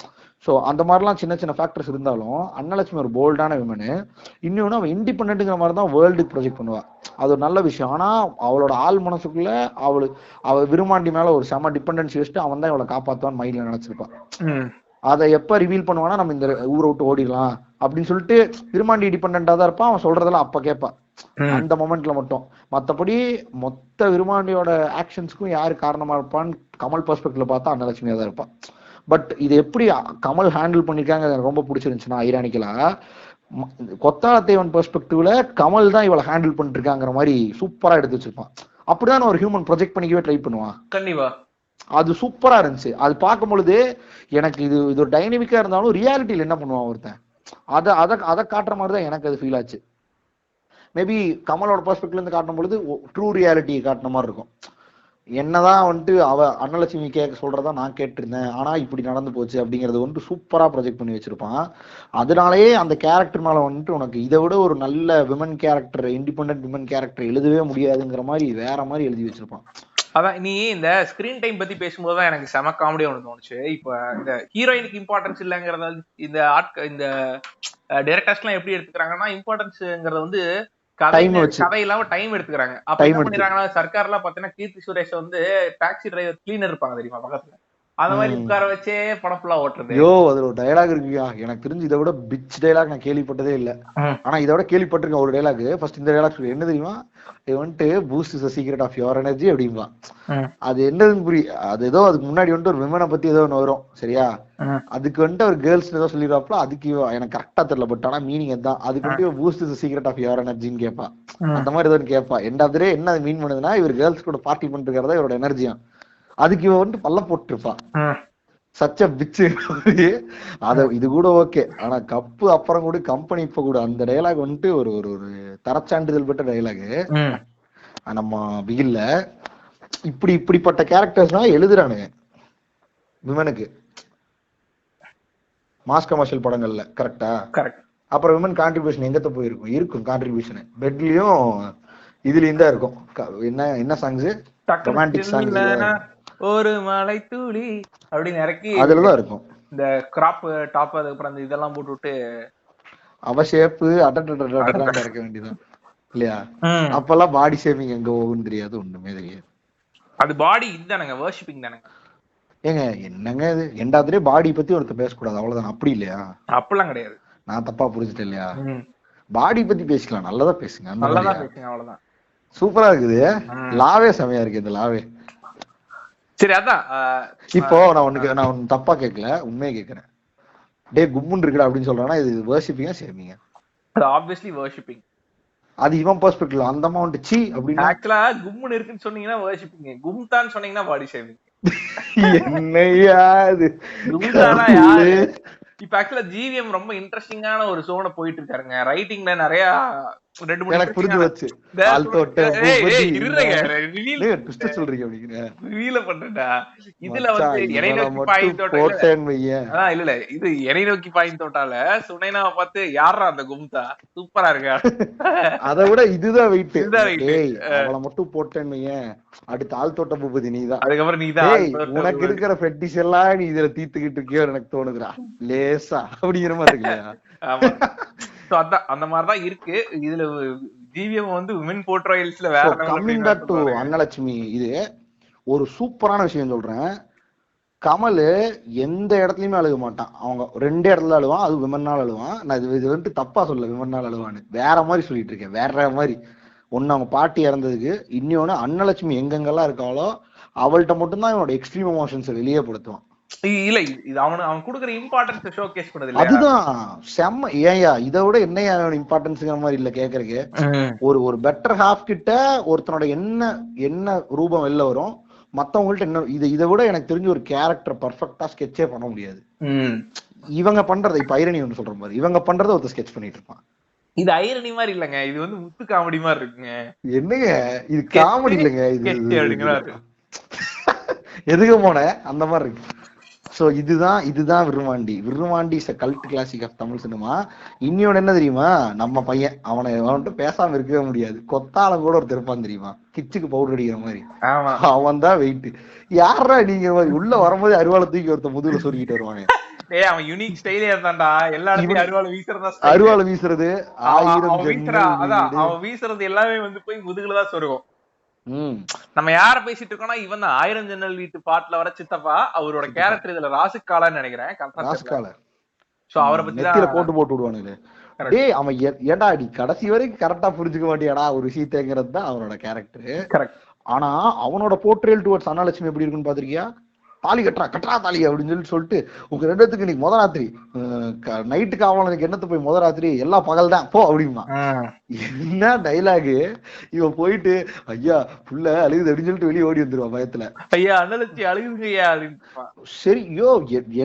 ஸோ அந்த மாதிரிலாம் சின்ன சின்ன ஃபேக்டர்ஸ் இருந்தாலும் அன்னலட்சுமி ஒரு போல்டான விமனு. இன்னொன்னு அவன் இண்டிபெண்ட்ங்கிற மாதிரி தான் வேர்ல்டுக்கு ப்ரொஜெக்ட் பண்ணுவா. அது ஒரு நல்ல விஷயம். ஆனா அவளோட ஆள் மனசுக்குள்ள அவ விருமாண்டி மேல ஒரு செம டிபெண்டன்சி வச்சுட்டு அவன் தான் இவளை காப்பாத்துவான்னு மைண்ட்ல நினைச்சிருப்பான். அதை எப்ப ரிவீல் பண்ணுவானா, நம்ம இந்த ஊரை விட்டு ஓடிடலாம் அப்படின்னு சொல்லிட்டு விருமாண்டி டிபெண்டா தான் இருப்பான். அவன் சொல்றதெல்லாம் அப்ப கேட்பான் அந்த மொமெண்ட்ல மட்டும். மத்தபடி மொத்த விருமாண்டியோட ஆக்ஷன்ஸ்க்கும் யாரு காரணமா இருப்பான்னு கமல் பெர்ஸ்பெக்டிவ்ல பார்த்தா அன்னலட்சுமியா தான் இருப்பான். பட் இது எப்படி கமல் ஹேண்டில் பண்ணிருக்காங்க எனக்கு ரொம்ப பிடிச்சிருந்துச்சுன்னா, ஐரானிக்கலா கொத்தாலத்தேவன் பெர்ஸ்பெக்டிவ்ல கமல் தான் இவளை ஹேண்டில் பண்ணிட்டு இருக்காங்கிற மாதிரி சூப்பரா எடுத்து வச்சிருப்பான். அப்படிதான் ஒரு ஹியூமன் ப்ரொஜெக்ட் பண்ணிக்கவே ட்ரை பண்ணுவான். கண்டிப்பா அது சூப்பரா இருந்துச்சு. அது பார்க்கும் பொழுது எனக்கு இது ஒரு டைனமிக்கா இருந்தாலும் ரியாலிட்டியில என்ன பண்ணுவான் ஒருத்தன், அதை காட்டுற மாதிரி தான் எனக்கு அது ஃபீல் ஆச்சு. மேபி கமலோட பெர்ஸ்பெக்டிவ்ல இருந்து காட்டும் பொழுது ட்ரூ ரியாலிட்டி காட்டின மாதிரி இருக்கும். என்னதான் வந்துட்டு அவ அன்னலட்சுமி கேட்க சொல்றதா நான் கேட்டிருந்தேன், ஆனா இப்படி நடந்து போச்சு அப்படிங்கறது வந்துட்டு சூப்பரா ப்ரொஜெக்ட் பண்ணி வச்சிருப்பான். அதனாலயே அந்த கேரக்டர் மேல வந்துட்டு உனக்கு இதை விட ஒரு நல்ல women character, independent women character எழுதவே முடியாதுங்கிற மாதிரி வேற மாதிரி எழுதி வச்சிருப்பான். அதான் நீ இந்த ஸ்கிரீன் டைம் பத்தி பேசும்போதுதான் எனக்கு செம காமெடியா ஒன்று தோணுச்சு. இப்ப இந்த ஹீரோயினுக்கு இம்பார்ட்டன்ஸ் இல்லைங்கிறத இந்த டைரக்டர்ஸ் எல்லாம் எப்படி எடுத்துக்கிறாங்கன்னா, இம்பார்ட்டன்ஸ்ங்கிறத வந்து கதை இல்லாம டைம் எடுத்துக்கிறாங்க. அப்ப என்ன பண்ணிடுறாங்கன்னா, சர்க்கார் எல்லாம் பாத்தீங்கன்னா கீர்த்தி சுரேஷ் வந்து டாக்ஸி டிரைவர் கிளீனர் இருப்பாங்க தெரியுமா பக்கத்துல, அந்த மாதிரி உட்கார வச்சே படம் ஃபுல்லா ஓட்டுறது. ஐயோ அதுல ஒரு டயலாக் இருக்குயா, எனக்கு தெரிஞ்சு இதை விட பிச் டயலாக் நான் கேள்விப்பட்டதே இல்ல. ஆனா இதை விட கேள்விப்பட்டிருக்கேன் ஒரு டயலாக். ஃபர்ஸ்ட் இந்த டயலாக் என்ன தெரியுமா, இது வந்துட்டு boost is the secret of your energy அப்படிம்பா. அது என்னதுன்னு புரியும். அது ஏதோ அதுக்கு முன்னாடி வந்துட்டு ஒரு விமனை பத்தி ஏதோ ஒன்று வரும் சரியா, அதுக்கு வந்துட்டு ஒரு கேர்ள்ஸ் ஏதோ சொல்லிடுவாப்ல, அதுக்கு எனக்கு கரெக்டா தெரியல, பட் ஆனா மீனிங் தான். அதுக்கு வந்துட்டு boost is the secret of your எனர்ஜின்னு கேட்பா. அந்த மாதிரி ஏதோ கேட்பா. எண்டாவது என்ன மீன் பண்ணுதுன்னா, இவர் கேர்ள்ஸ் கூட பார்ட்டி பண்ணிட்டு இருக்கிறதா இவரோட எனர்ஜியா, அதுக்கு இவ வந்துட்டு பல்ல போட்டுருப்பா. சச்ச பிச்சு. அத இது கூட ஓகே. ஆனா கப்பு அப்புறம் கூட கம்பெனி இப்ப கூட அந்த டைலாக் வந்துட்டு ஒரு ஒரு ஒரு தரச்சான்றிதழ் பெற்ற டைலாக். நம்ம பிகில்ல இப்படிப்பட்ட கேரக்டர்ஸ் தான் எழுதுறானுங்க விமனுக்கு மாஸ் கமர்ஷியல் படங்கள்ல. கரெக்டா? கரெக்ட். அப்புறம் விமன் கான்ட்ரிபியூஷன் எங்கத்த போயிருக்கும்? இருக்கும் கான்ட்ரிபியூஷன் பெட்லயும் இதுலயும் தான் இருக்கும். என்ன என்ன சாங்ஸ்? ரொமான்டிக் சாங்ஸ் ஒரு மலை துளி அப்படின்னு இறக்கி அதுலதான் இருக்கும். இந்த கிராப் டாப் அதுக்கப்புறம் அந்த இதெல்லாம் போட்டு விட்டு அவ ஷேப்பு அடட்டெல்லாம் இறக்க வேண்டியதான் இல்லையா? அப்பெல்லாம் பாடி ஷேப்பிங் எங்க போகுன்னு தெரியாது, ஒண்ணுமே தெரியாது. அது பாடி இதுதானங்க, வர்ஷிப்பிங் தானங்க. ஏங்க என்னங்க இது? ரெண்டாவதுலயே பாடி பத்தி ஒருத்தர் பேசக்கூடாது அவ்வளவுதான். அப்படி இல்லையா? அப்படிலாம் கிடையாது. நான் தப்பா புரிஞ்சுட்டேன் இல்லையா? பாடி பத்தி பேசிக்கலாம், நல்லதா பேசுங்க. நல்லதா பேசுங்க, அவ்வளவுதான். சூப்பரா இருக்குது. லாவே செமையா இருக்கு இந்த லாவே. சரி, அதான் இப்போ நான் ஒன்னு தப்பா கேட்கல, உண்மையை கேட்கிறேன். டே கும்முன் இருக்குடா அப்படின்னு சொல்றானா, இது வர்ஷிப்பிங்கா ஷேமிங்கா? அது ஆப்வியஸ்லி வர்ஷிப்பிங். அது இவன் பெர்ஸ்பெக்டிவ்ல அந்த அமௌண்ட் சி அப்படின்னு. ஆக்சுவலா கும்முன் இருக்குன்னு சொன்னீங்கன்னா வர்ஷிப்பிங், கும்தான் சொன்னீங்கன்னா பாடி ஷேமிங். என்னையா இது? கும்தானா யாரு? இப்ப ஆக்சுவலா ஜிவிஎம் ரொம்ப இன்ட்ரெஸ்டிங்கான ஒரு சோனை போயிட்டு இருக்காருங்க. ரைட்டிங்ல நிறைய எனக்கு புரிஞ்சு வச்சு இதுல வந்து என்னை நோக்கி பாயும் தோட்டால இல்ல இது என்னை நோக்கி பாயும் தோட்டால சுனைனாவை பார்த்து யாரா அந்த கும்தா சூப்பரா இருக்கா, அதை விட இதுதான் வெயிட். அவளை மட்டும் போட்டேன்னு அடுத்த ஆள் தோட்ட பூபதி நீதான். அதுக்கப்புறம் நீதான் உனக்கு இருக்கிற பெட்டிஸ் எல்லாம் நீ இதுல தீத்துக்கிட்டு இருக்கியோ எனக்கு தோணுதுடா லேசா அப்படிங்கிற மாதிரி இருக்கு. அந்த மாதிரிதான் இருக்கு. இதுல ஜிவிஎம் வந்து விமன் போர்ட்ரையல்ஸ்ல வேற கம்மிங் பேக் டு அன்னலட்சுமி, இது ஒரு சூப்பரான விஷயம் சொல்றேன். கமல் எந்த இடத்துலயுமே அழுக மாட்டான். அவங்க 2 இடத்துல அழுவான், அது விமன்னால அழுவான். நான் இது வந்துட்டு தப்பா சொல்ல, விமன்னால அழுவான்னு வேற மாதிரி சொல்லிட்டு இருக்கேன். வேற மாதிரி ஒன்னு அவங்க பாட்டி இறந்ததுக்கு, இன்னொன்னு அன்னலட்சுமி எங்கெங்கெல்லாம் இருக்காளோ அவள்கிட்ட மட்டும்தான் இவனோட எக்ஸ்ட்ரீம் எமோஷன்ஸ் வெளியே படுத்துவான். இல்ல இது அவன் கொடுக்குற இம்பார்ட்டன்ஸ் ஷோகேஸ் பண்ணது இல்ல. அதுதான் செம்ம. ஏயா இதை விட என்ன இம்பார்ட்டன்ஸ்ங்கிற மாதிரி இல்ல கேக்குறதுக்கு. ஒரு பெட்டர் ஹாஃப் கிட்ட ஒருத்தனோட என்ன ரூபம் வெளில வரும், மத்தவங்கள்ட்ட என்ன இதை விட எனக்கு தெரிஞ்ச ஒரு கேரக்டர் பர்ஃபெக்டா ஸ்கெட்சே பண்ண முடியாது. இவங்க பண்றதை இப்ப ஐரணி ஒன்று சொல்ற மாதிரி இவங்க பண்றதை ஒருத்தர் ஸ்கெட்ச் பண்ணிட்டு இருப்பான். இது ஐரணி மாதிரி இல்லங்க, இது வந்து முத்து காமெடி மாதிரி இருக்குங்க. என்னங்க இது காமெடி இல்லைங்க, இது எதுக்கு போன அந்த மாதிரி இருக்கு. சோ இதுதான் Virumandi is a cult classic of Tamil cinema. இன்னொன்னு என்ன தெரியுமா, நம்ம பையன் அவன்கிட்ட பேசாம இருக்கவே முடியாது. கொத்தால கூட ஒரு திருப்பான் தெரியுமா, கிச்சுக்கு பவுடர் அடிக்கிற மாதிரி. அவன் தான் வெயிட். யாரா நீங்க உள்ள வரும்போது அருவாளை தூக்கி ஒருத்த முதுகுல சொருகிட்டு வருவாங்க. அவன் யூனிக் ஸ்டைலே இருந்தான்டா, எல்லா இடத்துலயும் அருவாளை வீசுறது, அவன் வீசுறது எல்லாமே வந்து போய் முதுகுலதான் சொருகும். நம்ம யார பேசிட்டு இருக்கோம்னா இவன் தான் 1000 ஜன்னல் வீட்டு பாட்டுல வர சித்தப்பா. அவரோட கேரக்டர் இதுல ராசுக்காலன்னு நினைக்கிறேன். சோ அவரை பத்தி போட்டு விடுவானுங்க. டேய் அவன் ஏடா அடி கடைசி வரைக்கும் கரெக்டா புரிஞ்சுக்க மாட்டியாடா ஒரு விஷயத்தேங்கிறது தான் அவனோட கேரக்டர். ஆனா அவனோட போர்ட்ரேல் டுவர்ட்ஸ் அன்னலட்சுமி எப்படி இருக்குன்னு பாத்திருக்கியா? தாலி கட்டா தாலி அப்படின்னு சொல்லிட்டு உங்க 2 பேத்துக்கு இன்னைக்கு முத ராத்திரி நைட்டுக்கு அவனுக்கு என்னத்து போய் முத ராத்திரி எல்லாம் பகல் தான் போ அப்படிமா. என்ன டைலாகு! இவன் போயிட்டு ஐயா புள்ள அழுகுது அப்படின்னு சொல்லிட்டு வெளியே ஓடி வந்துருவான் பயத்துல. ஐயா அன்னலட்சுமி அழுகுங்கய்யா அப்படின்னு. சரி யோ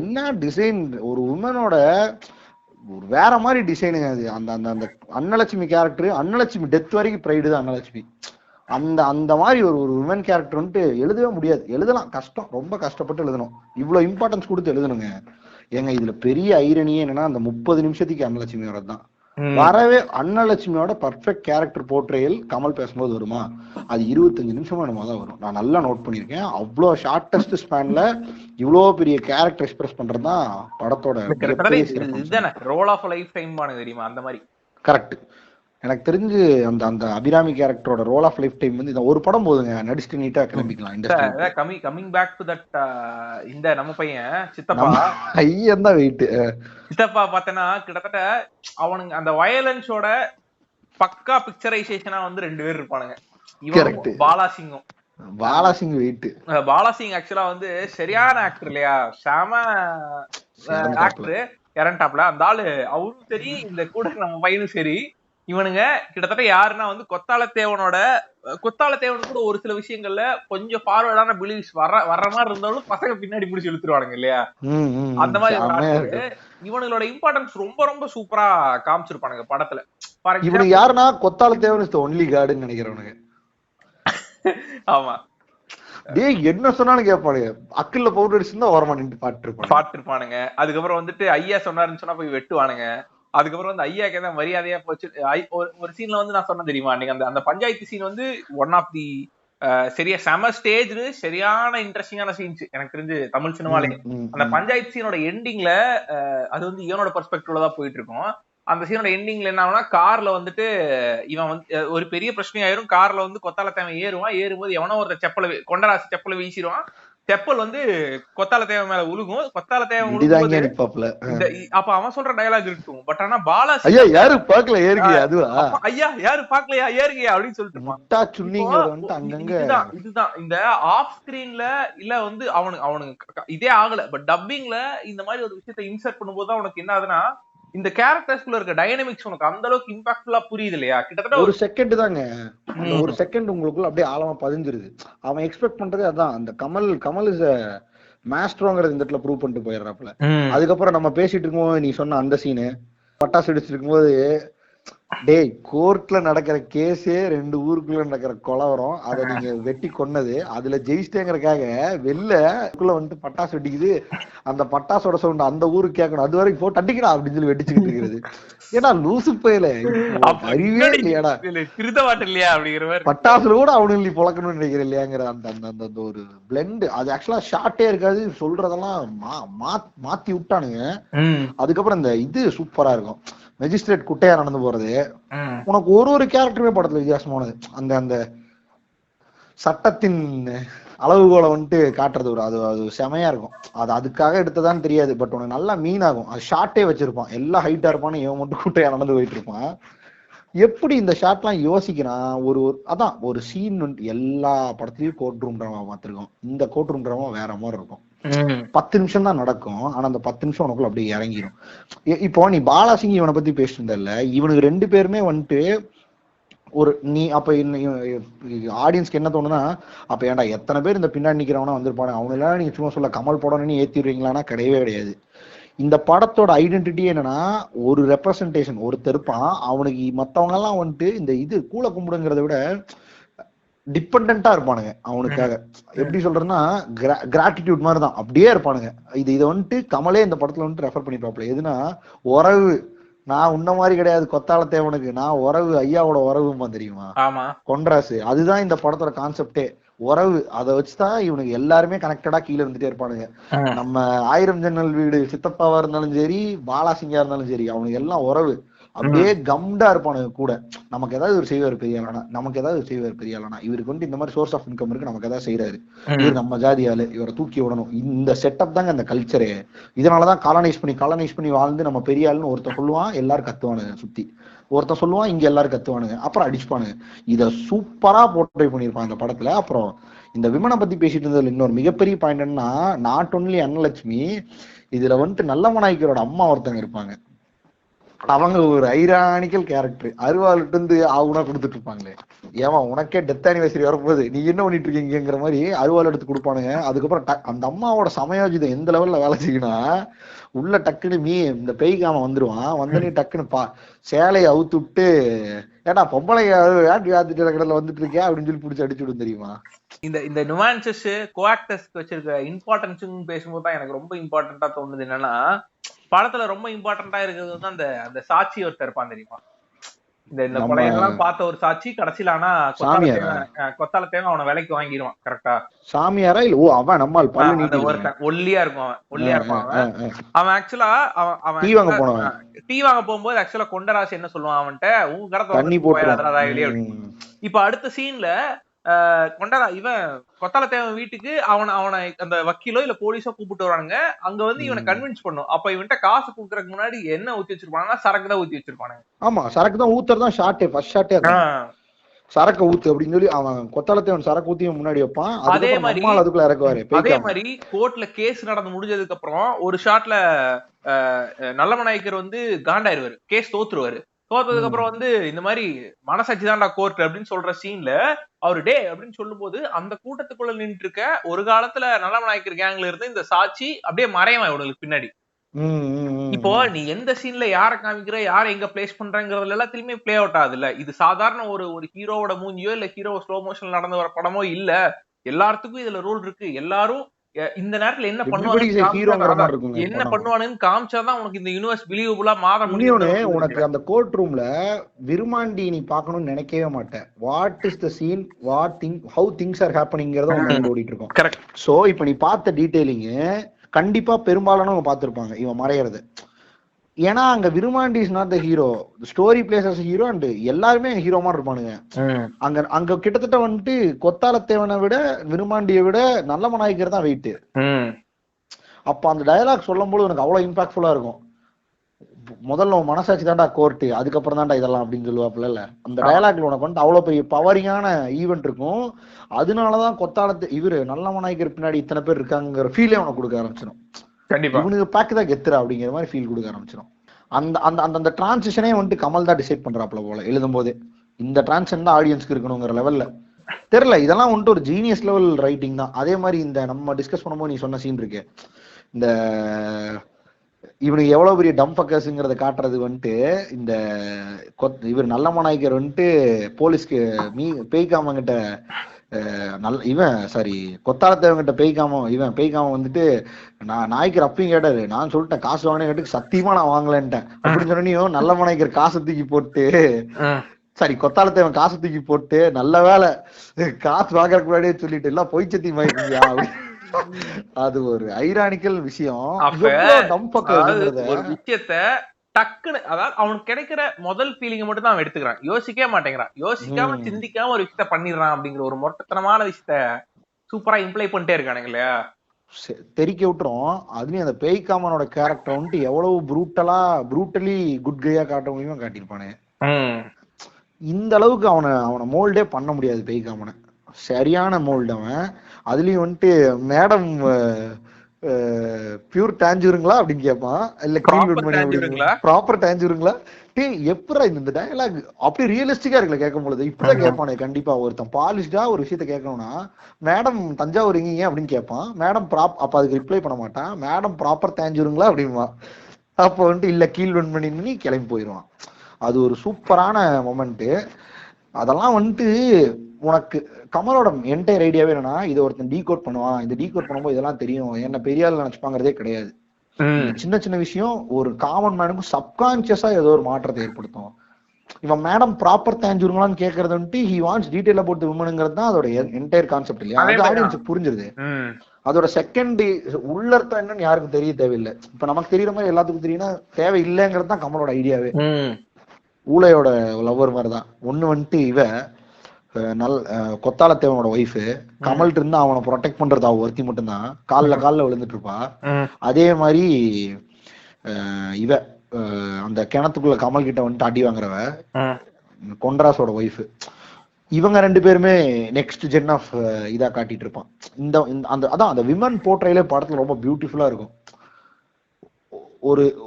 என்ன டிசைன் ஒரு உமனோட ஒரு வேற மாதிரி டிசைனுங்க அது. அந்த அந்த அன்னலட்சுமி கேரக்டர், அன்னலட்சுமி டெத் வரைக்கும் ப்ரைடு தான் அன்னலட்சுமி. அந்த மாதிரி ஒரு உமன் கேரக்டர் வந்துட்டு எழுதவே முடியாது. எழுதலாம், கஷ்டம், ரொம்ப கஷ்டப்பட்டு எழுதணும். இவ்வளவு இம்பார்ட்டன்ஸ் கொடுத்து எழுதணுங்க. ஏங்க இதுல பெரிய ஐரணியே என்னன்னா அந்த 30 நிமிஷத்துக்கு அன்னலட்சுமியோட தான் வரவே. அன்னலட்சுமியோட பர்ஃபெக்ட் கேரக்டர் போர்ட்ரேல் கமல் பேசும்போது வருமா, அது 25 நிமிஷமா என்னமோ தான் வரும். நான் நல்லா நோட் பண்ணிருக்கேன். அவ்வளோ ஷார்டஸ்ட் ஸ்பேன்ல இவ்வளவு பெரிய கேரக்டர் எக்ஸ்பிரஸ் பண்றதுதான் படத்தோட ரோல் ஆஃப் லைஃப் டைம் தெரியுமா, அந்த மாதிரி. கரெக்ட். எனக்கு தெரிஞ்சு அந்த அபிராமி கேரக்டரோட ரோல் ஆஃப் லைஃப் டைம் வந்து ஒரு படம் போதுங்க, நடிச்சுட்டு நீட்டா கிளம்பிக்கலாம். கமிங் பேக் டு தட், இந்த நம்ம பையன் சித்தப்பா ஐயன் தான் வெயிட். சித்தப்பா பார்த்தனா கிட்டத்தட்ட அவனுங்க அந்த வயலன்ஸோட பக்கா பிக்சரைசேஷனா வந்து 2 பேர் இருப்பானுங்க. இவன் பாலாசிங் வெயிட். பாலாசிங் ஆக்சுவலா வந்து சரியான ஆக்டர் இல்லையா, செம ஆக்டர், இறண்டாப்ல அந்த ஆளு. அவரும் சரி, இந்த கூட நம்ம பையனும் சரி, இவனுங்க கிட்டத்தட்ட யாருன்னா வந்து கொத்தாலத்தேவன் கூட ஒரு சில விஷயங்கள்ல கொஞ்சம் ஃபார்வர்டான பிலீவ்ஸ் வர்ற மாதிரி இருந்தாலும் பசங்க பின்னாடி பிடிச்சி இழுத்துருவானுங்க இல்லையா. அந்த மாதிரி இவனுங்களோட இம்பார்ட்டன்ஸ் ரொம்ப ரொம்ப சூப்பரா காமிச்சிருப்பானுங்க படத்துல. இவனுக்கு யாருன்னா கொத்தாலத்தேவன் இஸ் தி ஒன்லி கார்டுன்னு நினைக்கிறவனுங்க. ஆமா, டேய் என்ன சொன்னாலும் கேட்பானுங்க, அக்கல்ல பவுடர் அடிச்சுதான் ஓரமா நின்று பாத்துருப்பானுங்க. அதுக்கப்புறம் வந்துட்டு ஐயா சொன்னாருன்னு சொன்னா போய் வெட்டுவானுங்க. அதுக்கப்புறம் வந்து ஐயாக்கு ஏதாவது மரியாதையா போச்சு. ஒரு சீன்ல வந்து நான் சொன்ன தெரியுமா நீங்க, அந்த பஞ்சாயத்து சீன் வந்து ஒன் ஆஃப் தி சரியா செம ஸ்டேஜ், சரியான இன்ட்ரெஸ்டிங்கான சீன்ஸ் எனக்கு தெரிஞ்சு தமிழ் சினிமாலே. அந்த பஞ்சாயத்து சீனோட எண்டிங்ல அது வந்து இவனோட பெர்ஸ்பெக்டிவ்ல தான் போயிட்டு இருக்கும். அந்த சீனோட எண்டிங்ல என்ன ஆகும்னா, கார்ல வந்துட்டு இவன் வந்து ஒரு பெரிய பிரச்சனையாயிரும். கார்ல வந்து கொத்தாலத்தேவன் ஏறும்போது எவனோ ஒருத்தர் கொண்டராசு செப்பலை வீசிடுவான். செப்பல் வந்து கொத்தாலத்தேவன் மேல உழுகும். கொத்தாலத்தேவன் அப்ப அவன் சொல்ற டயலாக் இருக்கும். பட் ஆனா பாலாஜி ஐயா யாரு பாக்கல ஏறுகியா, அதுவா ஐயா யாரு பாக்கலையா ஏறுகியா அப்படின்னு சொல்லிட்டு இதுதான் இந்த ஆஃப் ஸ்கிரீன்ல இல்ல வந்து அவனுக்கு இதே ஆகல. பட் டப்பிங்ல இந்த மாதிரி ஒரு விஷயத்தை இன்சர்ட் பண்ணும்போது தான் உனக்கு என்ன ஆகுதுன்னா, இந்த கேரக்டர்ஸ்குள்ள இருக்க டைனமிக்ஸ் உனக்கு அந்த அளவுக்கு இம்பாக்ட்ஃபுல்லா புரியுது இல்லையா. கிட்டத்தட்ட ஒரு செகண்ட் தாங்க, ஒரு செகண்ட் உங்களுக்குள்ள அப்படியே ஆழமா பதிஞ்சிருது. அவன் எக்ஸ்பெக்ட் பண்றதே அதான். அந்த கமல் இஸ் மாஸ்டரோங்கிறது இந்த இடத்துல ப்ரூவ் பண்ணிட்டு போயிடுறாப்புல. அதுக்கப்புறம் நம்ம பேசிட்டு இருக்கும்போது நீ சொன்ன அந்த சீனு பட்டாசு வெடிச்சிட்டு இருக்கும்போது, டேய் கோர்ட்ல நடக்கிற கேஸே 2 ஊருக்குள்ள நடக்கிற கொலவரம், அதை நீங்க வெட்டி கொன்னது, அதுல ஜெயிச்சிட்டேங்கிறதுக்காக வெளில வந்துட்டு பட்டாசு வெட்டிக்குது. அந்த பட்டாசோட சவுண்ட் அந்த ஊருக்கு கேட்கணும், அது வரைக்கும் போட்டு அடிக்கணும் அப்படின்னு சொல்லி வெட்டிச்சுக்கிட்டு இருக்கிறது. ஏன்னா லூசு போயில அறிவே இல்லையாடா, இல்லையா அப்படிங்கிற மாதிரி பட்டாசுல கூட அவனு பொழக்கணும்னு நினைக்கிறேன் இல்லையாங்கிற அந்த ஒரு பிளெண்ட். அது ஆக்சுவலா ஷார்ட்டே இருக்காது, சொல்றதெல்லாம் மாத்தி விட்டானுங்க. அதுக்கப்புறம் இந்த இது சூப்பரா இருக்கும், மெஜிஸ்ட்ரேட் குட்டையா நடந்து போறது. உனக்கு ஒரு கேரக்டருமே படத்துல வித்தியாசமானது. அந்த சட்டத்தின் அளவுகோலை வந்துட்டு காட்டுறது அது செமையா இருக்கும். அது அதுக்காக எடுத்ததான்னு தெரியாது, பட் உனக்கு நல்லா மீன் ஆகும். அது ஷார்ட்டே வச்சிருப்பான், எல்லாம் ஹைட்டா இருப்பான்னு இவன் மட்டும் குட்டையா நடந்து போயிட்டு இருப்பான். எப்படி இந்த ஷார்ட் எல்லாம் யோசிக்கிறான். அதான் ஒரு சீன் வந்துட்டு எல்லா படத்துலயும் கோர்ட் ரூம் டிராமா பார்த்திருக்கோம். இந்த கோர்ட் ரூம் டிராமா வேற மாதிரி இருக்கும். 10 நிமிஷம் தான் நடக்கும், ஆனா அந்த 10 நிமிஷம் உனக்குள்ள அப்படியே இறங்கிடும். இப்போ நீ பாலாசிங் இவனை பத்தி பேசிட்டு இருந்தல, இவனுக்கு 2 பேருமே வந்துட்டு நீ அப்ப ஆடியன்ஸ்க்கு என்ன தோணுன்னா, அப்ப ஏன்டா எத்தனை பேர் இந்த பின்னாடி நிக்கிறவனா வந்திருப்பானு அவனெல்லாம் நீங்க சும்மா சொல்ல கமல் படம்னு ஏத்திடுவீங்களான்னா கிடையவே கிடையாது. இந்த படத்தோட ஐடென்டிட்டி என்னன்னா, ஒரு ரெப்ரசன்டேஷன், ஒரு தெருப்பான் அவனுக்கு மத்தவங்க எல்லாம் வந்துட்டு இந்த இது கூல கும்பிடுங்கிறத விட டிபெண்டா இருப்பானுங்க அவனுக்காக. எப்படி சொல்றேன்னா கிராட்டிடியூட் மாதிரி தான் அப்படியே இருப்பானுங்க. இதை வந்துட்டு கமலே இந்த படத்துல வந்துட்டு ரெஃபர் பண்ணிப்பாப்ல. எதுனா உறவு, நான் உன்ன மாதிரி கிடையாது கொத்தாலத்தேவனுக்கு, நான் உறவு ஐயாவோட உறவுமா தெரியுமா கொண்டராசு. அதுதான் இந்த படத்தோட கான்செப்டே, உறவு. அதை வச்சுதான் இவனுக்கு எல்லாருமே கனெக்டடா கீழே இருந்துட்டே இருப்பானுங்க. நம்ம 1000 ஜன்னல் வீடு சித்தப்பாவா இருந்தாலும் சரி, பாலாசிங்கா இருந்தாலும் சரி, அவனுக்கு எல்லாம் உறவு. அப்படியே கம்டா இருப்பானுங்க கூட. நமக்கு ஏதாவது ஒரு செய்வார் பெரிய ஆளானா, நமக்கு ஏதாவது செய்வார் பெரிய ஆளானா, இவருக்கு வந்து இந்த மாதிரி சோர்ஸ் ஆஃப் இன்கம் இருக்கு, நமக்கு ஏதாவது செய்யறாரு, இவர் நம்ம ஜாதியால, இவரை தூக்கி விடணும். இந்த செட்டப் தாங்க அந்த கல்ச்சரே. இதனாலதான் காலனைஸ் பண்ணி வாழ்ந்து நம்ம பெரிய ஆளுன்னு ஒருத்தன் சொல்லுவான், எல்லாரும் கத்துவானுங்க சுத்தி. ஒருத்தன் சொல்லுவான், இங்க எல்லாரும் கத்துவானுங்க, அப்புறம் அடிச்சுப்பானுங்க. இத சூப்பரா போர்ட்ரை பண்ணிருப்பான் இந்த படத்துல. அப்புறம் இந்த விமனை பத்தி பேசிட்டு இருந்ததுல இன்னொரு மிகப்பெரிய பாயிண்ட் என்னன்னா, நாட் ஒன்லி அன்னலட்சுமி, இதுல வந்துட்டு நல்லமநாயக்கரோட அம்மா ஒருத்தங்க இருப்பாங்க. அவங்க ஒரு ஐரானிக்கல் கேரக்டர். அருவாளுட்டு இருந்து ஆகுனா கொடுத்துட்டு இருப்பாங்களே, ஏமா உனக்கே டெத் ஆனிவர்சரி வரப்போகுது, நீ என்ன பண்ணிட்டு இருக்கீங்கிற மாதிரி அருவாள் எடுத்து கொடுப்பானுங்க. அதுக்கப்புறம் அந்த அம்மாவோட சமயோஜிதம் எந்த லெவல்ல வேலை செய்யணும், உள்ள டக்குன்னு இந்த பெய்காம வந்துருவான், வந்து நீ டக்குன்னு சேலையை அவுத்து விட்டு, ஏடா பொம்பளை கடல வந்துட்டு இருக்கியா அப்படின்னு சொல்லி பிடிச்சி அடிச்சு விடும் தெரியுமா. இந்த நுவான்சஸ் கோஆக்டர்ஸ்க்கு வச்சிருக்க இம்பார்ட்டன்ஸ் பேசும்போது தான் எனக்கு ரொம்ப இம்பார்ட்டன்டா தோணுது. என்னன்னா, படத்துல ரொம்ப இம்பார்ட்டன்டா இருக்கிறது வந்து அந்த சாட்சி ஒருத்தர் இருப்பான் தெரியுமா. இந்த கொலையெல்லாம் பார்த்த ஒரு சாட்சி கடைசியில ஆனா கொத்தாலத்தேவன் அவனை விலைக்கு வாங்கிடுவான். கரெக்டா? சாமியாரா இல்ல? ஓ, அவன் நம்மால் ஒல்லியா இருப்பான் அவன் ஆக்சுவலா அவன் டீ வாங்க போகும்போது ஆக்சுவலா கொண்டராசு என்ன சொல்லுவான் அவன்கிட்ட, உங்க கடை. இப்ப அடுத்த சீன்ல இவன் கொத்தாலத்தேவன் வீட்டுக்கு அவனை அந்த வக்கீலோ இல்ல போலீஸோ கூப்பிட்டு வரானுங்க. அங்க வந்து இவனை கன்வின்ஸ் பண்ணும். அப்ப இவன்ட்ட காசு குடுக்கறதுக்கு முன்னாடி என்ன ஊத்தி வச்சிருப்பாங்கன்னா, சரக்கு தான் ஊத்தி வச்சிருப்பானுங்க. ஆமா, சரக்கு தான் ஊத்துறதான் ஷார்ட்டே, ஃபர்ஸ்ட் ஷார்ட்டே சரக்கு ஊத்து அப்படின்னு சொல்லி அவன் கொத்தாலத்தேவன் சரக்கு ஊத்தியும் முன்னாடி வைப்பான். அதே மாதிரி அதுக்குள்ள இறக்குவாரு. அதே மாதிரி கோர்ட்ல கேஸ் நடந்து முடிஞ்சதுக்கு அப்புறம் ஒரு ஷாட்ல நல்லமநாயக்கர் வந்து காண்டாயிருவாரு, கேஸ் தோத்துருவாரு. தோத்ததுக்கு அப்புறம் வந்து இந்த மாதிரி மனசாட்சி தான்டா கோர்ட் அப்படின்னு சொல்ற சீன்ல அவரு டே அப்படின்னு சொல்லும் போது அந்த கூட்டத்துக்குள்ள நின்று இருக்க ஒரு காலத்துல நல்லவநாயக்கர் கேங்ல இருந்து இந்த சாட்சி அப்படியே மறையவன் இவனுக்கு பின்னாடி. இப்போ நீ எந்த சீன்ல யார காமிக்கிற, யார எங்க பிளேஸ் பண்றங்கிறதுல எல்லாத்துலயுமே பிளே அவுட் ஆகுது இல்ல. இது சாதாரண ஒரு ஹீரோவோட மூஞ்சியோ இல்ல ஹீரோ ஸ்லோ மோஷன்ல நடந்து வர படமோ இல்ல. எல்லாத்துக்கும் இதுல ரூல் இருக்கு. எல்லாரும் இந்த நேரத்துல என்ன பண்ணுவானுன்னு காமிச்சாதான் உனக்கு இந்த யூனிவர்ஸ் பிலீவபிளா மாற முடியும். உனக்கு அந்த கோர்ட் ரூம்ல விருமாண்டி நீ பாக்கணும்னு நினைக்கவே மாட்டேன். What is the scene, what thing, how things are ஹேப்பனிங்கிறத உனக்கு ஓடிட்டு இருக்கும். கரெக்ட். சோ இப்ப நீ பார்த்த டீடைலிங் கண்டிப்பா பெரும்பாலானவங்க பார்த்திருப்பாங்க இவன் மறையறது. ஏன்னா அங்க Virumaandi is not the hero, story plays as hero and எல்லாருமே ஹீரோ மாதிரி இருப்பானுங்க. அங்க கிட்டத்தட்ட வந்துட்டு கொத்தாலத்தேவனை விட விருமாண்டியை விட நல்லவநாயக்கர் தான் வெயிட். அப்ப அந்த டயலாக் சொல்லும் போது எனக்கு அவ்வளவு இம்பாக்ட்ஃபுல்லா இருக்கும். முதல்ல உன் மனசாட்சி தான்டா கோர்ட்டு, அதுக்கப்புறம் தான்டா இதெல்லாம் அப்படின்னு சொல்லுவாப்புல. அந்த டயலாக்ல உனக்கு வந்துட்டு அவ்வளவு பெரிய பவரிங்கான ஈவெண்ட் இருக்கும். அதனாலதான் கொத்தாலத்து இவரு நல்லவநாயக்கர் பின்னாடி இத்தனை பேர் இருக்காங்கிற ஃபீலே உனக்கு கொடுக்க ஆரம்பிச்சிடும். இவனுக்கு பேக்கு தான் கெத்துறா அப்படிங்கிற மாதிரி ஃபீல் கொடுக்க ஆரம்பிச்சிடும். அந்த அந்த அந்த டிரான்சிஷனே வந்துட்டு கமல் தான் டிசைட் பண்றாப்ல போல எழுதும் போதே. இந்த டிரான்சிஷன் தான் ஆடியன்ஸ்க்கு இருக்கணுங்கிற லெவல்ல தெரியல. இதெல்லாம் வந்துட்டு ஒரு ஜீனியஸ் லெவல் ரைட்டிங் தான். அதே மாதிரி இந்த நம்ம டிஸ்கஸ் பண்ணும்போது நீ சொன்ன சீன் இருக்கு, இந்த இவனுக்கு எவ்வளவு பெரிய டம்பக்கர்ஸுங்கிறத காட்டுறது வந்துட்டு இந்த இவர் நல்லமநாயக்கர் வந்துட்டு போலீஸ்க்கு பேய்க்காமங்கிட்ட இவன் சாரி கொத்தாலத்தேவங்கிட்ட பேய்க்காம வந்துட்டு நான் நாய்க்கர் அப்பயும் கேட்டாரு, நான் சொல்லிட்டேன் காசு வாங்கினே கேட்டு சத்தியமா நான் வாங்கலன்ட்டேன் அப்படின்னு சொன்னியும் நல்லமநாயக்கர் காசு தூக்கி போட்டு சாரி கொத்தாலத்தேவன் காசு தூக்கி போட்டு நல்ல வேலை காசு வாங்கறதுக்கு முன்னாடியே சொல்லிட்டு எல்லாம் பொய் சத்தி மாயிட்டியா அப்படின்னு. அது ஒரு ஐரானிக்கல் விஷயம். ஒரு விஷயத்த டக்குன்னு அதாவது அவனுக்கு கிடைக்கிற முதல் ஃபீலிங் மட்டும் தான் அவன் எடுத்துக்கிறான், யோசிக்கவே மாட்டேங்கிறான். யோசிக்காம சிந்திக்காம ஒரு விஷயத்த பண்ணிடுறான் அப்படிங்கிற ஒரு மொட்டத்தனமான விஷயத்த சூப்பரா இம்ப்ளை பண்ணிட்டே இருக்கானுங்க இல்லையா, தெரிக்க விட்டுரும். அதுலயும் அந்த பேய்காமனோட கேரக்டர் வந்துட்டு எவ்வளவு ப்ரூட்டலி குட் கையா காட்ட முடியுமோ காட்டியிருப்பானே. இந்த அளவுக்கு அவனை மோல்டே பண்ண முடியாது பேய்காமனை, சரியான மோல்டு அவன். அதுலயும் வந்துட்டு மேடம் பியூர் டேஞ்சூருங்களா அப்படின்னு கேட்பான், இல்ல ப்ராப்பர் டேஞ்சூருங்களா. எப்படா இந்த டயலாக் அப்படி ரியலிஸ்டிக்கா இருக்குல்ல கேட்கும் பொழுது. இப்படிதான் கேட்பானே கண்டிப்பா ஒருத்தன் பாலிஷ்டா ஒரு விஷயத்த கேட்கணும்னா மேடம் தஞ்சாவூர் எங்கீங்க அப்படின்னு கேட்பான். மேடம் அப்ப அதுக்கு ரிப்ளை பண்ண மாட்டான், மேடம் ப்ராப்பர் டேஞ்சூருங்களா அப்படின்வா. அப்போ வந்துட்டு இல்ல கீழ்வன் பண்ணி கிளம்பி போயிடுவான். அது ஒரு சூப்பரான மொமெண்ட். அதெல்லாம் வந்துட்டு உனக்கு கமலோட என்டையர் ஐடியாவே என்னன்னா இதை ஒருத்தன் டீகோட் பண்ணுவான், இந்த டீகோட் பண்ணும்போது இதெல்லாம் தெரியும், என்ன பெரிய ஆள் நினைச்சுப்பாங்கிறதே கிடையாது. சின்ன சின்ன விஷயம் ஒரு காமன் மேனுக்கும் சப்கான்சியஸா ஏதோ ஒரு மாற்றத்தை ஏற்படுத்தும். இவன் மேடம் ப்ராப்பர் தேஞ்சூருங்களான்னு கேட்கறது வந்துட்டு he wants detail about the வுமன்ங்கிறது தான் அதோட என்டையர் கான்செப்ட் இல்லையா. அது ஆடியன்ஸுக்கு புரிஞ்சிருது. அதோட செகண்ட் உள்ளர்த்தம் என்னன்னு யாருக்கும் தெரிய தேவையில்லை. இப்ப நமக்கு தெரியற மாதிரி எல்லாத்துக்கும் தெரியும்னா தேவை இல்லைங்கிறது தான் கமலோட ஐடியாவே. ஊழையோட லவ்வர் மாதிரிதான். ஒண்ணு வந்துட்டு இவ கொத்தாலத்தேவனோட ஒய்ஃபு கமல்ட்டு இருந்து அவனை ப்ரொடெக்ட் பண்றது அவ ஒருத்தி மட்டும்தான், காலில் விழுந்துட்டு இருப்பா. அதே மாதிரி இவ அந்த கிணத்துக்குள்ள கமல் கிட்ட வந்துட்டு அடி வாங்குறவ கொண்டராஸோட ஒய்ஃபு. இவங்க ரெண்டு பேருமே நெக்ஸ்ட் ஜென் ஆஃப் இதா காட்டிட்டு இருப்பான். அதான் அந்த விமன் போர்ட்ரையிலே படத்துல ரொம்ப பியூட்டிஃபுல்லா இருக்கும்.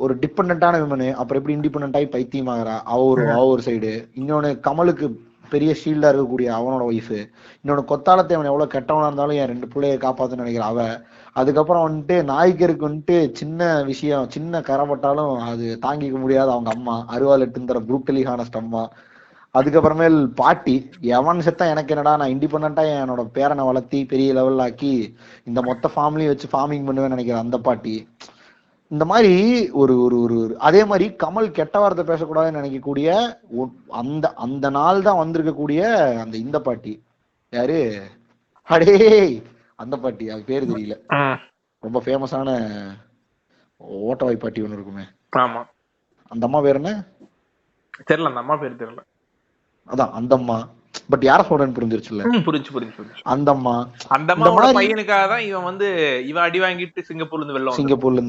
ஒரு டிபெண்டான விமனு அப்புறம் எப்படி இண்டிபெண்ட் ஆகி பைத்தியமாகறா அவ ஒரு சைடு, இன்னொன்னு கமலுக்கு பெரிய ஷீல்டா இருக்கக்கூடிய அவனோட ஒய்ஃபு, இன்னொன்னு கொத்தாலத்தேவன் எவ்வளவு கெட்டவனா இருந்தாலும் என் 2 பிள்ளைய காப்பாத்துன்னு நினைக்கிற அவ. அதுக்கப்புறம் வந்துட்டு நாய்க்கருக்கு வந்துட்டு சின்ன விஷயம் சின்ன கரைப்பட்டாலும் அது தாங்கிக்க முடியாத அவங்க அம்மா, அருவாள் எட்டுங்கிற ப்ரூட்டலி ஹானஸ்ட் அம்மா. அதுக்கப்புறமேல் பாட்டி, எவன் செத்தா எனக்கு என்னடா, நான் இண்டிபெண்டா என்னோட பேரனை வளர்த்தி பெரிய லெவல்ல ஆக்கி இந்த மொத்த ஃபேமிலியும் வச்சு ஃபார்மிங் பண்ணுவேன்னு நினைக்கிறேன் அந்த பாட்டி. இந்த மாதிரி ஒரு ஒரு ஒரு அதே மாதிரி கமல் கெட்ட வார்த்தை பேசக்கூடாதுன்னு நினைக்கக்கூடிய அந்த அந்த நாள் தான் வந்திருக்கக்கூடிய அந்த இந்த பாட்டி யாரு, அடே அந்த பாட்டி, அது பேரு தெரியல, ரொம்ப ஃபேமஸான ஓட்டவாய் பாட்டி ஒண்ணு இருக்குமே. ஆமா, அந்த அம்மா பேர் என்ன தெரியல, அந்த அம்மா பேர் தெரியல. அதான் அந்த அம்மா. பட் யார சொல்றேன்னு புரிஞ்சிருச்சுல்ல. புரிஞ்சு அந்த அம்மா பையனுக்காக தான் இவன் வந்து இவன் அடி வாங்கிட்டு சிங்கப்பூர்ல இருந்து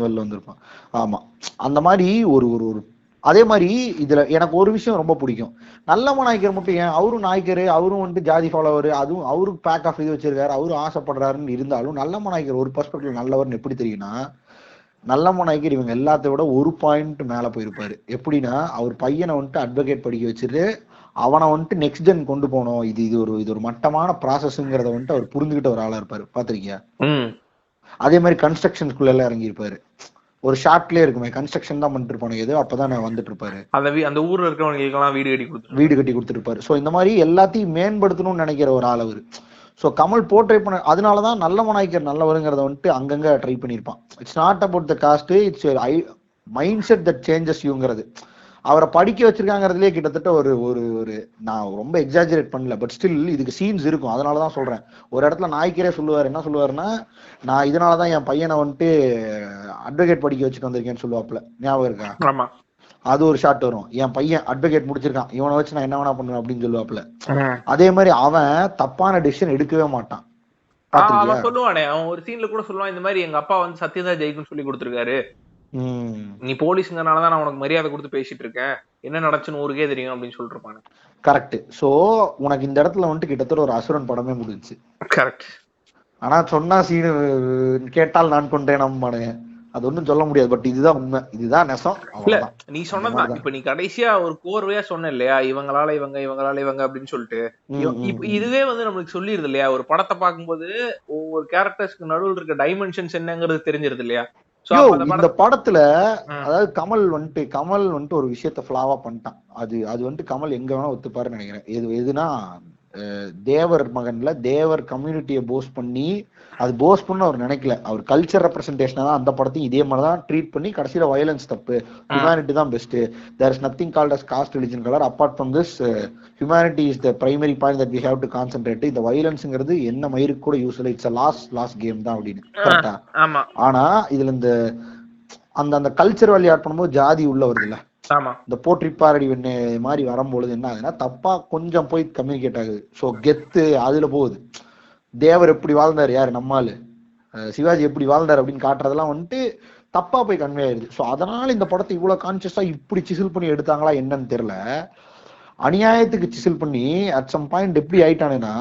வெளில வந்திருப்பான். ஆமா, அந்த மாதிரி ஒரு ஒரு அதே மாதிரி இதுல எனக்கு ஒரு விஷயம் ரொம்ப பிடிக்கும். நல்லமநாயக்கர் மட்டும் ஏன் அவரும் நாய்க்கரு, அவரும் வந்துட்டு ஜாதி ஃபாலோவர், அதுவும் அவருக்கு பேக் ஆஃப் இது வச்சிருக்காரு, அவரும் ஆசைப்படுறாருன்னு இருந்தாலும் நல்லமநாயக்கர் ஒரு பர்ஸ்பெக்டிவ் நல்லவர்னு எப்படி தெரியும்னா நல்ல நாயக்கர் இவங்க எல்லாத்த விட ஒரு பாயிண்ட் மேல போயிருப்பாரு. எப்படின்னா அவர் பையனை வந்துட்டு அட்வொகேட் படிக்க வச்சுட்டு அவனை வந்துட்டு நெக்ஸ்ட் ஜென் கொண்டு போனோம், இது ஒரு மட்டமான ப்ராசஸ்ங்கிறத வந்துட்டு அவர் புரிஞ்சுக்கிட்ட ஒரு ஆளா இருப்பாரு. பாத்திருக்கியா? அதே மாதிரி கன்ஸ்ட்ரக்ஷன்ஸ்குள்ள எல்லாம் இறங்கி இருப்பாரு. ஒரு ஷார்ட்லயே இருக்குமே, கன்ஸ்ட்ரக்ஷன் தான் பண்ணிட்டு இருப்பானு எது அப்பதான் வந்துட்டு இருப்பாரு. அந்த ஊர்ல இருக்கிறவங்களுக்கு வீடு கட்டி கொடுத்துருப்பாரு. சோ இந்த மாதிரி எல்லாத்தையும் மேம்படுத்தணும்னு நினைக்கிற ஒரு ஆள் அவரு. ஸோ கமல் போர்ட்ரே பண்ண, அதனாலதான் நல்ல நாயக்கர் நல்லவருங்கிறத வந்துட்டு அங்கங்க ட்ரை பண்ணியிருப்பான். It's not about the caste, it's mindset that changes யூங்கிறது. அவரை படிக்க வச்சிருக்காங்கிறதுலயே கிட்டத்தட்ட ஒரு ஒரு ஒரு நான் ரொம்ப எக்ஸாஜரேட் பண்ணல, பட் ஸ்டில் இதுக்கு சீன்ஸ் இருக்கும். அதனாலதான் சொல்றேன். ஒரு இடத்துல நாயக்கரே சொல்லுவாரு, என்ன சொல்லுவாருன்னா, நான் இதனாலதான் என் பையனை வந்துட்டு அட்வொகேட் படிக்க வச்சுட்டு வந்திருக்கேன்னு சொல்லுவாப்புல. ஞாபகம் இருக்கா? அது ஒரு ஷாட் வரும், என் பையன் அட்வொகேட் முடிச்சிருக்கான், இவனை வச்சு நான் என்ன வேணா பண்ணுவேன் அப்படின்னு சொல்லுவாப்புல. அதே மாதிரி அவன் தப்பான டிசிஷன் எடுக்கவே மாட்டான். சொல்லுவானே, அவன் ஒரு சீன்ல கூட சொல்லுவான், இந்த மாதிரி எங்க அப்பா வந்து சத்யதா ஜெயிக்குன்னு சொல்லி கொடுத்துருக்காரு, நீ போலீஸ்ங்கனாலதான் நான் உனக்கு மரியாதை கொடுத்து பேசிட்டு இருக்கேன், என்ன நடச்சுன்னு ஊருக்கே தெரியும் அப்படின்னு சொல்லிட்டு இருப்பானு. கரெக்ட். சோ உனக்கு இந்த இடத்துல வந்துட்டு கிட்டத்தட்ட ஒரு அசுரன் படமே முடிஞ்சுச்சு. கரெக்ட். ஆனா சொன்னா சீனு கேட்டால் நான் கொண்டேன் நம்பானு, அது ஒன்னும் சொல்ல முடியாது. பட் இதுதான் உண்மை, இதுதான் நெசம். இல்ல நீ சொன்னதான், இப்ப நீ கடைசியா ஒரு கோர்வையா சொன்ன இல்லையா, இவங்களால இவங்க அப்படின்னு சொல்லிட்டு, இதுவே வந்து நம்மளுக்கு சொல்லிருது இல்லையா, ஒரு படத்தை பார்க்கும்போது ஒவ்வொரு கேரக்டர்ஸ்க்கு நடுவில் இருக்க டைமென்ஷன்ஸ் என்னங்கிறது தெரிஞ்சிருது இல்லையா. இந்த படத்துல அதாவது கமல் வந்துட்டு ஒரு விஷயத்த ஃபிளாவா பண்ணிட்டான். அது வந்துட்டு கமல் எங்க வேணா ஒத்துப்பாருன்னு நினைக்கிறேன். எதுனா தேவர் மகன்ல தேவர் கம்யூனிட்டியை போஸ்ட் பண்ணி, அது போஸ்ட் பண்ண அவர் நினைக்கல, அவர் கல்ச்சர் ரெப்ரஸன்டேஷனா தான் அந்த படத்தையும் இதே மாதிரிதான் ட்ரீட் பண்ணி கடைசியில வயலன்ஸ் தப்பு, ஹியூமனிட்டி தான் best, there is nothing called as caste religion colour, apart from this humanity is the primary point that we have to concentrate, இந்த வயலன்ஸ்ங்கிறது என்ன மயிருக்கு கூட யூஸ் இல்லை, இட்ஸ் அ லாஸ்ட் கேம் தான் அப்படின்னு. கரெக்டா? ஆனா இதுல இந்த அந்த கல்ச்சர் வேல்யூ ஆட் பண்ணும்போது ஜாதி உள்ள வருது இல்ல, இந்த போற்றி பாரடி மாதிரி வரும்பொழுது என்ன ஆகுதுன்னா தப்பா கொஞ்சம் போய் கம்யூனிகேட் ஆகுது. சோ கெத்து அதுல போகுது. தேவர் எப்படி வாழ்ந்தாரு, யாரு நம்மாலு சிவாஜி எப்படி வாழ்ந்தாரு அப்படின்னு காட்டுறதெல்லாம் வந்துட்டு தப்பா போய் கன்வே ஆயிடுது. சோ அதனால இந்த படத்தை இவ்வளவு கான்சியஸா இப்படி சிசில் பண்ணி எடுத்தாங்களா என்னன்னு தெரியல. அநியாயத்துக்கு சிசில் பண்ணி அட் சம் பாயிண்ட் எப்படி ஆயிட்டானுன்னா,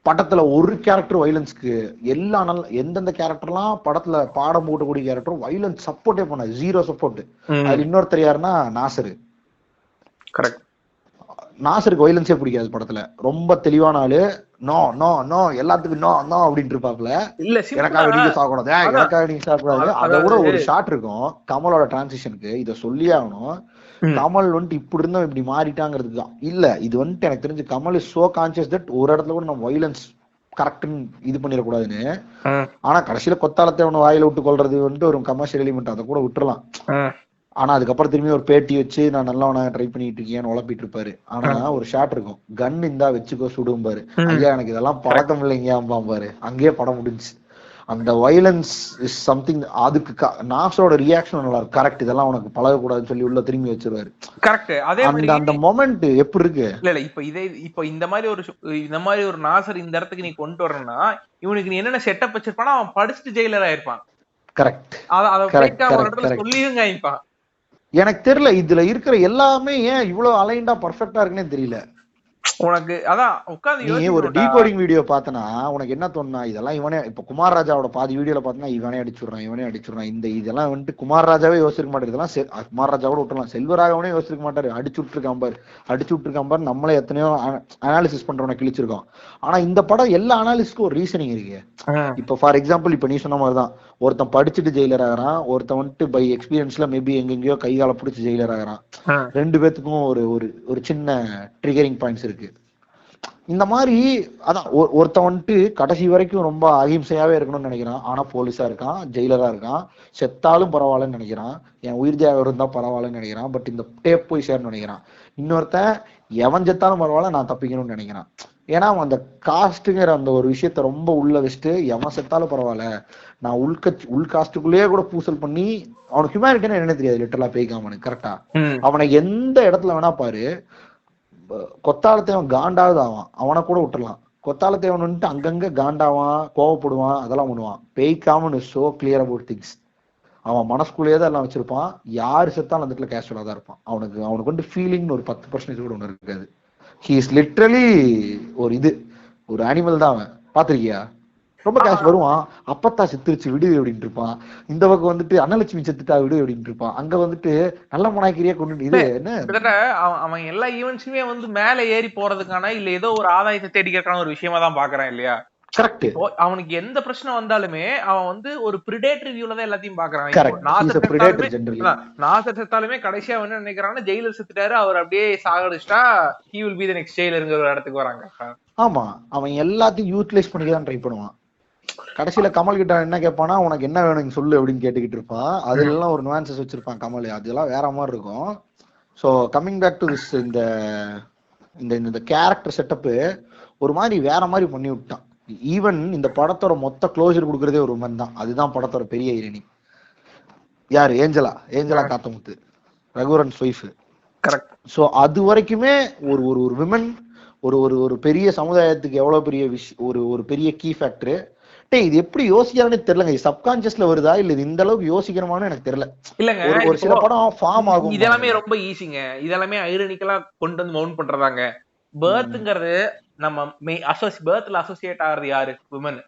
படத்துல ஒரு கேரக்டர் வயலன்ஸ்க்கு எல்லா எந்தெந்த கேரக்டர்லாம் படத்துல பாடம் போட்டக்கூடிய கேரக்டரும் வயலன்ஸ் சப்போர்ட்டே பண்ண, ஜீரோ சப்போர்ட். அது இன்னொருத்தர் யாருன்னா நாசரு. கரெக்ட். நாசருக்கு வயலன்ஸே பிடிக்காது படத்துல, ரொம்ப தெளிவான ஆளு. நோ நோ நோ எல்லாத்துக்கும் நோ நோ அப்படின்ட்டு இருப்பாப்ல. எனக்காக நீங்க சாப்பிடாது, எனக்காக நீங்க சாப்பிடாது. அதை விட ஒரு ஷாட் இருக்கும் கமலோட டிரான்சிஷனுக்கு, இதை சொல்லியே ஆகணும். கமல் வந்துட்டு இப்படி இருந்தோம் இப்படி மாறிட்டாங்கிறதுக்கு தான் இல்ல, இது வந்துட்டு எனக்கு தெரிஞ்சு Kamal is so conscious that ஒரு இடத்துல கூட நம்ம வயலன்ஸ் கரெக்ட்னு இது பண்ணிடக்கூடாதுன்னு. ஆனா கடைசியில கொத்தாலத்தை ஒண்ணு வாயில விட்டு கொள்றது வந்துட்டு ஒரு கமர்ஷியல் எலிமெண்ட், அதை கூட விட்டுறலாம். ஆனா அதுக்கப்புறம் திரும்பி ஒரு பேட்டி வச்சு நான் நல்லவனா ட்ரை பண்ணிட்டு இருக்கேன்னு உழப்பிட்டு இருப்பாரு. ஆனா ஒரு ஷாட் இருக்கும், கன் இந்தா வச்சுக்கோ சுடும் பாரு, ஐயா எனக்கு இதெல்லாம் பழக்கம் இல்லைங்க பாரு, அங்கேயே படம் முடிஞ்சு. அந்த வயலன்ஸ் இஸ் சம்திங். அதுக்கு நாசோட ரியாக்ஷன் நல்லா இருக்கும். கரெக்ட், இதெல்லாம் உனக்கு பழகக்கூடாதுன்னு சொல்லி உள்ள திரும்பி வச்சிருவாரு. கரெக்ட். அதே அந்த மொமெண்ட் எப்படி இருக்கு இல்ல இப்ப இந்த மாதிரி ஒரு நாசர் இந்த இடத்துக்கு நீ கொண்டு வரணும்னா இவனுக்கு நீ என்னென்ன செட்டப் வச்சிருப்பானா, அவன் படிச்சுட்டு ஜெயிலர் ஆயிருப்பான். கரெக்ட். சொல்லியும் ஆயிப்பான். எனக்கு தெரியல இதுல இருக்கிற எல்லாமே ஏன் இவ்வளவு அலைண்டா பர்ஃபெக்டா இருக்குன்னே தெரியல உனக்கு. அதான் உட்கார்ந்து நீ ஒரு டீகோடிங் வீடியோ பார்த்தனா உனக்கு என்ன தோணுனா, இதெல்லாம் இவனே இப்ப குமார் ராஜாவோட பாதி வீடியோல பார்த்தனா இவனே அடிச்சுடுறான் இந்த இதெல்லாம் வந்துட்டு குமார் ராஜாவே யோசிக்க மாட்டாரு. இதெல்லாம் குமார் ராஜாவோட விட்டுலாம், செல்வராகவனே யோசிக்க மாட்டாரு. அடிச்சு விட்டுருக்கான் பாரு, நம்மளே எத்தனையோ அனாலிசிஸ் பண்றவனை கிழிச்சிருக்கோம். ஆனா இந்த படம் எல்லா அனாலிசிஸ்க்கும் ஒரு ரீசனிங் இருக்கு. இப்ப ஃபார் எக்ஸாம்பிள் இப்ப நீ சொன்ன மாதிரிதான், ஒருத்தன் படிச்சுட்டு ஜெயிலர் ஆகிறான், ஒருத்தன் வந்துட்டு பை எக்ஸ்பீரியன்ஸ்ல மேபி எங்கெங்கயோ கைகால பிடிச்சி ஜெயிலர் ஆகிறான். ரெண்டு பேத்துக்கும் ஒரு சின்ன ட்ரிகரிங் பாயிண்ட்ஸ் இருக்கு. இந்த மாதிரி அதான் ஒருத்தன் வந்துட்டு கடைசி வரைக்கும் ரொம்ப அகிம்சையாவே இருக்கணும்னு நினைக்கிறான், ஆனா போலீஸா இருக்கான், ஜெயிலரா இருக்கான், செத்தாலும் பரவாயில்லன்னு நினைக்கிறான், என் உயிர் தியாகம் இருந்தா பரவாயில்லன்னு நினைக்கிறான், பட் இந்த டேப் போய் சேரணும்னு நினைக்கிறான். இன்னொருத்தன் எவன் செத்தாலும் பரவாயில்ல நான் தப்பிக்கணும்னு நினைக்கிறான். ஏன்னா அந்த காஸ்ட்டுங்கிற அந்த ஒரு விஷயத்த ரொம்ப உள்ள வச்சுட்டு எவன் செத்தாலும் பரவாயில்ல நான் உள்காஸ்டுக்குள்ளேயே கூட பூசல் பண்ணி, அவனுக்கு ஹியூமனிட்டினா என்ன தெரியாது லிட்டரலா பேய்க்காமனு. கரெக்டா? அவனை எந்த இடத்துல வேணா பாரு, கொத்தாலத்தேவன் காண்டாவது ஆவான், அவனை கூட விட்டுறலாம். கொத்தாலத்தேவன் வந்துட்டு அங்கங்க காண்டாவான், கோவப்படுவான், அதெல்லாம் பண்ணுவான். Peikkaman is so clear about things. அவன் மனசுக்குள்ளேயே தான் எல்லாம் வச்சிருப்பான். யாரு செத்தாலும் அந்த இடத்துல கேஷுவலா தான் இருப்பான். அவனுக்கு வந்து ஃபீலிங்னு ஒரு 10% கூட ஒண்ணு இருக்காது. ஹி இஸ் லிட்டரலி ஒரு அனிமல் தான் அவன். பாத்திருக்கியா? ரொம்ப கேஷ் வருவான். அப்பத்தா செத்துருச்சு விடு அப்படின்ட்டு இருப்பான். இந்த பக்கம் வந்துட்டு அன்னலட்சுமி செத்துட்டா விடு அப்படின்ட்டு இருப்பான். அங்க வந்துட்டு நல்ல மனாக்கிரியா கொண்டு இது என்ன அவன் எல்லா ஈவெண்ட்ஸுமே வந்து மேல ஏறி போறதுக்கான இல்ல ஏதோ ஒரு ஆதாயத்தை தேடிக்கிறதுக்கான ஒரு விஷயமா தான் பாக்குறான் இல்லையா. கரெக்ட். அவனுக்கு எந்த பிரச்சனை வந்தாலுமே அவன் வந்து ஒரு பிரிடேட்டரி வியூல தான் எல்லாத்தையும் பாக்குறான். நாசர் செத்தாலுமே கடைசியா என்ன நினைக்கிறான்னா ஜெயிலர் செத்துட்டாரு, அவர் அப்படியே சாகடிச்சிட்டா he will be the next ஜெயிலருங்கிற ஒரு இடத்துக்கு வராங்க. ஆமா, அவன் எல்லாத்தையும் யூட்டிலைஸ் பண்ணிக்கதான் ட்ரை பண்ணுவான். கடைசியில கமல் கிட்ட என்ன கேட்பானா, உனக்கு என்ன வேணும் சொல்லு அப்படின்னு கேட்டுக்கிட்டு இருப்பான். அதுல எல்லாம் ஒரு நுவான்சஸ் வச்சிருப்பான் கமல், அதெல்லாம் வேற மாதிரி இருக்கும். So coming back to this, இந்த கேரக்டர் செட்டப்பு ஒரு மாதிரி வேற மாதிரி பண்ணி விட்டான். ஈவன் இந்த படத்தோட மொத்த க்ளோசர் கொடுக்கறதே ஒரு உமன் தான். அதுதான் படத்தோட பெரிய ஐரணி. யாரு? Angela Kathamuthu, Raghuvaran's wife. Correct. So அது வரைக்குமே ஒரு ஒரு விமன் ஒரு ஒரு பெரிய சமுதாயத்துக்கு எவ்வளவு பெரிய ஒரு பெரிய கீ ஃபேக்டர். இது எப்படி யோசிக்கிறானே தெரியலங்க. சப்கான்சியஸ்ல வருதா இல்ல இது இந்த அளவுக்கு யோசிக்கிறமானு எனக்கு தெரியல. இல்லங்க, ஒரு சில படம் ஃபார்ம் ஆகும். இதெல்லாமே ரொம்ப ஈஸிங்க. இதெல்லாமே ஐரனிக்கலா கொண்டு வந்து மவுண்ட் பண்றதாங்க. பர்த்ங்கிறது நம்ம பர்த்ல அசோசியேட் ஆகிறது யாரு? விமன்.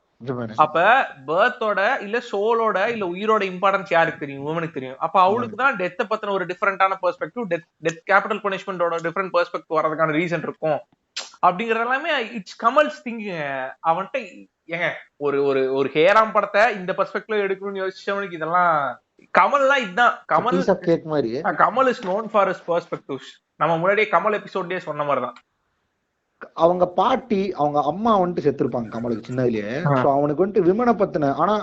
அப்ப பர்த்தோட இல்ல சோலோட இல்ல உயிரோட இம்பார்ட்டன்ஸ் யாருக்கு தெரியும்? விமனுக்கு தெரியும். அப்ப அவளுக்கு தான் டெத்தை பத்தின ஒரு டிஃபரெண்டான பெர்ஸ்பெக்டிவ், டெத் கேபிட்டல் பனிஷ்மெண்டோட டிஃபரெண்ட் பெர்ஸ்பெக்டிவ் வரதுக்கான ரீசன் இருக்கும். அப்படிங்கறது எல்லாமே இட்ஸ் கமல்ஸ் திங்கிங். அவன்கிட்ட ஏங்க ஒரு ஒரு ஒரு ஹேராம் படத்தை இந்த பெர்ஸ்பெக்டிவ்ல எடுக்கணும்னு யோசிச்சவனுக்கு இதெல்லாம் கமல்லாம் இதுதான். Kamal is known for his perspectives. நம்ம முன்னாடியே கமல் எபிசோட்லயே சொன்ன மாதிரிதான். அவங்க பாட்டி அவங்க அம்மா வந்துட்டு செத்துருப்பாங்க கமலுக்கு சின்னதுலயே. சோ அவனுக்கு வந்துட்டு விமனை பத்தின, ஆனா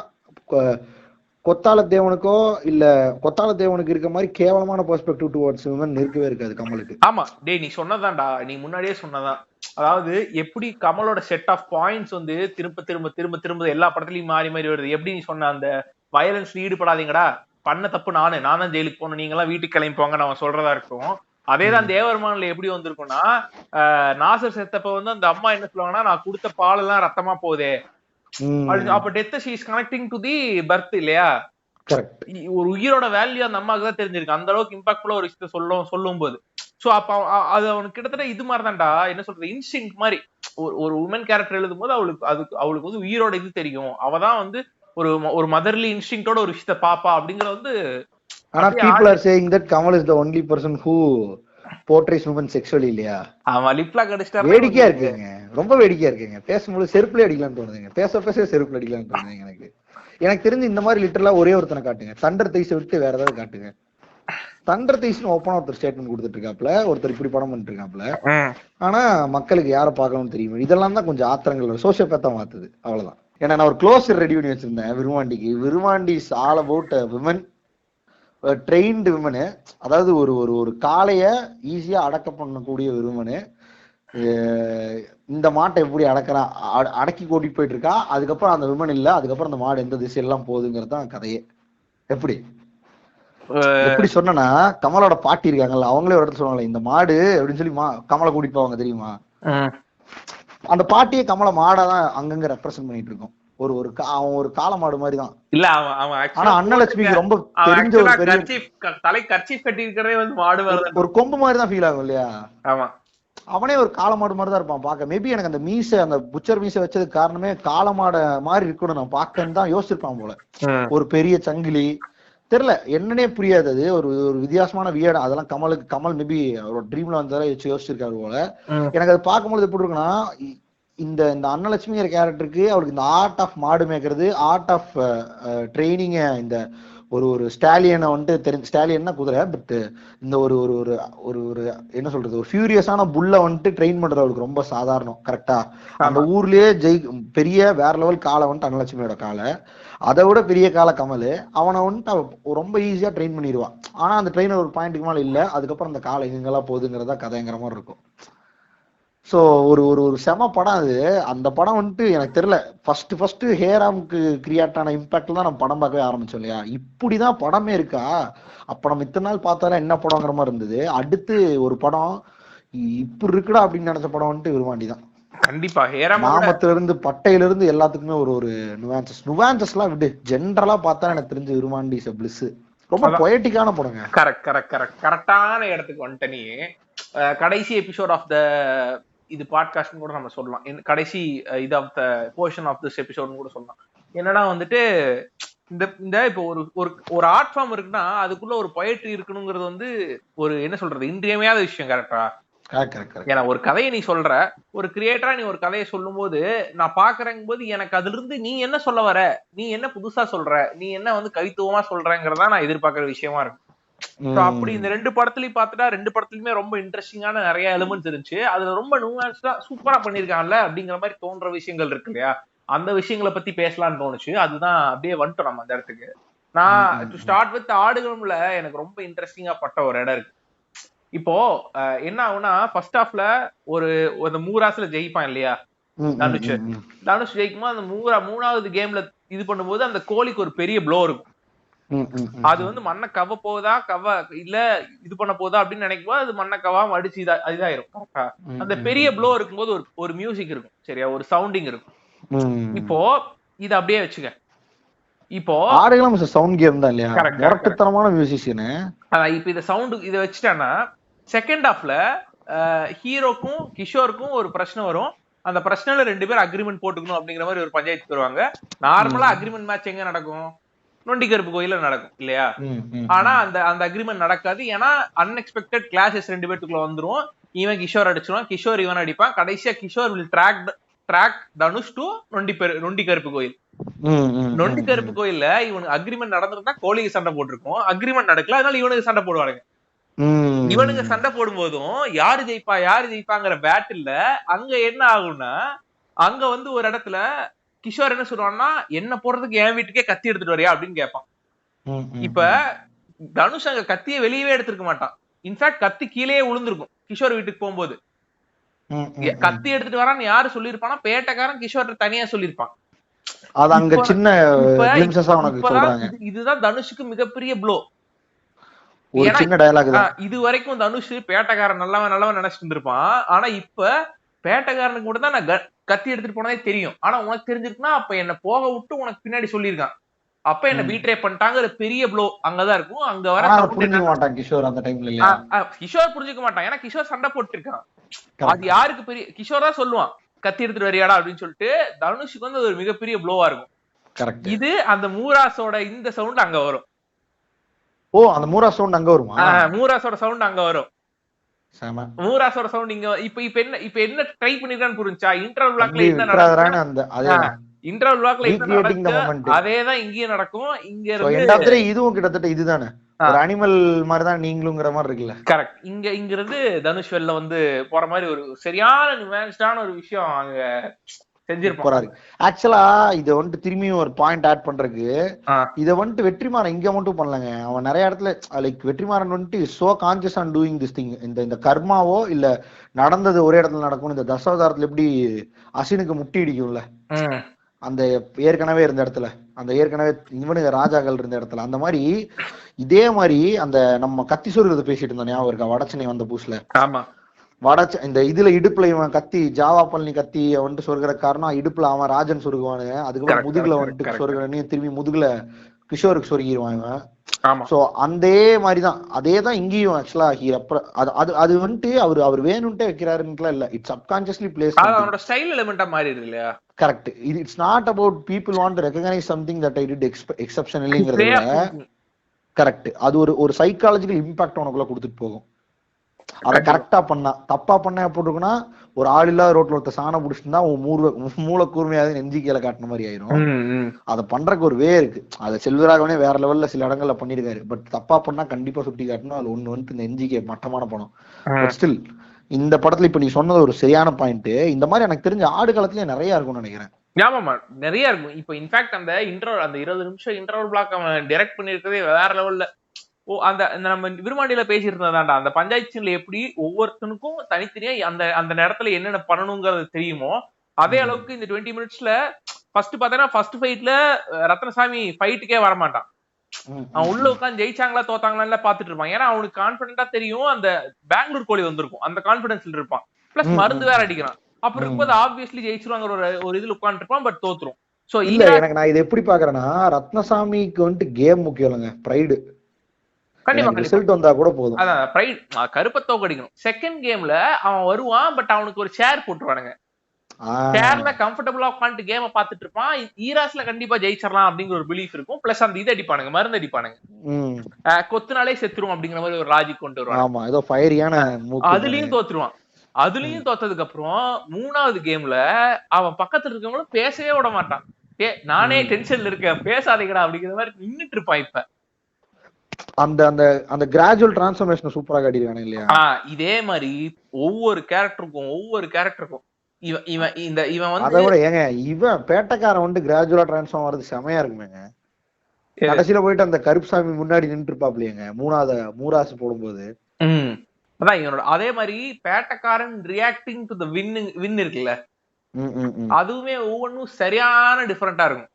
கொத்தால தேவனுக்கோ இல்ல கொத்தால தேவனுக்கு இருக்க மாதிரி கேவலமான பெர்ஸ்பெக்டிவ் டுவர்ட்ஸ் விமன் இருக்கவே இருக்காது கமலுக்கு. ஆமா டேய், நீ சொன்னதான்டா, நீ முன்னாடியே சொன்னதான். அதாவது எப்படி கமலோட செட் ஆஃப் பாயிண்ட்ஸ் வந்து திரும்ப திரும்ப திரும்ப திரும்ப எல்லா படத்துலயும் மாறி மாறி வருது. எப்படி நீ சொன்ன அந்த வயலன்ஸ்ல ஈடுபடாதீங்கடா, பண்ண தப்பு நான் தான் ஜெயிலுக்கு போகணும், நீங்க எல்லாம் வீட்டுக்கு கிளம்பி போங்க நம்ம சொல்றதா இருக்கும். அதேதான் தேவர்மான்ல எப்படி வந்திருக்கும்னா, நாசர் செத்தப்ப வந்து அந்த அம்மா என்ன சொல்லுவாங்கன்னா, நான் கொடுத்த பால் எல்லாம் ரத்தமா போதே. அப்ப death she is connecting to the birth இல்லையா. ஒரு உயிரோட வேல்யூ அந்த அம்மாவுக்கு தான் தெரிஞ்சிருக்கு. அந்த அளவுக்கு இம்பாக்ட்ஃபுல்லா ஒரு விஷயத்த சொல்லும் போது. சோ அப்ப அது அவனுக்கு கிட்டத்தட்ட இது மாதிரிதான்டா, என்ன சொல்றது, இன்ஸ்டிங்க்ட் மாதிரி. ஒரு உமன் கேரக்டர் எழுதும் போது அவளுக்கு வந்து உயிரோட இது தெரியும். அவதான் வந்து ஒரு மதர்லி இன்ஸ்டிங்க்டோட ஒரு விஷயத்த பாப்பா அப்படிங்கறது வந்து. ஆனா people are saying that Kamal is the only person who portrays women sexually இல்லையா? ஆமா, லிப்லா கடிச்சிட்டா வேடிக்கையா இருக்குங்க, ரொம்ப வேடிக்கையா இருக்குங்க. பேசும்போது செருப்புல அடிக்கலாம்னு தோணுதுங்க, பேச செருப்புல அடிக்கலாம்னு தோணுதுங்க. எனக்கு தெரிஞ்சு இந்த மாதிரி லிட்டரலா ஒரே ஒருத்தனை காட்டுங்க, தண்டர் தைஸை விட்டு வேற ஏதாவது காட்டுங்க. தண்டர் தைஸ்னு ஓப்பனா ஒருத்தர் ஸ்டேட்மெண்ட் கொடுத்துட்டு இருக்காப்ல, ஒருத்தர் இப்படி படம் பண்ணிட்டு இருக்காப்ல. ஆனா மக்களுக்கு யாரை பார்க்கணும்னு தெரியும். இதெல்லாம் தான் கொஞ்சம் ஆத்திரங்கள் சோசியோபேத்தா மாத்துது, அவ்வளவுதான். ஏன்னா நான் ஒரு க்ளோசர் ரெடி பண்ணி வச்சிருந்தேன் Virumandi is all about women, trained women. அதாவது ஒரு ஒரு ஒரு காளைய ஈஸியா அடக்க பண்ணக்கூடிய விமனு. இந்த மாட்டை எப்படி அடக்கி கூட்டிட்டு போயிட்டு இருக்கா, அதுக்கப்புறம் அந்த விமன் இல்ல, அதுக்கப்புறம் அந்த மாடு எந்த திசையெல்லாம் போகுதுங்கிறது தான் கதையே. எப்படி சொன்னா, கமலோட பாட்டி இருக்காங்கல்ல, அவங்களே ஒரு இடத்துல சொல்லுவாங்கல்ல, இந்த மாடு அப்படின்னு சொல்லி கமலை கூட்டிட்டு போவாங்க தெரியுமா. அந்த பாட்டியை கமலை மாடாதான் அங்கங்க ரெப்ரசென்ட் பண்ணிட்டு இருக்கோம். அவன் ஒரு காளை மாடு மாதிரி தான். இல்ல ஆனா அன்னலட்சுமிக்கு ரொம்ப தெரிஞ்ச ஒரு பெரிய தலை கர்ச்சீஃப் கட்டி இருக்கறதே வந்து மாடு மாதிரி, ஒரு கொம்பு மாதிரி தான் ஃபீல் ஆகும் இல்லையா. ஆமா, அவனே ஒரு காளை மாடு மாதிரி தான் இருப்பான் பாக்க. மேபி எனக்கு அந்த மீசை, அந்த புச்சர் மீசை வச்சதுக்கு காரணமே காளை மாட மாதிரி இருக்கணும் நான் பாக்கன்னு தான் யோசிச்சிருப்பான் போல. ஒரு பெரிய சங்கிலி தெரியல, என்னன்னே புரியாது. அது ஒரு வித்தியாசமான வியர்டு. அதெல்லாம் கமல் மேபி ஒரு ட்ரீம்ல வந்ததால யோசிச்சிருக்காரு போல. எனக்கு அது பார்க்கும்போது எப்படி இருக்குன்னா, இந்த அன்னலட்சுமிங்கிற கேரக்டருக்கு அவளுக்கு இந்த ஆர்ட் ஆஃப் மாடு மேய்க்கிறது, ஆர்ட் ஆஃப் ட்ரைனிங், இந்த ஒரு ஸ்டாலியனை வந்துட்டு ஸ்டாலியன்னா குதிரை, பட் இந்த ஒரு ஒரு ஒரு என்ன சொல்றது, ஒரு ஃபியூரியஸான புல்ல வந்துட்டு ட்ரெயின் பண்றது அவளுக்கு ரொம்ப சாதாரணம். கரெக்டா? அந்த ஊர்லயே பெரிய வேற லெவல் காலை வந்துட்டு அன்னலட்சுமியோட காலை, அதை விட பெரிய காலை கமல். அவனை வந்துட்டு ரொம்ப ஈஸியா ட்ரெயின் பண்ணிடுவான். ஆனா அந்த ட்ரெயின் ஒரு பாயிண்ட்டுக்கு மேல இல்ல, அதுக்கப்புறம் அந்த காலை எங்கெல்லாம் போகுதுங்கிறதா கதைங்கிற மாதிரி இருக்கும். ஸோ ஒரு ஒரு செம படம் அது. அந்த படம் வந்துட்டு எனக்கு தெரியல, ஃபர்ஸ்ட் ஹேராமுக்கு கிரியேட் ஆன இம்பாக்ட்ல தான் நம்ம படம் பார்க்கவே ஆரம்பிச்சோம் இல்லையா. இப்படிதான் படமே இருக்கா, அப்ப நம்ம இத்தனை நாள் பார்த்தாலும் என்ன படங்கிற மாதிரி இருந்தது. அடுத்து ஒரு படம் இப்படி இருக்குடா அப்படின்னு நினைச்ச படம் வந்துட்டு விரும்பாண்டி தான். கண்டிப்பா நாமத்துல இருந்து பட்டையில இருந்து எல்லாத்துக்குமே ஒரு நுவான்சஸ் எல்லாம் விடு, ஜென்ரலா பார்த்தா எனக்கு தெரிஞ்சு விரும்பாண்டி இஸ் எ பிளிஸ். ரொம்ப பொயட்டிக்கான படங்க. கரெக்டான இடத்துக்கு வந்துட்ட நீ. கடைசி எபிசோட் ஆஃப் த இது பாட்காஸ்ட் கூட நம்ம சொல்லலாம், கடைசி இது of the portion of this எபிசோட்னு கூட சொல்லலாம். என்னன்னா வந்துட்டு இந்த இப்போ ஒரு ஆர்ட் ஃபார்ம் இருக்குன்னா அதுக்குள்ள ஒரு பொயட்ரி இருக்கணுங்கிறது வந்து ஒரு என்ன சொல்றது இன்றியமையாத விஷயம். கரெக்டா? ஏன்னா ஒரு கதையை நீ சொல்ற, ஒரு கிரியேட்டரா நீ ஒரு கதையை சொல்லும் போது நான் பாக்குறேங்கும் போது எனக்கு அதுல இருந்து நீ என்ன சொல்ல வர, நீ என்ன புதுசா சொல்ற, நீ என்ன வந்து கவித்துவமா சொல்றங்கிறதா நான் எதிர்பார்க்கிற விஷயமா இருக்கு. அப்படி இந்த 2 படத்துலயும் பாத்துட்டா 2 படத்துலயுமே ரொம்ப இன்ட்ரெஸ்டிங்கான நிறைய எலிமெண்ட்ஸ் இருந்துச்சு. அதுல ரொம்ப நுவான்ஸ்டா சூப்பரா பண்ணிருக்காங்கல்ல அப்படிங்கிற மாதிரி தோன்ற விஷயங்கள் இருக்கு இல்லையா? அந்த விஷயங்களை பத்தி பேசலாம்னு தோணுச்சு. அதுதான் அப்படியே வந்துட்டோம் நம்ம அந்த இடத்துக்கு. நான் டு ஸ்டார்ட் வித் ஆடுகளம்ல எனக்கு ரொம்ப இன்ட்ரெஸ்டிங்கா பட்ட ஒரு இடம் இருக்கு. இப்போ என்ன ஆகும்னா ஃபர்ஸ்ட் ஹாஃப்ல ஒரு மூராஸ்ல ஜெயிப்பான் இல்லையா தனுஷ் ஜெயிக்குமா, அந்த மூணாவது கேம்ல இது பண்ணும்போது அந்த கோழிக்கு ஒரு பெரிய ப்ளோ இருக்கும். அது வந்து மண்ணை கவ போதா இல்ல இது பண்ண போதா அப்படின்னு நினைக்கும் போது அது மண்ணை கவாம அடிச்சு இதாயிரும். கரெக்டா? அந்த பெரிய ப்ளோ இருக்கும்போது ஒரு மியூசிக் இருக்கும், சரியா, ஒரு சவுண்டிங் இருக்கும். இப்போ இது அப்படியே வச்சுக்க. இப்போ ஆடுகளம் சவுண்ட் கேம் தான் இல்லையா, கரெக்டான மியூசிஷியன். இப்ப இந்த சவுண்ட் இத வச்சுட்டானா செகண்ட் ஹாஃப்ல ஹீரோக்கும் கிஷோருக்கும் ஒரு பிரச்சனை வரும். அந்த பிரச்சனைல 2 பேர் அக்ரிமெண்ட் போட்டுக்கணும் அப்படிங்கிற மாதிரி ஒரு பஞ்சாயத்து வருவாங்க. நார்மலா அக்ரிமெண்ட் மேட்ச் எங்க நடக்கும்? நொண்டி கருப்பு கோயில நடக்கும் இல்லையா? ஆனா அந்த அக்ரிமெண்ட் நடக்காது. ஏன்னா அன்எக்ஸ்பெக்டட் கிளாஷஸ் 2 பேருக்குள்ள வந்துரும். இவன் கிஷோர் அடிச்சிருவான், கிஷோர் இவன் அடிப்பான். கடைசியா Kishore will drag Dhanush to Nondi Karuppu கோயில். நொண்டி கருப்பு கோயில்ல இவனுக்கு அக்ரிமெண்ட் நடந்திருந்தா கோழிக்கு சண்டை போட்டிருக்கும். அக்ரிமெண்ட் நடக்கல, அதனால இவனுக்கு சண்டை போடுவானுங்க. இவனுங்க சண்டை போடும் போதும் யாரு ஜெயிப்பாங்கிற பேட்டில்ல அங்க என்ன ஆகும்னா, அங்க வந்து ஒரு இடத்துல கிஷோர் என்ன சொல்லுவான்னா, என்ன போடுறதுக்கு என் வீட்டுக்கே கத்தி எடுத்துட்டு வரியா அப்படின்னு கேட்பான். இப்ப தனுஷ் அங்க கத்திய வெளியவே எடுத்திருக்க மாட்டான். இன்ஃபேக்ட் கத்தி கீழே விழுந்திருக்கும் கிஷோர் வீட்டுக்கு போகும்போது. கத்தி எடுத்துட்டு வரான்னு யாரு சொல்லிருப்பானா, பேட்டக்காரன் கிஷோர் தனியா சொல்லிருப்பான். இதுதான் தனுஷுக்கு மிகப்பெரிய ப்ளோ. இது வரைக்கும் தனுஷ் பேட்டக்காரன் நல்லவன் நினைச்சிட்டு இருந்திருப்பான். ஆனா இப்ப பேட்டக்காரனுக்கு மட்டும் தான் நான் கத்தி எடுத்துட்டு போனதே தெரியும். ஆனா உனக்கு தெரிஞ்சிருக்குன்னா அப்ப என்ன போக விட்டு உனக்கு பின்னாடி சொல்லியிருக்கான். அப்ப என்ன பீட்ரே பண்ணிட்டாங்க பெரிய ப்ளோ அங்கதான் இருக்கும். அங்க வர புரிஞ்சுக்க மாட்டான் கிஷோர். அந்த டைம்ல கிஷோர் புரிஞ்சுக்க மாட்டான். ஏன்னா கிஷோர் சண்டை போட்டு இருக்கான். அது யாருக்கு பெரிய கிஷோர் தான் சொல்லுவான், கத்தி எடுத்துட்டு வரியாடா அப்படின்னு சொல்லிட்டு. தனுஷுக்கு வந்து ஒரு மிகப்பெரிய ப்ளோவா இருக்கும். இது அந்த மூராஸோட இந்த சவுண்ட் அங்க வரும். அந்த மூராஸ் சவுண்ட் அங்க வருமா? மூராஸோட சவுண்ட் அங்க வரும். மூராஸோட சவுண்ட் இங்க இப்ப என்ன ட்ரை பண்ணிருக்கான்னு புரிஞ்சா, இன்டர்வல் பிளாக்ல என்ன நடக்கும், இன்டர்வல் பிளாக்ல என்ன நடக்கும் அதேதான் இங்கேயும் நடக்கும். இங்க இருந்து இதுவும் கிட்டத்தட்ட இதுதானே, ஒரு அனிமல் மாதிரி தான் நீங்களுங்கிற மாதிரி இருக்குல்ல. கரெக்ட். இங்க இருந்து தனுஷ் வெளில வந்து போற மாதிரி ஒரு சரியான நியூவான்ஸ்டான ஒரு விஷயம் அங்க செஞ்சிருப்பாரு. ஆக்சுவலா இத வந்துட்டு திரும்பியும் ஒரு பாயிண்ட் ஆட் பண்றதுக்கு, இத வந்துட்டு வெற்றிமாறன் இங்க மட்டும் பண்ணலங்க. அவன் நிறைய இடத்துல லைக் வெற்றிமாறன் வந்துட்டு so conscious on doing this thing. இந்த கர்மாவோ இல்ல நடந்தது ஒரே இடத்துல நடக்கும். இந்த தசாவதாரத்துல எப்படி அசினுக்கு முட்டி இடிக்கும்ல, அந்த ஏற்கனவே இருந்த இடத்துல, அந்த ஏற்கனவே இவனுக்கு ராஜாக்கள் இருந்த இடத்துல, அந்த மாதிரி இதே மாதிரி அந்த நம்ம கத்தி சொருகிறத பேசிட்டு இருந்தோம் ஞாபகம் இருக்கா? வடச்சென்னை வந்த புதுசுல. ஆமா, இந்த இதுல இடுப்புல இவன் கத்தி ஜாவா பழனி கத்தி வந்துட்டு சொருகிற காரணம் இடுப்புல அவன் ராஜன் சொருகுவானு, அதுக்கப்புறம் முதுகுல வந்துட்டு சொருகிற திரும்பி முதுகுல கிஷோருக்கு சொருகிடுவான் இவன். சோ அதே மாதிரிதான் அதேதான் இங்கேயும் ஆக்சுவலா அது வந்துட்டு அவர் வேணும்ட்டே வைக்கிறாருன்னு இல்ல, இட்ஸ் சப்கான்சியஸ்லி பிளேஸ். அவரோட ஸ்டைல் எலிமெண்டா மாறிடுது இல்லையா? Correct. It's not about people want to recognise something that I did எக்ஸெப்ஷனலிங்கிறது. கரெக்ட். அது ஒரு சைக்காலஜிக்கல் இம்பாக்ட் உனக்குள்ள கொடுத்துட்டு போகும். அத கரெக்டா பண்ணா. தப்பா பண்ண போட்டுருக்குன்னா ஒரு ஆள் இல்லாத ரோட்ல ஒருத்த சாண புடிச்சுட்டா மூளை கூர்மையாவது நெஞ்சிக்கையில காட்டின மாதிரி ஆயிரும். அதை பண்றதுக்கு ஒரு வே இருக்கு. அதை செல்வராகவனே வேற லெவல்ல சில இடங்கள்ல பண்ணிருக்காரு. பட் தப்பா பண்ணா கண்டிப்பா சுட்டி காட்டணும். அது ஒண்ணு வந்து இந்த நெஞ்சிக்கை மட்டமான படம். பட் ஸ்டில் இந்த படத்துல இப்ப நீ சொன்னது ஒரு சரியான பாயிண்ட். இந்த மாதிரி எனக்கு தெரிஞ்ச ஆடு காலத்துல நிறைய இருக்கும்னு நினைக்கிறேன். ஆமாமா, நிறைய இருக்கும். இப்ப இன்ஃபேக்ட் அந்த 20 நிமிஷம் இன்டர்வல் பிளாக் அவன் டைரக்ட் பண்ணிருக்கதே வேற லெவல்ல. அந்த நம்ம விருமாண்டியில பேசிட்டு இருந்ததாண்டா, அந்த பஞ்சாயத்துல எப்படி ஒவ்வொருத்தனுக்கும் தனித்தனியா அந்த நேரத்துல என்னென்ன பண்ணணுங்கிறது தெரியுமோ, அதே அளவுக்கு இந்த 20 மினிட்ஸ்ல ஃபர்ஸ்ட் பாத்தீங்கன்னா ஃபர்ஸ்ட் ஃபைட்ல ரத்னசாமி ஃபைட்டுக்கே வரமாட்டான். அவன் உள்ள உட்காந்து ஜெயிச்சாங்களா தோத்தாங்களா பாத்துட்டு இருப்பான். ஏன்னா அவனுக்கு கான்பிடண்டா தெரியும் அந்த பெங்களூர் கோழி வந்திருக்கும், அந்த கான்பிடன்ஸ்ல இருப்பான். பிளஸ் மருந்து வேற அடிக்கிறான். அப்புறம் இருக்கும்போது ஆப்வியஸ்லி ஜெயிச்சிருவாங்க ஒரு இதுல உட்காந்துட்டு இருப்பான். பட் தோத்துரும். சோ இல்ல, எனக்கு நான் இதை எப்படி பாக்குறேன்னா, ரத்னசாமிக்கு வந்துட்டு கேம் முக்கியம் இல்லைங்க, பிரைடு. கண்டிப்பா ரிசல்ட் வந்தா கூட போதும். அதான் பிரைட் கருப்பை தோக்கடிக்கணும். செகண்ட் கேம்ல அவன் வருவான், பட் அவனுக்கு ஒரு ஷேர் போட்டுருவானுங்க. சேர்ல கம்ஃபர்டபுளா உட்காந்துட்டு கேம பாத்துட்டு இருப்பான். ஈராஸ்ல கண்டிப்பா ஜெயிச்சிடலாம் அப்படிங்கிற ஒரு பிலீஃப் இருக்கும். பிளஸ் அந்த இது அடிப்பானுங்க, மருந்து அடிப்பானுங்க. கொத்துனாலே செத்துரும் அப்படிங்கிற மாதிரி ஒரு லாஜிக் கொண்டு வருவான். அதுலயும் தோத்துருவான். அதுலயும் தோத்ததுக்கு அப்புறம் 3வது கேம்ல அவன் பக்கத்துல இருக்கவங்களும் பேசவே விட மாட்டான். நானே டென்ஷன்ல இருக்கேன், பேசாதீங்கடா அப்படிங்கிற மாதிரி நின்னுட்டு இருப்பான். இப்ப அந்த கிராஜுவல் டிரான்ஸ்ஃபர்மேஷன் சூப்பரா காட்டிருக்கானே இல்லையா? இதே மாதிரி ஒவ்வொரு கேரக்டருக்கும் இவன் வந்து அதை விட இவன் பேட்டக்காரன் வந்து கிராஜுவலா டிரான்ஸ்ஃபார்ம் ஆறது செமையா இருக்குமேங்க. கடைசியில போயிட்டு அந்த கருப்புசாமி முன்னாடி நின்று இருப்பாப்லையங்க 3வது மூராசு போடும்போது. அதான் இவனோட அதே மாதிரி பேட்டக்காரன் ரியாக்டிங் டு தி வின் இருக்குல்ல, அதுவுமே ஒவ்வொன்னும் சரியான டிஃபரெண்டா இருக்கும்.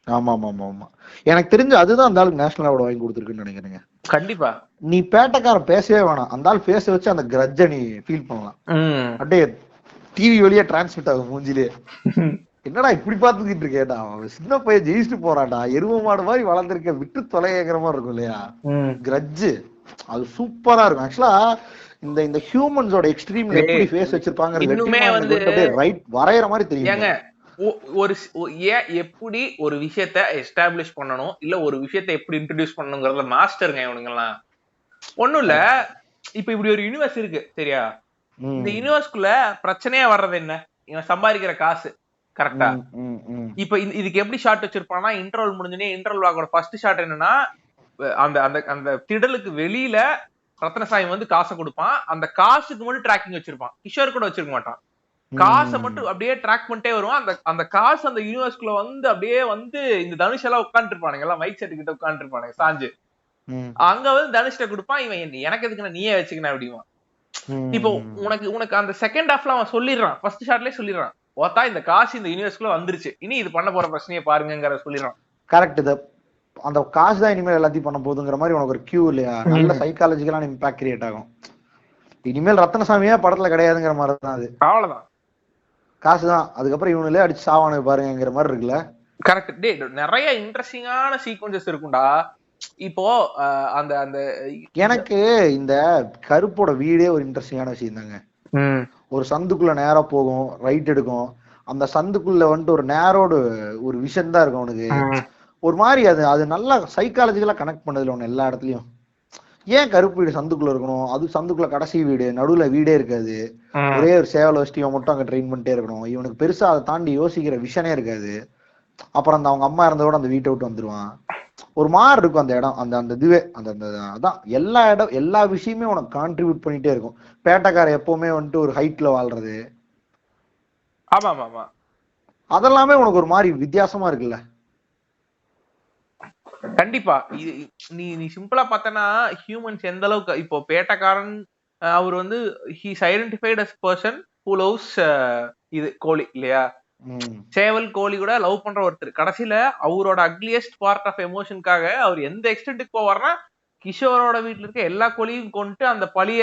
ஆமா ஆமா ஆமா ஆமா. எனக்கு தெரிஞ்சு அதுதான் அந்த ஆளுக்கு நேஷனல் அவார்டு வாங்கி கொடுத்துருக்குன்னு நினைக்கிறேங்க. கண்டிப்பா. நீ பேட்டக்காரன் பேசவே வேணாம், அந்த ஆள் பேச வச்சு அந்த கிரட்ஜ நீ ஃபீல் பண்ணலாம். அப்படியே டிவி வழியா டிரான்ஸ்மிட் ஆகும் மூஞ்சிலே. என்னடா இப்படி பாத்துக்கிட்டு இருக்கேடா, அவன் சின்ன பையன் ஜெயிச்சுட்டு போறான்டா, எருவ மாடு மாதிரி வளர்ந்துருக்க, விட்டு தொலைங்கிற மாதிரி இருக்கும் இல்லையா கிரட்ஜ். அது சூப்பரா இருக்கும். ஆக்சுவலா இந்த ஹியூமன்ஸோட எக்ஸ்ட்ரீம்ல எப்படி ஃபேஸ் வச்சிருப்பாங்க ரைட் வரையற மாதிரி தெரியுங்க. எப்படி ஒரு விஷயத்த எஸ்டாப்ளிஷ் பண்ணணும், இல்ல ஒரு விஷயத்த எப்படி இன்ட்ரோடியூஸ் பண்ணணும்ங்கறதுல மாஸ்டருங்க இவனுங்கெல்லாம். ஒண்ணும் இல்ல, இப்ப இப்படி ஒரு யூனிவர்ஸ் இருக்கு சரியா, இந்த யூனிவர்ஸ்குள்ள பிரச்சனையா வர்றது என்ன, இவன் சம்பாதிக்கிற காசு. கரெக்டா? இப்ப இதுக்கு எப்படி ஷாட் வச்சிருப்பான்னா, இன்டர்வல் முடிஞ்சனே இன்டர்வல் வாக்கோட ஃபர்ஸ்ட் ஷாட் என்னன்னா, அந்த அந்த அந்த திடலுக்கு வெளியில ரத்னசாமி வந்து காசை கொடுப்பான். அந்த காசுக்கு மட்டும் டிராக்கிங் வச்சிருப்பான், கிஷோர் கூட வச்சிருக்க மாட்டான். காசை மட்டும் அப்படியே ட்ராக் பண்ணிட்டே வருவான். அந்த காசு அந்த யூனிவர்ஸ்குள்ள வந்து அப்படியே வந்து இந்த தனுஷ் எல்லாம் உட்காந்துட்டு இருப்பானுங்க, எல்லாம் மைக் செட் கிட்ட உட்காந்துட்டு இருப்பானுங்க சாஞ்சு. அங்க வந்து தனுஷ்ட கொடுப்பான். இவன் எனக்கு எதுக்கு நீயே வச்சுக்கணும் அப்படிமா. இப்போ உனக்கு அந்த செகண்ட் ஹாஃப்ல அவன் சொல்லிடுறான், ஃபர்ஸ்ட் ஷாட்லயே சொல்லிடுறான், ஓத்தா இந்த காசு இந்த யூனிவர்ஸ்குள்ள வந்துருச்சு, இனி இது பண்ண போற பிரச்சனையை பாருங்கிற சொல்லிடுறான். கரெக்ட். அந்த காசு தான் இனிமேல் எல்லாத்தையும் பண்ண போகுதுங்கிற மாதிரி உனக்கு ஒரு கியூ இல்லையா, நல்ல சைக்காலஜிக்கலான இம்பாக்ட் கிரியேட் ஆகும். இனிமேல் ரத்னசாமியே படத்துல கிடையாதுங்கிற மாதிரி தான் அது. அவ்வளவுதான், காசுதான், அதுக்கப்புறம் இவனுங்களே அடிச்சு சாவானு பாருங்கிற மாதிரி இருக்குல்ல. கரெக்ட். டே நிறைய இன்ட்ரெஸ்டிங்கான சீக்வென்சஸ் இருக்கும்டா. இப்போ அந்த அந்த எனக்கு இந்த கருப்போட வீடே ஒரு இன்ட்ரெஸ்டிங்கான விஷயம் தாங்க. ஒரு சந்துக்குள்ள நேரா போகும், ரைட் எடுக்கும், அந்த சந்துக்குள்ள வந்துட்டு ஒரு நேரோடு ஒரு விஷன் தான் இருக்கும் அவனுக்கு. ஒரு மாதிரி அது நல்லா சைக்காலஜிக்கலா கனெக்ட் பண்ணதுல ஒண்ணு எல்லா இடத்துலயும். ஏன் கருப்பு வீடு சந்துக்குள்ள இருக்கணும், அது சந்துக்குள்ள கடைசி வீடு, நடுவுல வீடே இருக்காது, ஒரே ஒரு சேவல வச்சுட்டு இவன் மட்டும் அங்க ட்ரெயின் பண்ணிட்டே இருக்கணும், இவனுக்கு பெருசா அதை தாண்டி யோசிக்கிற விஷனே இருக்காது. அப்புறம் அந்த அவங்க அம்மா இருந்ததோட அந்த வீட்டை விட்டு வந்துருவான். ஒரு மாதிரி இருக்கும் அந்த இடம், அந்த இதுவே அந்த அதான் எல்லா விஷயமே உனக்கு கான்ட்ரிபியூட் பண்ணிட்டே இருக்கும். பேட்டக்கார எப்பவுமே வந்துட்டு ஒரு ஹைட்ல வாழ்றது, ஆமா ஆமா, அதெல்லாமே உனக்கு ஒரு மாதிரி வித்தியாசமா இருக்குல்ல. கண்டிப்பா. நீ சிம்பிளா பார்த்தனா ஹியூமன்ஸ் எந்த அளவுக்கு, இப்போ பேட்டக்காரன் அவர் வந்து he's identified as person who loves இது கோழி இல்லையா, சேவல் கோழி கூட லவ் பண்ற ஒருத்தர். கடைசியில அவரோட அக்லியஸ்ட் பார்ட் ஆஃப் எமோஷனுக்காக அவர் எந்த எக்ஸ்டென்ட்டுக்கு போவார்னா, கிஷோரோட வீட்டுல இருக்க எல்லா கோழியும் கொண்டு அந்த பழிய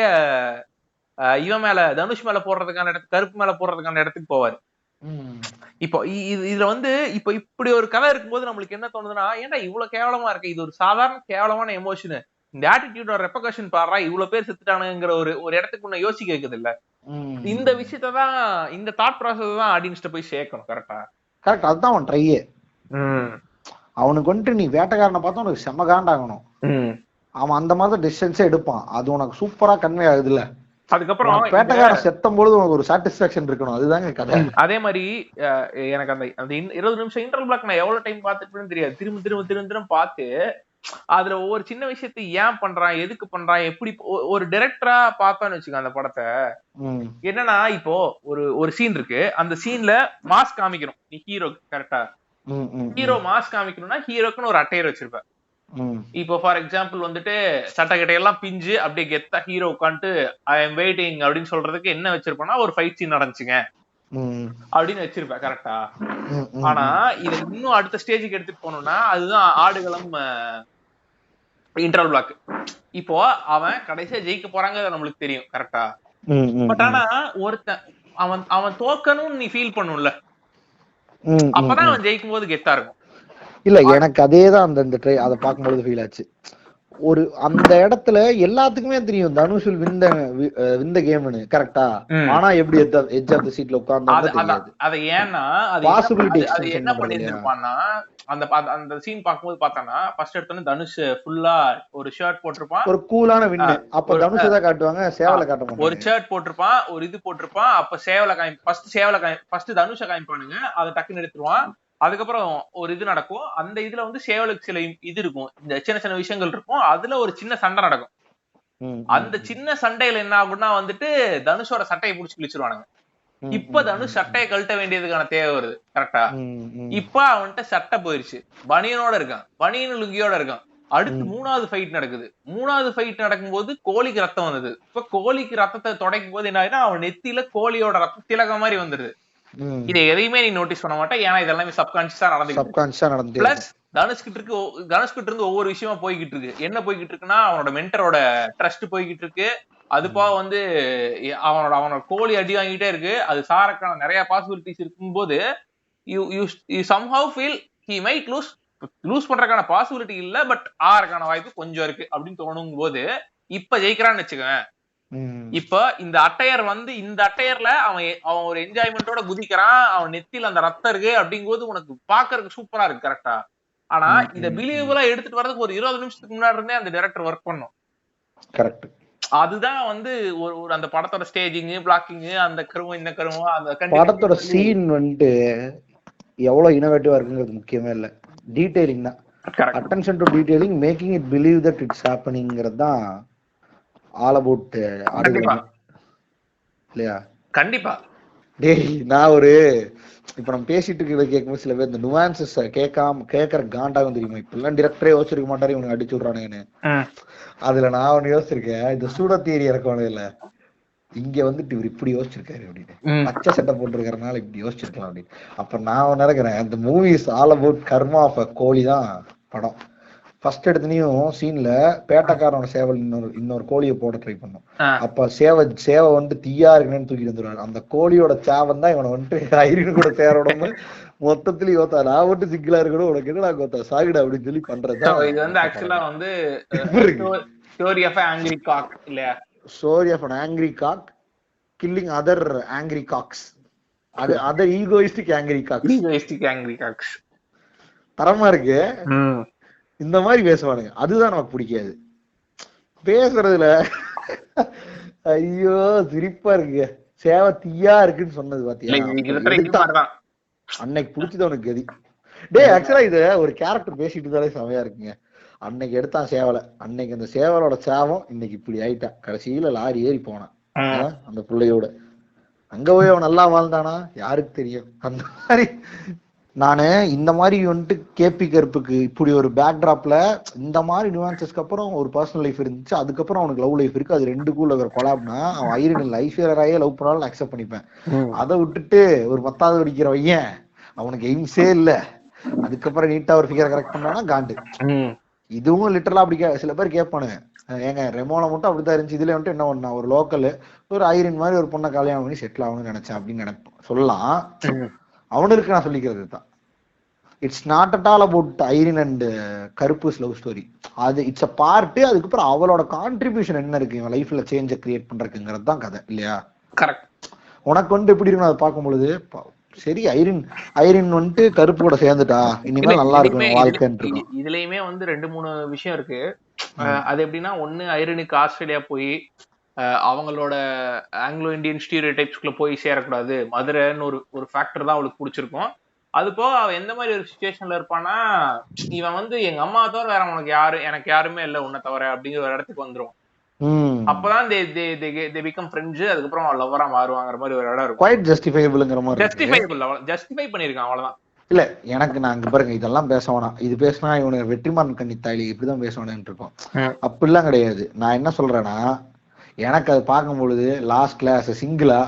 இவன் மேல தனுஷ் மேல போடுறதுக்கான இடத்துக்கு, கருப்பு மேல போடுறதுக்கான இடத்துக்கு போவாரு. இப்போ இதுல வந்து இப்ப இப்படி ஒரு கதை இருக்கும்போது நம்மளுக்கு என்ன தோணுதுன்னா, ஏன்டா இவ்வளவு கேவலமா இருக்கு, இது ஒரு சாதாரண கேவலமான எமோஷனு, இந்த ஆட்டிடியூடோட ரெப்பகஷன் பாடுறா, இவ்வளவு பேர் செத்துட்டானுங்கிற ஒரு இடத்துக்கு ஒண்ணு யோசிக்க வைக்குது இல்ல. இந்த விஷயத்தான், இந்த தாட் ப்ராசஸ் தான் ஆடியன்ஸ்ட போய் சேர்க்கணும். கரெக்டா? கரெக்ட். அதுதான் அவன் ட்ரையே. அவனுக்கு வந்துட்டு நீ வேட்டைக்காரனை பார்த்தா உனக்கு செம்ம காண்டாகணும், அவன் அந்த மாதிரி டிஸ்டன்ஸே எடுப்பான், அது உனக்கு சூப்பரா கன்வே ஆகுது இல்ல. அதுக்கப்புறம் பேட்டக்காரன் செத்தும் பொழுது உனக்கு ஒரு சாட்டிஸ்பாக்சன் இருக்கணும், அதுதாங்க கதை. அதே மாதிரி எனக்கு அந்த 20 நிமிஷம் இன்டர்வல் பிளாக் நான் எவ்வளவு டைம் பார்த்துட்டு தெரியாது, திரும்ப பார்த்து அதுல ஒவ்வொரு சின்ன விஷயத்தை ஏன் பண்றான், எதுக்கு பண்றான், எப்படி ஒரு டைரக்டரா பார்த்தான்னு வச்சுக்க அந்த படத்தை. என்னன்னா இப்போ ஒரு சீன் இருக்கு, அந்த சீன்ல மாஸ்க் காமிக்கணும் நீ ஹீரோ. கரெக்டா? ஹீரோ மாஸ்க் காமிக்கணும்னா ஹீரோக்குன்னு ஒரு அட்டையர் வச்சிருப்ப. இப்போ ஃபார் எக்ஸாம்பிள் வந்துட்டு சட்டக்கட்டையெல்லாம் பிஞ்சு அப்படியே கெத்தா ஹீரோ உட்காந்துட்டு ஐ எம் வெயிட்டிங் அப்படின்னு சொல்றதுக்கு என்ன வச்சிருப்போம்னா, ஒரு ஃபைட் சீன் நடந்துச்சுங்க அப்படின்னு வச்சிருப்பேன். கரெக்டா? ஆனா இது இன்னும் அடுத்த ஸ்டேஜுக்கு எடுத்துட்டு போனோம்னா அதுதான் ஆடுகளம் இன்டர்வல் பிளாக். இப்போ அவன் கடைசியா ஜெயிக்க போறாங்க நம்மளுக்கு தெரியும். கரெக்டா? பட் ஆனா ஒருத்தன் அவன் தோக்கணும்னு நீ ஃபீல் பண்ணும்ல, அப்பதான் அவன் ஜெயிக்கும் போது கெத்தா இருக்கும். இல்ல எனக்கு அதேதான் அந்த அதை பார்க்கும்போது ஃபீல் ஆச்சு. ஒரு அந்த இடத்துல எல்லாத்துக்குமே தெரியும் தனுஷ் விந்த கேம்னு கரெக்டா. ஆனா எப்படி எட்ஜ் ஆஃப் தி சீட்ல உட்கார்ந்தா தெரியாது. அது ஏன்னா பாசிபிலிட்டி அது என்ன பண்ணிருப்பான்னா அந்த அந்த சீன் பாக்கும்போது பார்த்தானா ஃபர்ஸ்ட் எடுத்தோன்னு தனுஷ் ஃபுல்லா ஒரு ஷர்ட் போட்டிருப்பான், ஒரு கூலான வின்னு. அப்ப தனுஷ் தான் காட்டுவாங்க, சேவல காட்ட மாட்டாங்க. ஒரு ஷர்ட் போட்டிருப்பான், ஒரு இது போட்டிருப்பான். அப்ப ஃபர்ஸ்ட் தனுஷ காமிப்பானுங்க, அதை டக்குன்னு எடுத்துருவான். அதுக்கப்புறம் ஒரு இது நடக்கும். அந்த இதுல வந்து சேவலுக்கு சில இது இருக்கும், இந்த சின்ன சின்ன விஷயங்கள் இருக்கும். அதுல ஒரு சின்ன சண்டை நடக்கும். அந்த சின்ன சண்டையில என்ன ஆகும்னா வந்துட்டு தனுஷோட சட்டையை புடிச்சு கிழிச்சிருவானுங்க. இப்ப தனுஷ் சட்டையை கழட்ட வேண்டியதுக்கான தேவை வருது. கரெக்டா? இப்ப அவன்கிட்ட சட்டை போயிருச்சு, பனியனோட இருக்கான், பனியன் லுங்கியோட இருக்கான். அடுத்து 3வது ஃபைட் நடக்குது. 3வது ஃபைட் நடக்கும்போது கோழிக்கு ரத்தம் வந்தது. இப்ப கோழிக்கு ரத்தத்தை துடைக்கும் போது என்ன ஆகுதுன்னா அவன் நெத்தியில கோழியோட ரத்தம் திலக மாதிரி வந்துருது. இதை எதையுமே நீ நோட்டீஸ் பண்ண மாட்டேன், ஏன்னா இதெல்லாமே சப்கான்சியஸா நடந்து. பிளஸ் தனுஷ்கிட்ட இருந்து ஒவ்வொரு விஷயமா போய்கிட்டு இருக்கு. என்ன போய்கிட்டு இருக்குன்னா அவனோட மென்டரோட ட்ரஸ்ட் போய்கிட்டு இருக்கு. அதுப்பா வந்து அவனோட கோழி அடி வாங்கிட்டே இருக்கு. அது சாரக்கான நிறைய பாசிபிலிட்டிஸ் இருக்கும் போது you somehow feel he might loose பண்றதுக்கான பாசிபிலிட்டி இல்ல, பட் ஆறக்கான வாய்ப்பு கொஞ்சம் இருக்கு அப்படின்னு தோணும் போது இப்ப ஜெயிக்கிறான்னு வச்சுக்கவேன். இப்ப இந்த அட்டையர்ல அவன் ஒரு என்ஜாய்மெண்டோட குதிக்கிறான், அவன் நெத்தில அந்த ரத்தம் இருக்கு அப்படிங்கும்போது உனக்கு பாக்குறதுக்கு சூப்பரா இருக்கு. கரெக்டா? ஆனா இத பிலீவபிளா எடுத்துட்டு வரதுக்கு ஒரு 20 நிமிஷத்துக்கு முன்னாடி இருந்தே அந்த டைரக்டர் ஒர்க் பண்ணும். கரெக்ட். அதுதான் வந்து ஒரு அந்த படத்தோட ஸ்டேஜிங், பிளாக்கிங், அந்த கருவம் இந்த கருவம், அந்த படத்தோட சீன் வந்துட்டு எவ்வளவு இனோவேட்டிவா இருக்குங்கிறது முக்கியமே இல்ல, டீடைலிங் தான். Attention to detailing, making it believe that இட்ஸ் ஹேப்பனிங்கிறது தான் ஆல் அபவுட் ஆடியோ இல்லையா? கண்டிப்பா. டேய் நான் இப்ப நம்ம பேசிட்டு இருக்கிறத கேட்கும்போது சில பேர் இந்த நுவான்சஸ் கேட்கற காண்டாகும் தெரியுமா? இப்ப எல்லாம் டிரெக்டரே யோசிச்சிருக்க மாட்டாரு, இவனுக்கு அடிச்சு விடுறானுன்னு. அதுல நான் ஒண்ணு யோசிச்சிருக்கேன், இந்த சூட தியரி இறக்கணும் இல்ல, இங்க வந்துட்டு இவர் இப்படி யோசிச்சிருக்காரு அப்படின்னு, பச்சை சட்டை போட்டிருக்கிறதுனால இப்படி யோசிச்சிருக்கலாம் அப்படின்னு. அப்ப நான் நினைக்கிறேன் இந்த movies all about karma of a கோழி தான் படம். ஃபர்ஸ்ட் எடுத்தனையும் சீன்ல பேட்டக்காரனோட சேவல் இன்னொரு கோழியை போட ட்ரை பண்ணும். அப்ப சேவை வந்து தீயா இருக்குன்னு தூக்கிட்டு வந்துருவாரு. அந்த கோழியோட சேவன் தான் இவனை வந்துட்டு ஐரின் கூட சேரோட மொத்தத்திலயும் யோத்தா, நான் மட்டும் சிங்கிளா இருக்கணும், உனக்கு என்ன கோத்தா சாகுடா அப்படின்னு சொல்லி பண்றது. இது வந்து ஆக்சுவலா வந்து ஸ்டோரி ஆஃப் ஆங்கிரி காக் இல்லையா? Story of an angry cock killing other angry cocks. other egoistic angry cocks. தரமா இருக்கு. இந்த மாதிரி பேசுவானுங்க, அதுதான் நமக்கு பிடிக்காது. பேசுறதுல ஐயோ சிரிப்பா இருக்கு. சேவை தீயா இருக்குன்னு சொன்னது பாத்தியா, அன்னைக்கு பிடிச்சது உனக்கு கதி. டே ஆக்சுவலா இது ஒரு கேரக்டர் பேசிட்டு இருந்தாலே செமையா இருக்குங்க. அன்னைக்கு எடுத்தான் சேவலை, அன்னைக்கு அந்த சேவலோட சேவம் இன்னைக்கு இப்படி ஆயிட்டா. கடைசியில லாரி ஏறி போனான் அந்த பிள்ளையோட. அங்க போய் அவன் நல்லா வாழ்ந்தானா யாருக்கு தெரியும். அந்த மாதிரி நானு இந்த மாதிரி வந்துட்டு கேபி கருப்புக்கு இப்படி ஒரு பேக்ட்ராப்ல இந்த மாதிரி நியூவான்சஸ்க்கு அப்புறம் ஒரு பர்சனல் லைஃப் இருந்துச்சு, அதுக்கப்புறம் அவனுக்கு லவ் லைஃப் இருக்கு, அது ரெண்டுக்குள்ள ஒரு கொலாப்னா அவன் ஐரன் ஐஸ்வர்யாராயே லவ் பண்ணாலும் அக்செப்ட் பண்ணிப்பேன். அதை விட்டுட்டு ஒரு 10வது படிக்கிற பையன், அவனுக்கு எய்ம்ஸே இல்ல, அதுக்கப்புறம் நீட்டா ஒரு ஃபிகரை கரெக்ட் பண்ணானா காண்டு. இதுவும் லிட்டரலா அப்படி சில பேர் கேட்பானுங்க, ஏங்க ரெமோல மட்டும் அப்படித்தான் இருந்துச்சு, இதுல வந்துட்டு என்ன பண்ணா ஒரு லோக்கல் ஒரு ஐரன் மாதிரி ஒரு பொண்ணை கல்யாணம் பண்ணி செட்டில் ஆகணும்னு நினைச்சேன் அப்படின்னு சொல்லலாம். அவனுக்கு நான் சொல்லிக்கிறது தான், it's not at all about Irene and Karuppu's love story. அது இட்ஸ் அ பார்ட். அதுக்கப்புறம் அவளோட கான்ட்ரிபியூஷன் என்ன இருக்கு இவன் லைஃப்ல சேஞ்ச கிரியேட் பண்றதுங்கிறது தான் கதை இல்லையா? கரெக்ட். உனக்கு வந்து எப்படி இருக்குன்னு அதை பார்க்கும் பொழுது சரி ஐரின் வந்துட்டு கருப்பு கூட சேர்ந்துட்டா இனிமேல் நல்லா இருக்கும் வாழ்க்கைன்னு. இதுலயுமே வந்து 2-3 விஷயம் இருக்கு. அது எப்படின்னா, ஒண்ணு ஐரனுக்கு ஆஸ்திரேலியா போய் அவங்களோட ஆங்கிலோ இந்தியன் ஸ்டீரியோடைப்ஸ்குள்ள போய் சேரக்கூடாது, மதுரைன்னு ஒரு ஃபேக்டர் தான் அவளுக்கு பிடிச்சிருக்கும். அது போக அவன் எந்த மாதிரி ஒரு சிச்சுவேஷன்ல இருப்பான்னா, இவன் வந்து எங்க அம்மா தவிர வேற எனக்கு யாருமே இல்ல உன்னை தவிர அப்படிங்கிற ஒரு இடத்துக்கு வந்துரும். அப்பதான் they become friends. அதுக்கப்புறம் லவ்வரா மாறுவாங்கிற மாதிரி ஒரு இடம் இருக்கும். குவைட் ஜஸ்டிஃபைபிள்ங்கிற மாதிரி ஜஸ்டிஃபை பண்ணிருக்கான் அவ்வளவுதான். இல்ல எனக்கு நான் அங்க பாருங்க இதெல்லாம் பேசவானா, இது பேசினா இவனுக்கு வெற்றிமாறன் கண்ணித்தாயிலி இப்படிதான் பேசவானு இருக்கும். அப்படிலாம் கிடையாது. நான் என்ன சொல்றேன்னா, எனக்கு அது பார்க்கும் பொழுது லாஸ்ட் கிளாஸ் சிங்கிளா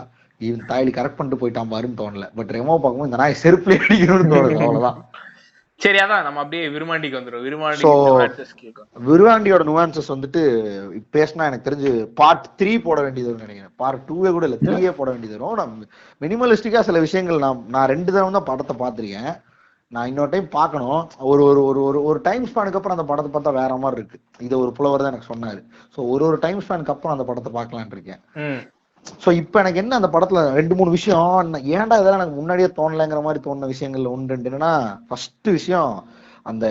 இவன் தாயலி கரெக்ட் பண்ணிட்டு போயிட்டான் பாருன்னு தோணல. பட் ரெமோ பார்க்கும்போது இந்த நாய் செருப்புல அடிக்கணும்னு தோணுது, அவ்வளவுதான். சரி, அதான் நம்ம அப்படியே விருமாண்டிக்கு வந்துடும். விருமாண்டியோட நுவான்சஸ் வந்துட்டு பேசினா எனக்கு தெரிஞ்சு பார்ட் 3 போட வேண்டியது நினைக்கிறேன். பார்ட் 2 கூட இல்ல 3 போட வேண்டியது வரும். நான் மினிமலிஸ்டிக்கா சில விஷயங்கள் நான் 2 தடவை தான் படத்தை பார்த்திருக்கேன். நான் இன்னொரு டைம் பார்க்கணும். ஒரு ஒரு ஒரு ஒரு ஒரு டைம் ஸ்பேனுக்கு அப்புறம் அந்த படத்தை பார்த்தா வேற மாதிரி இருக்கு. இது ஒரு புலவர் தான் எனக்கு சொன்னாரு. ஸோ ஒரு டைம் ஸ்பேனுக்கு அப்புறம் அந்த படத்தை பார்க்கலான் இருக்கேன். ஸோ இப்போ எனக்கு என்ன அந்த படத்துல 2-3 விஷயம் ஏன்டா இதெல்லாம் எனக்கு முன்னாடியே தோணலைங்கிற மாதிரி தோணுன விஷயங்கள்ல ஒன்று என்னன்னா, ஃபர்ஸ்ட் விஷயம் அந்த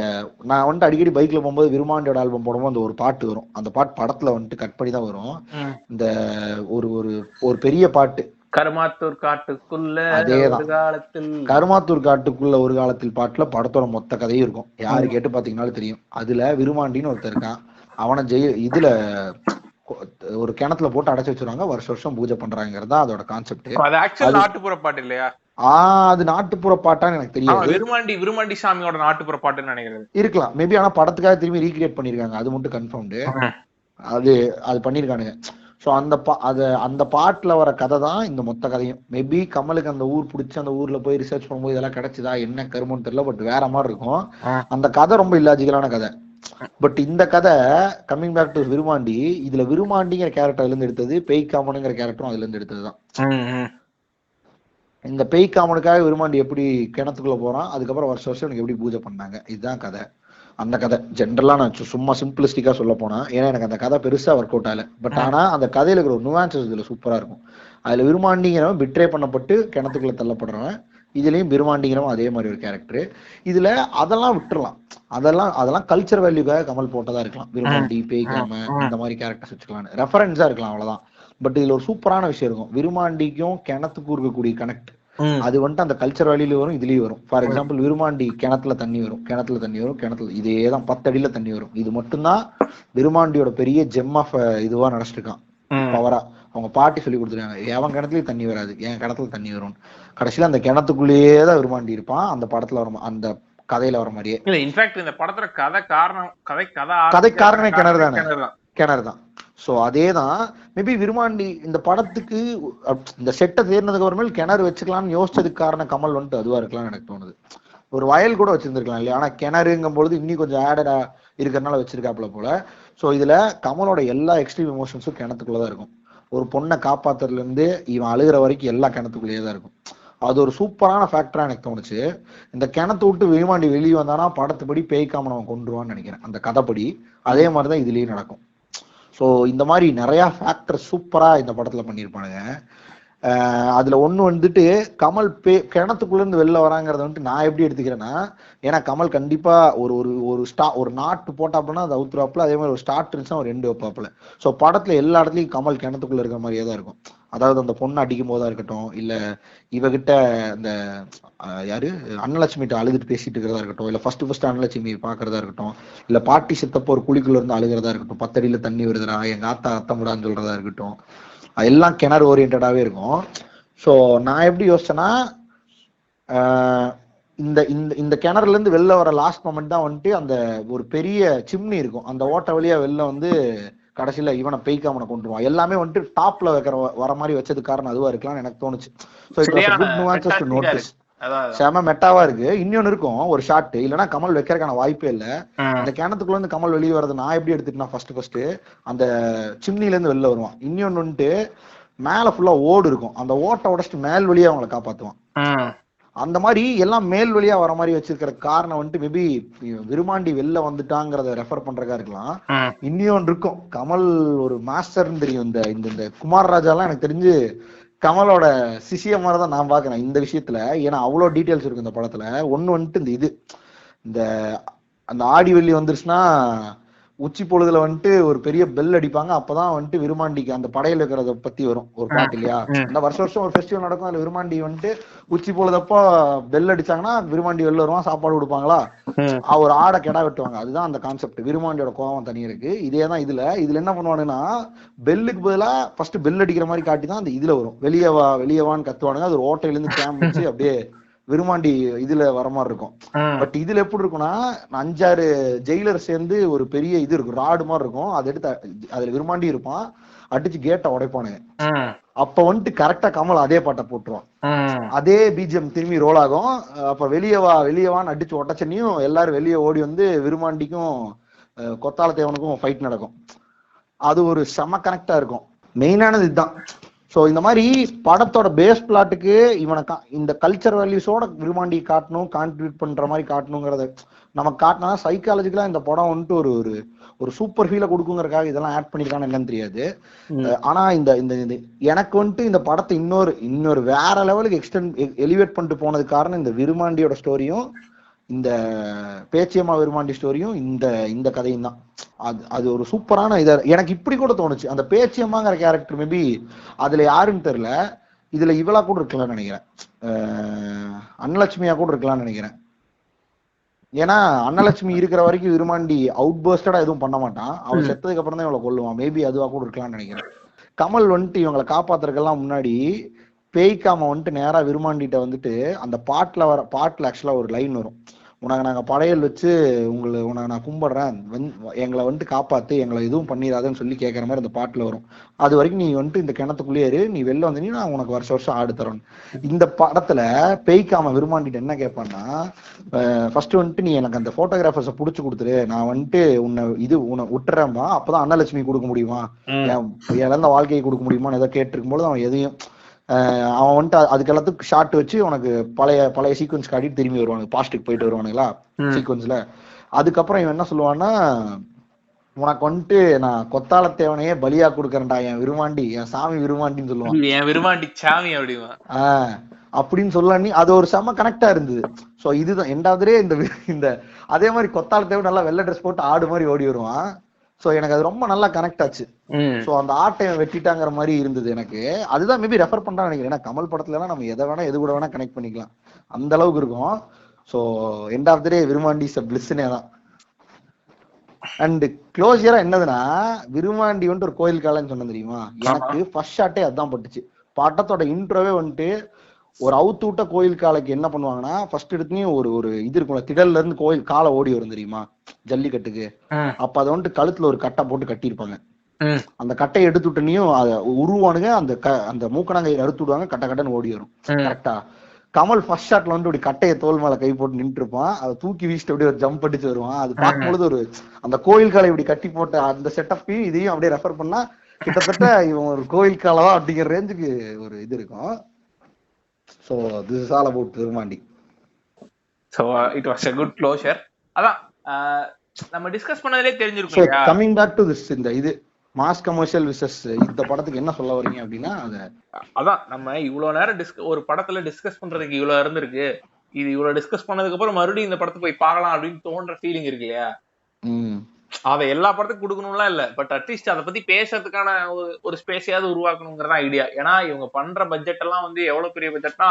நான் வந்துட்டு அடிக்கடி பைக்ல போகும்போது விருமாண்டியோட ஆல்பம் போடும்போது அந்த ஒரு பாட்டு வரும். அந்த பாட்டு படத்துல வந்துட்டு கட் பண்ணி தான் வரும். இந்த ஒரு ஒரு ஒரு பெரிய பாட்டு, கருமாத்தூர் காட்டுக்குள்ள அதேதான் காலத்தில் கருமாத்தூர் காட்டுக்குள்ள ஒரு காலத்தில் பாட்டுல படத்தோட மொத்த கதையும் இருக்கும். யாரு கேட்டு பாத்தீங்கன்னாலும் தெரியும். அதுல விருமாண்டின்னு ஒருத்தர் இருக்கான். அவனை இதுல ஒரு கிணத்துல போட்டு அடைச்சு வச்சிருவாங்க. வருஷம் வருஷம் பூஜை பண்றாங்கிறதா அதோட கான்செப்ட். அது ஆக்சுவல் நாட்டுப்புற பாட்டு இல்லையா? அது நாட்டுப்புற பாட்டான்னு எனக்கு தெரியாது. விருமாண்டி சாமியோட நாட்டுப்புற பாட்டுன்னு நினைக்கிறேன். இருக்கலாம் மேபி. ஆனா படத்துக்காக திரும்பி ரீக்ரியேட் பண்ணிருக்காங்க, அது மட்டும் கன்ஃபார்ம்டு. அது பண்ணிருக்கானுங்க. ஸோ அந்த பாட்டுல வர கதை தான் இந்த மொத்த கதையும். மேபி கமலுக்கு அந்த ஊர் பிடிச்சி அந்த ஊர்ல போய் ரிசர்ச் பண்ணும்போது இதெல்லாம் கிடைச்சதா என்ன கருமன்னு தெரியல. பட் வேற மாதிரி இருக்கும் அந்த கதை. ரொம்ப இல்லாஜிக்கலான கதை. பட் இந்த கதை கம்மிங் பேக் டு விருமாண்டி, இதுல விருமாண்டிங்கிற கேரக்டர்ல இருந்து எடுத்தது, பேய்காமனுங்கிற கேரக்டரும் அதுல இருந்து எடுத்ததுதான். இந்த பேய்காமனுக்காக விருமாண்டி எப்படி கிணத்துக்குள்ள போறான், அதுக்கப்புறம் வருஷம் வருஷம் எனக்கு எப்படி பூஜை பண்ணாங்க, இதுதான் கதை. அந்த கதை ஜென்ரலா நான் சும்மா சிம்பிளிஸ்டிக்கா சொல்ல போனா, ஏன்னா எனக்கு அந்த கதை பெருசா ஒர்க் அவுட் ஆகல. பட் ஆனா அந்த கதையில இருக்கிற ஒரு நுவான்சஸ் இதுல சூப்பரா இருக்கும். அதுல விருமாண்டிங்கிறவன் பிட்ரே பண்ணப்பட்டு கிணத்துக்குள்ள தள்ளப்படுறவன். இதுலயும் விருமாண்டிங்கிறவன் அதே மாதிரி ஒரு கேரக்டர். இதுல அதெல்லாம் விட்டுறலாம். அதெல்லாம் கல்ச்சர் வேல்யூக்காக கமல் போட்டதா இருக்கலாம். விருமாண்டி, பேய்காம இந்த மாதிரி கேரக்டர்ஸ் வச்சுக்கலாம், ரெஃபரன்ஸா இருக்கலாம், அவ்வளவுதான். பட் இதுல ஒரு சூப்பரான விஷயம் இருக்கும். விருமாண்டிக்கும் கிணத்துக்கும் இருக்கக்கூடிய கனெக்ட், அது வந்துட்டு அந்த கல்ச்சர் வேல்யூல வரும், இதுலயும் வரும். ஃபார் எக்ஸாம்பிள் விருமாண்டி கிணத்துல தண்ணி வரும், கிணத்துல இதேதான் 10 அடியில தண்ணி வரும். இது மட்டும்தான் விருமாண்டியோட பெரிய ஜெம் ஆஃப் இதுவா நினைச்சிருக்கான் பவரா. அவங்க பாட்டி சொல்லி கொடுத்துருக்காங்க, எவன் கிணத்துலயும் தண்ணி வராது, என் கிணத்துல தண்ணி வரும். கடைசியில அந்த கிணத்துக்குள்ளேயே தான் விருமாண்டி இருப்பான், அந்த படத்துல வர அந்த கதையில வர மாதிரியே. இல்ல இன்ஃபேக்ட் இந்த படத்துல கதை காரணமே கிணறு தான். சோ அதேதான் மேபி விருமாண்டி இந்த படத்துக்கு இந்த செட்டை தேர்ந்ததுக்கு அப்புறமேல் கிணறு வச்சுக்கலாம்னு யோசிச்சதுக்கு காரணம் கமல் வந்துட்டு அதுவா இருக்கலாம்னு எனக்கு தோணுது. ஒரு வயல் கூட வச்சிருந்துருக்கலாம் இல்லையா? ஆனா கிணறுங்கும் பொழுது இன்னும் கொஞ்சம் ஆடடா இருக்கிறதுனால வச்சிருக்காப்புல போல. சோ இதுல கமலோட எல்லா எக்ஸ்ட்ரீம் எமோஷன்ஸும் கிணத்துக்குள்ளதான் இருக்கும். ஒரு பொண்ணை காப்பாத்துறதுல இருந்து இவன் அழுகிற வரைக்கும் எல்லா கிணத்துக்குள்ளேயே தான் இருக்கும். அது ஒரு சூப்பரான ஃபேக்டரா எனக்கு தோணுச்சு. இந்த கிணத்து விட்டு விருமாண்டி வெளியே வந்தானா படத்துப்படி பேய்காமன் அவன் கொண்டுருவான்னு நினைக்கிறேன், அந்த கதைப்படி. அதே மாதிரிதான் இதுலயும் நடக்கும். ஸோ இந்த மாதிரி நிறைய ஃபேக்டர் சூப்பரா இந்த படத்துல பண்ணியிருப்பானுங்க. அதுல ஒண்ணு வந்துட்டு கமல் கிணத்துக்குள்ள இருந்து வெளில வராங்கிறத வந்துட்டு நான் எப்படி எடுத்துக்கிறேன்னா, ஏன்னா கமல் கண்டிப்பா ஒரு நாட்டு போட்டாப்புலன்னா அது அவுத்துறாப்புல, அதே மாதிரி ஒரு ஸ்டார்ட் இருந்துச்சுன்னா ஒரு 2 வைப்பாப்புல. ஸோ படத்துல எல்லா இடத்துலயும் கமல் கிணத்துக்குள்ள இருக்கிற மாதிரியே தான் இருக்கும். அதாவது அந்த பொண்ணு அடிக்கும் போதா இருக்கட்டும், இல்ல இவகிட்ட இந்த யாரு அன்னலட்சுமிட்ட அழுதுட்டு பேசிட்டு இருக்கிறதா இருக்கட்டும், இல்ல ஃபர்ஸ்ட் அன்னலட்சுமி பாக்குறதா இருக்கட்டும், இல்ல பாட்டி சித்தப்ப ஒரு குழிக்குள்ள இருந்து அழுகிறதா இருக்கட்டும், 10 அடியில தண்ணி வருதுடா எங்க ஆத்தா அத்தமுடான்னு சொல்றதா இருக்கட்டும், எல்லாம் கிணறு ஓரியன்டாவே இருக்கும். ஸோ நான் எப்படி யோசிச்சேன்னா, இந்த இந்த கிணறுல இருந்து வெளில வர லாஸ்ட் மொமெண்ட் தான் வந்துட்டு அந்த ஒரு பெரிய சிம்னி இருக்கும், அந்த ஓட்ட வழியா வெளில வந்து கடைசியில இவனை பேய்காமனை கொண்டுருவான். எல்லாமே வந்துட்டு டாப்ல வர மாதிரி வச்சது காரணம் அதுவா இருக்கலாம்னு எனக்கு தோணுச்சு. So it was a good nuances to notice. செம மெட்டாவா இருக்கு. இன்னொன்னு இருக்கும் ஒரு ஷாட், இல்லைன்னா கமல் வைக்கிறதுக்கான வாய்ப்பே இல்ல. அந்த கிணத்துக்குள்ள இருந்து கமல் வெளியே வர்றது நான் எப்படி எடுத்துட்டேன்னா, ஃபர்ஸ்ட் அந்த சிம்னில இருந்து வெளில வருவான். இன்னொன்னு வந்துட்டு மேல ஃபுல்லா ஓடு இருக்கும், அந்த ஓட்டை உடச்சிட்டு மேல் வழியா அவங்களை காப்பாத்துவான். அந்த மாதிரி எல்லாம் மேல் வழியா வர மாதிரி வச்சிருக்கிற காரணம் வந்துட்டு மேபி விருமாண்டி வெளில வந்துட்டாங்கிறத ரெஃபர் பண்றதா இருக்கலாம். இன்னொன்னு இருக்கும், கமல் ஒரு மாஸ்டர்னு தெரியும். இந்த குமார் ராஜா எல்லாம் எனக்கு தெரிஞ்சு கமலோட சிசிய மாதிரிதான் நான் பாக்குறேன் இந்த விஷயத்துல. ஏன்னா அவ்வளவு டீட்டெயில்ஸ் இருக்கு இந்த படத்துல. ஒண்ணு வந்துட்டு இந்த அந்த ஆடி வெள்ளி வந்துருச்சுன்னா உச்சி பொழுதுல வந்துட்டு ஒரு பெரிய பெல் அடிப்பாங்க. அப்பதான் வந்துட்டு விருமாண்டிக்கு அந்த படையில இருக்கிறத பத்தி வரும் ஒரு பாட்டு இல்லையா? அந்த வருஷம் ஒரு ஃபெஸ்டிவல் நடக்கும், அதுல விருமாண்டி வந்துட்டு உச்சி பொழுதப்போ பெல் அடிச்சாங்கன்னா விருமாண்டி வெளில வருவான், சாப்பாடு கொடுப்பாங்களா, ஒரு ஆடை கெடா வெட்டுவாங்க. அதுதான் அந்த கான்செப்ட். விருமாண்டியோட கோவம் தனி இருக்கு. இதேதான் இதுல என்ன பண்ணுவானுன்னா, பெல்லுக்கு பதிலா ஃபர்ஸ்ட் பெல் அடிக்கிற மாதிரி காட்டிதான் அந்த இதுல வரும், வெளியவான்னு கத்துவானுங்க. அது ஒரு ஓட்டையில இருந்து கேம் வச்சு அப்படியே விருமாண்டி இதுல வர மாதிரி இருக்கும். பட் இதுல எப்படி இருக்கும்னா, 5-6 ஜெயிலர் சேர்ந்து ஒரு பெரிய இது இருக்கும், ராடு மாதிரி இருக்கும். அதை எடுத்து அதுல விருமாண்டி இருப்பான், அடிச்சு கேட்டை உடைப்பானுங்க. அப்ப வந்துட்டு கரெக்டா கமல் அதே பாட்டை போட்டுருவான், அதே பிஜிஎம் திரும்பி ரோல் ஆகும். அப்ப வெளியவான்னு அடிச்சு உடச்சனையும் எல்லாரும் வெளியே ஓடி வந்து விருமாண்டிக்கும் கொத்தால தேவனுக்கும் ஃபைட் நடக்கும். அது ஒரு செம கனெக்டா இருக்கும். மெயினானது இதுதான். சோ இந்த மாதிரி படத்தோட பேஸ் பிளாட்டுக்கு இவனை இந்த கல்ச்சர் வேல்யூஸோட விரும்பாண்டி காட்டணும், கான்ட்ரிபியூட் பண்ற மாதிரி காட்டணுங்கிறத நமக்கு காட்டினா சைக்காலஜிக்கலா இந்த படம் வந்துட்டு ஒரு ஒரு ஒரு சூப்பர் ஃபீலை கொடுக்குங்கிறதுக்காக இதெல்லாம் ஆட் பண்ணிருக்கான்னு என்னன்னு தெரியாது. ஆனா இந்த இந்த எனக்கு வந்துட்டு இந்த படத்தை இன்னொரு வேற லெவலுக்கு எலிவேட் பண்ணிட்டு போனது காரணம் இந்த விருமாண்டியோட ஸ்டோரியும் இந்த பேச்சியம்மா விருமாண்டி ஸ்டோரியும் இந்த கதையும் தான். அது ஒரு சூப்பரான இதை எனக்கு இப்படி கூட தோணுச்சு. அந்த பேச்சியம்மாங்கிற கேரக்டர் மேபி அதுல யாருன்னு தெரியல, இதுல இவளா கூட இருக்கலாம்னு நினைக்கிறேன், அன்னலட்சுமியா கூட இருக்கலாம்னு நினைக்கிறேன். ஏன்னா அன்னலட்சுமி இருக்கிற வரைக்கும் விருமாண்டி அவுட் பர்ஸ்டடா எதுவும் பண்ண மாட்டான், அவன் செத்ததுக்கு அப்புறம் தான் இவளை கொல்லுவான். மேபி அதுவா கூட இருக்கலாம்னு நினைக்கிறேன். கமல் வந்துட்டு இவங்களை காப்பாத்துறதுக்கெல்லாம் முன்னாடி பேய்க்காம வந்துட்டு நேரா விருமாண்டிட்ட வந்துட்டு அந்த பாட்டுல ஆக்சுவலா ஒரு லைன் வரும், உனக்கு நாங்க படையல் வச்சு உனக்கு நான் கும்பிடுறேன், எங்களை வந்துட்டு காப்பாத்து, எங்களை எதுவும் பண்ணிடாதுன்னு சொல்லி கேட்கற மாதிரி அந்த பாட்டுல வரும். அது வரைக்கும் நீ வந்துட்டு இந்த கிணத்துக்குள்ளேயே இரு, நீ வெளில வந்து நான் உனக்கு வருஷம் ஆடு தரோம். இந்த படத்துல பேய்க்காம விரும்பாண்டிட்டு என்ன கேட்பான்னா, ஃபர்ஸ்ட் வந்துட்டு நீ எனக்கு அந்த போட்டோகிராஃபர்ஸை புடிச்சு கொடுத்துரு, நான் வந்துட்டு உன்னை விட்டுறேம்மா, அப்பதான் அன்னலட்சுமி கொடுக்க முடியுமா, இழந்த வாழ்க்கையை கொடுக்க முடியுமான்னு ஏதோ கேட்டிருக்கும் போது அவன் எதையும் அவன் வந்துட்டு அதுக்கு எல்லாத்துக்கும் ஷார்ட் வச்சு உனக்கு பழைய சீக்வன்ஸ் காட்டிட்டு திரும்பி வருவானுங்க, பாஸ்ட்டுக்கு போயிட்டு வருவானுங்களா சீக்வன்ஸ்ல. அதுக்கப்புறம் இவன் என்ன சொல்லுவான்னா, உனக்கு வந்துட்டு நான் கொத்தாள தேவனையே பலியா கொடுக்கறேன்டா, என் விருமாண்டி, என் சாமி விருமாண்டின்னு சொல்லுவான், என் விருமாண்டி சாமி அப்படிமா அப்படின்னு சொல்லி அது ஒரு செம கனெக்டா இருந்தது. சோ இதுதான் எண்டாவதே இந்த அதே மாதிரி கொத்தாள தேவன் நல்லா வெள்ளை ட்ரெஸ் போட்டு ஆடு மாதிரி ஓடி வருவான். சோ எனக்கு அது ரொம்ப நல்லா கனெக்ட் ஆச்சு. சோ அந்த ஆட்டை வெட்டிட்டாங்கிற மாதிரி இருந்தது எனக்கு. அதுதான் மேபி ரெஃபர் பண்றான்னு நினைக்கிறேன். ஏன்னா கமல் படத்துல எல்லாம் நம்ம எதை வேணா எது கூட வேணா கனெக்ட் பண்ணிக்கலாம், அந்த அளவுக்கு இருக்கும். So end of the day Virumandi is a பிளிஸ்னே தான். அண்ட் க்ளோசியரா என்னதுன்னா, விருமாண்டி வந்துட்டு ஒரு கோயில் காலன்னு சொன்ன தெரியுமா, எனக்கு ஃபர்ஸ்ட் ஷாட்டே அதான் பட்டுச்சு. படத்தோட இன்ட்ரோவே வந்துட்டு ஒரு அவுத்து விட்ட கோயில் காலைக்கு என்ன பண்ணுவாங்கன்னா, ஃபர்ஸ்ட் எடுத்துலயும் ஒரு இது இருக்கும்ல, திடல்ல இருந்து கோயில் காலை ஓடி வரும் தெரியுமா ஜல்லிக்கட்டுக்கு, அப்ப அதை வந்துட்டு கழுத்துல ஒரு கட்டை போட்டு கட்டியிருப்பாங்க. அந்த கட்டையை எடுத்து விட்டனையும் அதை உருவானுங்க, அந்த மூக்கணாங்கை அறுத்து விடுவாங்க, கட்டன்னு ஓடி வரும். கரெக்டா? கமல் ஃபர்ஸ்ட் ஷாட்ல வந்து அப்படி கட்டையை தோல் மேல கை போட்டு நின்று இருப்பான், அதை தூக்கி வீசிட்டு அப்படியே ஒரு ஜம்ப் அடிச்சு வருவான். அது பார்க்கும்பொழுது ஒரு அந்த கோயில் காலை இப்படி கட்டி போட்ட அந்த செட்டப்பையும் இதையும் அப்படியே ரெஃபர் பண்ணா கிட்டத்தட்ட இவன் ஒரு கோயில் காலவா அப்படிங்கிற ரேஞ்சுக்கு ஒரு இது இருக்கும். So this is all about Virumandi. So it was a good closure. அதான் நம்ம டிஸ்கஸ் பண்ணதே தெரிஞ்சிருக்கும். So coming back to this, இந்த இது மாஸ் கமர்ஷியல் விசஸ் இந்த படத்துக்கு என்ன சொல்ல வரீங்க அப்படின்னா, அதான் நம்ம இவ்வளவு நேரம் ஒரு படத்துல டிஸ்கஸ் பண்றதுக்கு இவ்வளவு இருந்திருக்கு, இது இவ்வளவு டிஸ்கஸ் பண்ணதுக்கு அப்புறம் மறுபடியும் இந்த படத்தை போய் பார்க்கலாம் அப்படின்னு தோன்ற ஃபீலிங் இருக்கு இல்லையா. அதை எல்லா படத்துக்கும் கொடுக்கணும்லாம் இல்ல, பட் அட்லீஸ்ட் அதை பத்தி பேசுறதுக்கான ஒரு ஸ்பேஸையாவது உருவாக்கணுங்கிறதா ஐடியா. ஏன்னா இவங்க பண்ற பட்ஜெட் எல்லாம் வந்து எவ்வளவு பெரிய பட்ஜெட்னா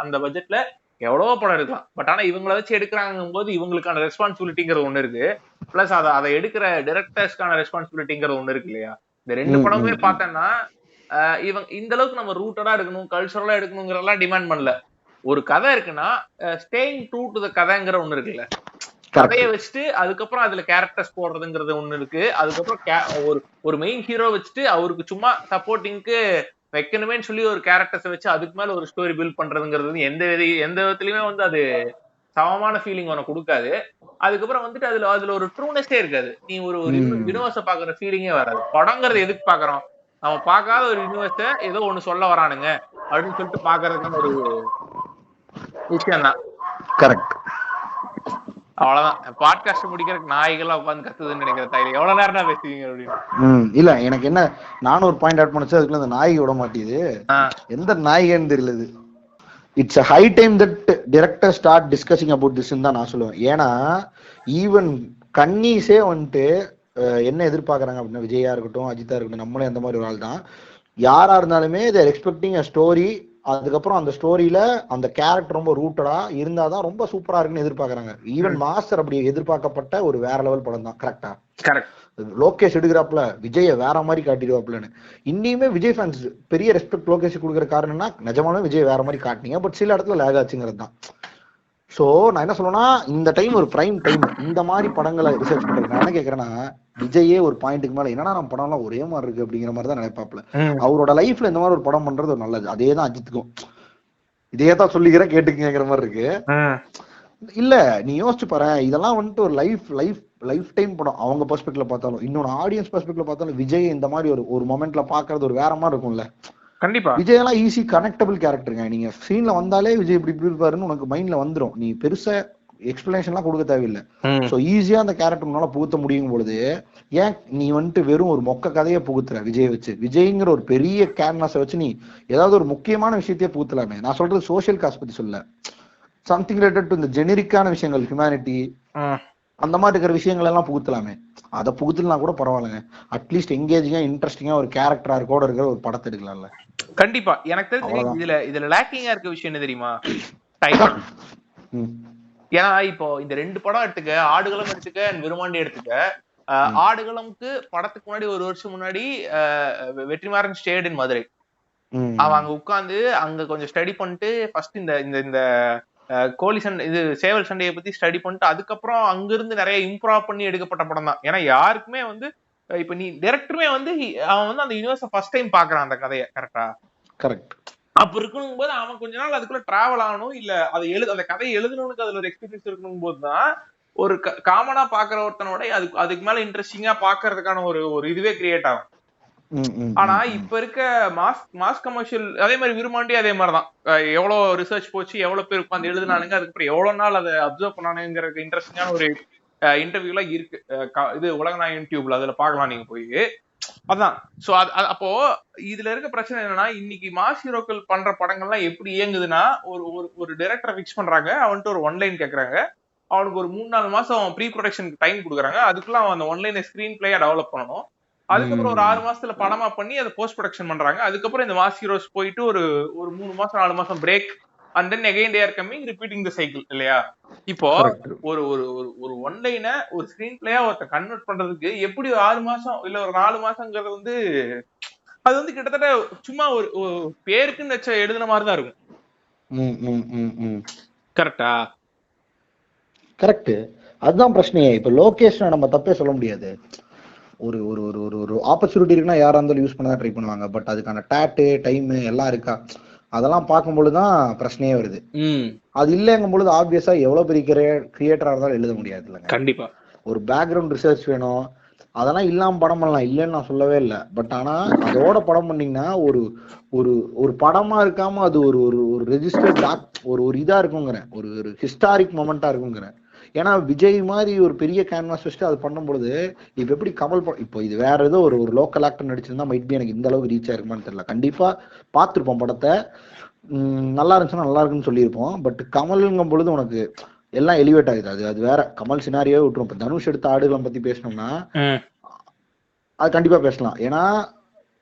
அந்த பட்ஜெட்ல எவ்வளவோ படம் எடுக்கலாம். பட் ஆனா இவங்களை வச்சு எடுக்கிறாங்கும் போது இவங்களுக்கான ரெஸ்பான்சிபிலிட்டிங்கிறது ஒண்ணு இருக்கு, பிளஸ் அதை எடுக்கிற டைரக்டர்ஸ்க்கான ரெஸ்பான்சிபிலிட்டிங்கிறது ஒண்ணு இருக்கு இல்லையா. இந்த ரெண்டு படமுமே பார்த்தேன்னா இவங்க இந்த அளவுக்கு நம்ம ரூட்டடா எடுக்கணும், கல்ச்சரலா எடுக்கணுங்கிறதெல்லாம் டிமாண்ட் பண்ணல. ஒரு கதை இருக்குன்னா ஸ்டேயிங் ட்ரூ டு த கதைங்கிற ஒண்ணு இருக்குல்ல, கதையை வச்சுட்டு அதுக்கப்புறம் அதுல கேரக்டர்ஸ் போடுறதுங்கிறது ஒண்ணு இருக்கு. அதுக்கப்புறம் ஒரு மெயின் ஹீரோ வச்சுட்டு அவருக்கு சும்மா சப்போர்ட்டிங்க்கு வைக்கணுமேன்னு சொல்லி ஒரு கேரக்டர்ஸை வச்சு அதுக்கு மேல ஒரு ஸ்டோரி பில்ட் பண்றதுங்கிறது எந்த விதத்துலயுமே வந்து அது சமமான ஃபீலிங் உனக்கு கொடுக்காது. அதுக்கப்புறம் வந்துட்டு அதுல ஒரு ட்ரூனஸே இருக்காது. நீ ஒரு யூனிவர்ஸை பாக்குற ஃபீலிங்கே வராது. படங்கிறது எதுக்கு பாக்குறோம், நம்ம பார்க்காத ஒரு யூனிவர்ஸை ஏதோ ஒண்ணு சொல்ல வரானுங்க அப்படின்னு சொல்லிட்டு பாக்குறதுக்கு ஒரு விஷயம் தான். கரெக்ட். அவ்வளவுதான். பாட்காஸ்ட் முடிக்கிறதுக்கு நாய்களா உட்காந்து கத்துதுன்னு நினைக்கிறேன். எவ்வளவு நேரம் தான் பேசுவீங்க அப்படின்னு. இல்ல எனக்கு என்ன, நானும் ஒரு பாயிண்ட் ஆட் பண்ணச்சு, அதுக்குள்ள அந்த நாய்க்கு விட மாட்டேது, எந்த நாய்கன்னு தெரியல. It's a high time that directors start discussing about this தான் நான் சொல்லுவேன். ஏன்னா ஈவன் கன்னிஸே வந்துட்டு என்ன எதிர்பார்க்கறாங்க அப்படின்னா, விஜயா இருக்கட்டும் அஜித்தா இருக்கட்டும், நம்மளே அந்த மாதிரி ஒரு ஆள் தான், யாரா இருந்தாலுமே தேர் எக்ஸ்பெக்டிங் அ ஸ்டோரி, அதுக்கப்புறம் அந்த ஸ்டோரியில அந்த கேரக்டர் ரொம்ப ரூட்டடா இருந்தாதான் ரொம்ப சூப்பரா இருக்குன்னு எதிர்பார்க்கறாங்க. ஈவன் மாஸ்டர் அப்படி எதிர்பார்க்கப்பட்ட ஒரு வேற லெவல் படம் தான். கரெக்டா? கரெக்ட். லோகேஷ் எடுக்கிறாப்ல விஜய வேற மாதிரி காட்டிடுவாப்லன்னு. இன்னியுமே விஜய் ஃபேன்ஸ் பெரிய ரெஸ்பெக்ட் லோகேஷ் கொடுக்குற காரணம்னா, நிஜமானே விஜய் வேற மாதிரி காட்டினீங்க, பட் சில இடத்துல லேக் ஆச்சுங்கிறது தான். சோ நான் என்ன சொல்லுவேன்னா, இந்த டைம் ஒரு பிரைம் டைம் இந்த மாதிரி படங்களை ரிசர்ச் பண்றது. நான் என்ன கேட்கறேன்னா, விஜயே ஒரு பாயிண்ட்டுக்கு மேல என்னன்னா நம்ம படம் எல்லாம் ஒரே மாதிரி இருக்கு அப்படிங்கிற மாதிரி தான் நினைப்பாப்ல. அவரோட லைஃப்ல இந்த மாதிரி ஒரு படம் பண்றது ஒரு நல்லது. அதே தான் அஜித்துக்கும், இதே தான் சொல்லிக்கிற கேட்டுக்குங்கிற மாதிரி இருக்கு. இல்ல நீ யோசிச்சு பாரு, இதெல்லாம் வந்துட்டு ஒரு லைஃப் டைம் படம். அவங்க பெர்ஸ்பெக்டிவ்ல பார்த்தாலும், இன்னொரு ஆடியன்ஸ் பெர்ஸ்பெக்டிவ்ல பார்த்தாலும், விஜய் இந்த மாதிரி ஒரு மொமெண்ட்ல பாக்குறது ஒரு வேற மாதிரி இருக்கும்ல. கண்டிப்பா விஜய் எல்லாம் ஈஸி கனெக்டபிள் கேரக்டருங்க. நீங்க சீன்ல வந்தாலே விஜய் இப்படி இப்படி இருப்பாருன்னு உனக்கு மைண்ட்ல வந்துடும். நீ பெருசா எக்ஸ்பிளனேஷன் எல்லாம் கொடுக்க தேவையில்லை. சோ ஈஸியா அந்த கேரக்டர் உன்னால புகுத்த முடியும் பொழுது ஏன் நீ வந்துட்டு வெறும் ஒரு மொக்க கதையை புகுத்துற விஜய் வச்சு? விஜய்ங்கிற ஒரு பெரிய கேன்வாஸை வச்சு நீ ஏதாவது ஒரு முக்கியமான விஷயத்தையே புகுத்தலாமே. நான் சொல்றது சோசியல் காஸ் பத்தி சொல்ல, சம்திங் ரிலேட்டட் டு இந்த ஜெனரிக்கான விஷயங்கள், ஹியூமனிட்டி அந்த மாதிரி இருக்கிற விஷயங்கள் எல்லாம் புகுத்தலாமே. அதை புகுத்தலாம் கூட பரவாயில்லைங்க. அட்லீஸ்ட் எங்கேஜிங்கா இன்ட்ரெஸ்டிங்கா ஒரு கேரக்டரா கூட இருக்கிற ஒரு படத்தை எடுக்கலாம்ல. கண்டிப்பா. எனக்கு தெரிஞ்சு இதுல லேக்கிங்கா இருக்க விஷயம் என்ன தெரியுமா? டைம். ஏன்னா இப்போ இந்த 2 படம் எடுத்துக்க, ஆடுகளம் எடுத்துக்க, விருமாண்டி எடுத்துக்க. ஆடுகளம்க்கு படத்துக்கு முன்னாடி ஒரு வருஷம் முன்னாடி வெற்றிமாறன் ஸ்டேட் இன் மதுரை. அவன் அங்க உட்கார்ந்து அங்க கொஞ்சம் ஸ்டடி பண்ணிட்டு ஃபர்ஸ்ட் இந்த கோழி சண்டை, இது சேவல் சண்டையை பத்தி ஸ்டடி பண்ணிட்டு அதுக்கப்புறம் அங்கிருந்து நிறைய இம்ப்ரூவ் பண்ணி எடுக்கப்பட்ட படம் தான். ஏன்னா யாருக்குமே வந்து இப்ப நீ டைரக்டருமே வந்து அவன் வந்து அந்த யூனிவர்ஸை ஃபர்ஸ்ட் டைம் பாக்குறான் அந்த கதையை. கரெக்டா? கரெக்ட். அப்ப இருக்கணும் போது அவன் கொஞ்ச நாள் அதுக்குள்ள டிராவல் ஆகணும், இல்ல அதை அந்த கதையை எழுதணும்னு அதுல ஒரு எக்ஸ்பீரியன்ஸ் இருக்கணும் போதுதான் ஒரு காமனா பாக்குற ஒருத்தனோட அதுக்கு மேல இன்ட்ரெஸ்டிங்கா பாக்குறதுக்கான ஒரு இதுவே கிரியேட் ஆகும். ஆனா இப்ப இருக்க மாஸ் கமர்ஷியல் அதே மாதிரி விரும்பாண்டி அதே மாதிரிதான். எவ்வளவு ரிசர்ச் போச்சு, எவ்வளவு பேர் உட்காந்து எழுதுனானுங்க, அதுக்கப்புறம் எவ்வளவு நாள் அதை அப்சர்வ் பண்ணானுங்கிற இன்ட்ரெஸ்டிங்கான ஒரு இன்டர்வியூ எல்லாம் இருக்கு. இது உலகநாயகன் டியூப்ல அதுல பாக்கலாம் நீங்க போய். அதான். சோ அப்போ இதுல இருக்க பிரச்சனை என்னன்னா, இன்னைக்கு மாஸ் ஹீரோக்கள் பண்ற படங்கள்லாம் எப்படி இயங்குதுன்னா, ஒரு டைரக்டரை பிக்ஸ் பண்றாங்க, அவன்ட்டு ஒரு ஒன்லைன் கேக்குறாங்க, அவனுக்கு ஒரு 3-4 மாசம் ப்ரீ ப்ரொடக்ஷனுக்கு டைம் கொடுக்குறாங்க. அதுக்குள்ள அவன் அந்த ஒன்லைனை ஸ்கிரீன் பிளேயா டெவலப் பண்ணணும். அதுக்கப்புறம் ஒரு 6 மாசத்துல படமா பண்ணி அதை போஸ்ட் ப்ரொடக்ஷன் பண்றாங்க. அதுக்கப்புறம் இந்த மாஸ் ஹீரோஸ் போயிட்டு ஒரு 3 மாசம் 4 மாசம் break, and then again they are coming, repeating the cycle இல்லையா? இப்போ ஒரு ஒன்லைனை ஒரு ஸ்கிரீன் பிளேயா ஒருத்த கன்வெர்ட் பண்றதுக்கு எப்படி 6 மாசம் இல்ல ஒரு 4 மாசங்கிறது வந்து அது வந்து கிட்டத்தட்ட சும்மா ஒரு பேருக்குன்னு வச்ச எழுதுன மாதிரிதான் இருக்கும். கரெக்டா? கரெக்ட். அதுதான் பிரச்சனையே. இப்ப லோகேஷ் நம்ம தப்பே சொல்ல முடியாது. ஒரு ஒரு ஒரு ஒரு ஒரு ஆப்பர்ச்சுனிட்டி இருக்குன்னா யாரா இருந்தாலும் யூஸ் பண்ண தான் ட்ரை பண்ணுவாங்க. பட் அதுக்கான டேட்டு டைம் எல்லாம் இருக்கா, அதெல்லாம் பார்க்கும்பொழுதுதான் பிரச்சனையே வருது. அது இல்லைங்கும் பொழுது ஆப்வியஸா எவ்வளவு பெரிய கிரியேட்டரா இருந்தாலும் எழுத முடியாது இல்லைங்க. கண்டிப்பா ஒரு பேக்ரவுண்ட் ரிசர்ச் வேணும். அதெல்லாம் இல்லாம படம் பண்ணலாம், இல்லைன்னு நான் சொல்லவே இல்லை. பட் ஆனா அதோட படம் பண்ணீங்கன்னா ஒரு ஒரு ஒரு படமா இருக்காம அது ஒரு ஒரு ரெஜிஸ்டர்ட் ஒரு இதா இருக்குங்கிறேன், ஒரு ஹிஸ்டாரிக் மொமெண்டா இருக்குங்கிறேன். ஏன்னா விஜய் மாதிரி ஒரு பெரிய கேன்வாஸ் வச்சுட்டு அது பண்ணும்பொழுது இப்ப எப்படி கமல் இப்போ இது வேற ஏதோ ஒரு லோக்கல் ஆக்டர் நடிச்சிருந்தா மைட் பி எனக்கு இந்த அளவுக்கு ரீச் ஆயிருக்குமான்னு தெரியல. கண்டிப்பா பார்த்திருப்போம் படத்தை, நல்லா இருந்துச்சுன்னா நல்லா இருக்குன்னு சொல்லியிருப்போம். பட் கமல்ங்கும் பொழுது உனக்கு எல்லாம் எலிவேட் ஆகுது. அது வேற கமல் சினாரியாவே விட்டுரும். இப்ப தனுஷ் எடுத்த ஆடுகளை பத்தி பேசணும்னா அது கண்டிப்பா பேசலாம். ஏன்னா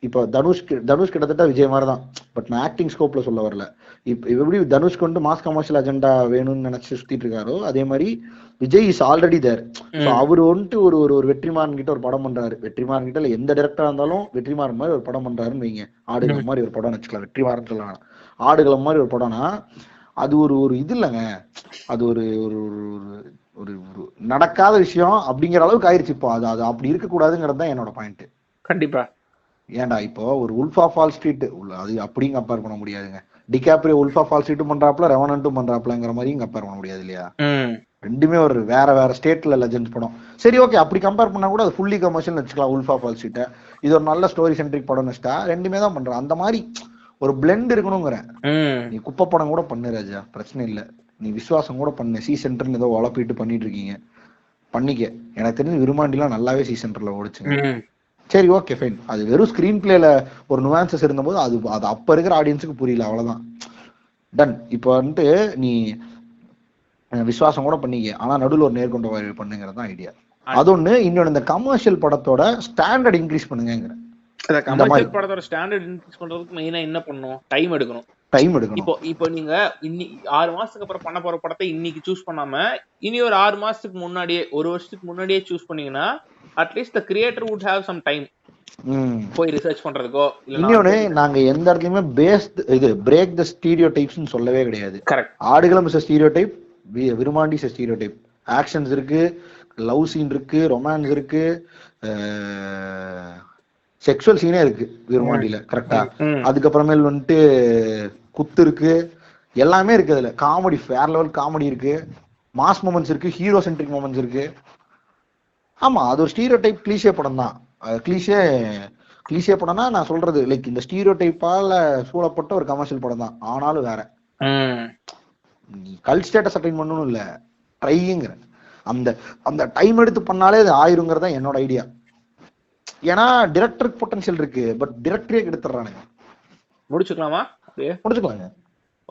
இப்ப தனுஷ் கிட்டத்தட்ட விஜய் மாதிரிதான். பட் நான் ஆக்டிங் ஸ்கோப்ல சொல்ல வரல. இப்ப எப்படி தனுஷ்க்கு வந்து மாஸ் கமர்ஷியல் அஜெண்டா வேணும்னு நினைச்சு சுத்திட்டு இருக்காரோ, அதே மாதிரி விஜய் இஸ் ஆல்ரெடி தேர். அவரு வந்துட்டு ஒரு வெற்றிமாறன் கிட்ட ஒரு படம் பண்றாரு. வெற்றிமாறன் கிட்ட எந்த டைரக்டரா இருந்தாலும் வெற்றிமாறன் மாதிரி ஒரு படம் பண்றாருன்னு வைங்க, ஆடுகளம் மாதிரி ஒரு படம் வச்சுக்கலாம், வெற்றிமாறன் சொல்லலாம், ஆடுகளம் மாதிரி ஒரு படம்னா அது ஒரு இது இல்லைங்க. அது ஒரு ஒரு நடக்காத விஷயம் அப்படிங்கிற அளவுக்கு ஆயிடுச்சு இப்போ. அது அப்படி இருக்கக்கூடாதுங்கிறது தான் என்னோட பாயிண்ட். கண்டிப்பா. ஏன்டா இப்போ ஒரு உல்ஃப் ஆஃப் வால் ஸ்ட்ரீட் அது அப்படியும் கம்பேர் பண்ண முடியாதுங்க. டிகாப்ரியோ உல்ஃப் ஆஃப் வால் ஸ்ட்ரீட்டும் பண்றாப்ல, ரெவனன்ட்டும் பண்றாப்லங்கிற மாதிரியும் கம்பேர் பண்ண முடியாது இல்லையா? ரெண்டுமே ஒரு வேற ஸ்டேட்ல லெஜெண்ட்ஸ் படம். சரி ஓகே, அப்படி கம்பேர் பண்ணா கூட அது ஃபுல்லி கமர்ஷியல் வச்சுக்கலாம். உல்ஃப் ஆஃப் வால் ஸ்ட்ரீட் இது ஒரு நல்ல ஸ்டோரி சென்ட்ரிக் படம் வச்சுட்டா ரெண்டுமே தான் பண்றான். அந்த மாதிரி ஒரு பிளெண்ட் இருக்கணுங்கிறேன். நீ குப்பை படம் கூட பண்ணு ராஜா, பிரச்சனை இல்லை. நீ விசுவாசம் கூட பண்ணு, சி சென்டர்னு ஏதோ உழப்பிட்டு பண்ணிட்டு இருக்கீங்க, பண்ணிக்க. எனக்கு தெரிஞ்சு விரும்மாண்டிலாம் நல்லாவே சி சென்டர்ல ஓடிச்சுங்க. சரி ஓகே ஃபைன். அது வெறும் ஸ்கிரீன் பிளேல ஒரு நுவான்சஸ் இருந்தபோது அது அப்ப இருக்கிற ஆடியன்ஸுக்கு புரியல, அவ்வளவுதான், டன். இப்போ வந்துட்டு நீ விசுவாசம் கூட பண்ணிக்க, ஆனா நடுவில் ஒரு நேர்கொண்ட வாழ்வு பண்ணுங்கிறது தான் ஐடியா. அது ஒண்ணு. இன்னொன்னு, இந்த கமர்ஷியல் படத்தோட ஸ்டாண்டர்ட் இன்க்ரீஸ் பண்ணுங்க. கமர்ஷியல் படத்தோட ஸ்டாண்டர்ட் இன்க்ரீஸ் பண்றதுக்கு மெயினா என்ன பண்ணணும்? டைம் எடுக்கணும். இப்போ நீங்க இன்னைக்கு 6 மாசத்துக்கு அப்புறம் பண்ண போற படத்தை இன்னைக்கு சூஸ் பண்ணாம இனி ஒரு 6 மாசத்துக்கு முன்னாடியே, ஒரு வருஷத்துக்கு முன்னாடியே சூஸ் பண்ணீங்கன்னா at least the creator would have some time போய் ரிசர்ச் பண்றதுக்கோ. இன்னொன்னு, நாங்க எந்த இடத்துலயுமே பிரேக் தி ஸ்டீரியோடைப்ஸ்னு சொல்லவே கிடையாது. Correct. Aadukalam is a stereotype, Virumaandi is a stereotype. Actions இருக்கு, லவ் சீன் இருக்கு, ரொமான்ஸ் இருக்கு, செக்ஷுவல் சீனே இருக்கு விருமாண்டில, கரெக்டா? அதுக்கப்புறமேல் வந்துட்டு குத்து இருக்கு, எல்லாமே இருக்கு. அதுல காமெடி, ஃபேர் லெவல் காமெடி இருக்கு, மாஸ் மொமெண்ட்ஸ் இருக்கு, ஹீரோ சென்ட்ரிக் மொமெண்ட்ஸ் இருக்கு. ஆமா, அது ஒரு ஸ்டீரியோடைப் கிளீஷே படம் தான். கிளீஷே கிளிஷே படம்னா நான் சொல்றது லைக் இந்த ஸ்டீரியோ டைப்பால சூழப்பட்ட ஒரு கமர்ஷியல் படம் தான், ஆனாலும் வேற. நீ கல் ஸ்டேட்டஸ் அட்டைன் பண்ணணும் இல்ல, ட்ரைங்கிற அந்த அந்த டைம் எடுத்து பண்ணாலே அது ஆயிருங்கிறதா என்னோட ஐடியா. ஏன்னா டிரெக்டருக்கு பொட்டன்ஷியல் இருக்கு, பட் டிரெக்டரே எடுத்துறானுங்க. முடிச்சுக்கலாமா? முடிச்சுக்கலாங்க.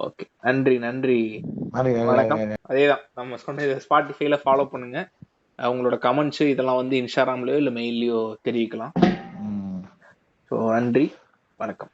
ஓகே, நன்றி நன்றி வணக்கம். அதேதான் நம்ம சொன்ன ஸ்பாட்டிஃபைல ஃபாலோ பண்ணுங்க. உங்களோட கமெண்ட்ஸ் இதெல்லாம் வந்து இன்ஸ்டாகிராம்லயோ இல்ல மெயிலையோ தெரிவிக்கலாம். ஸோ நன்றி, வணக்கம்.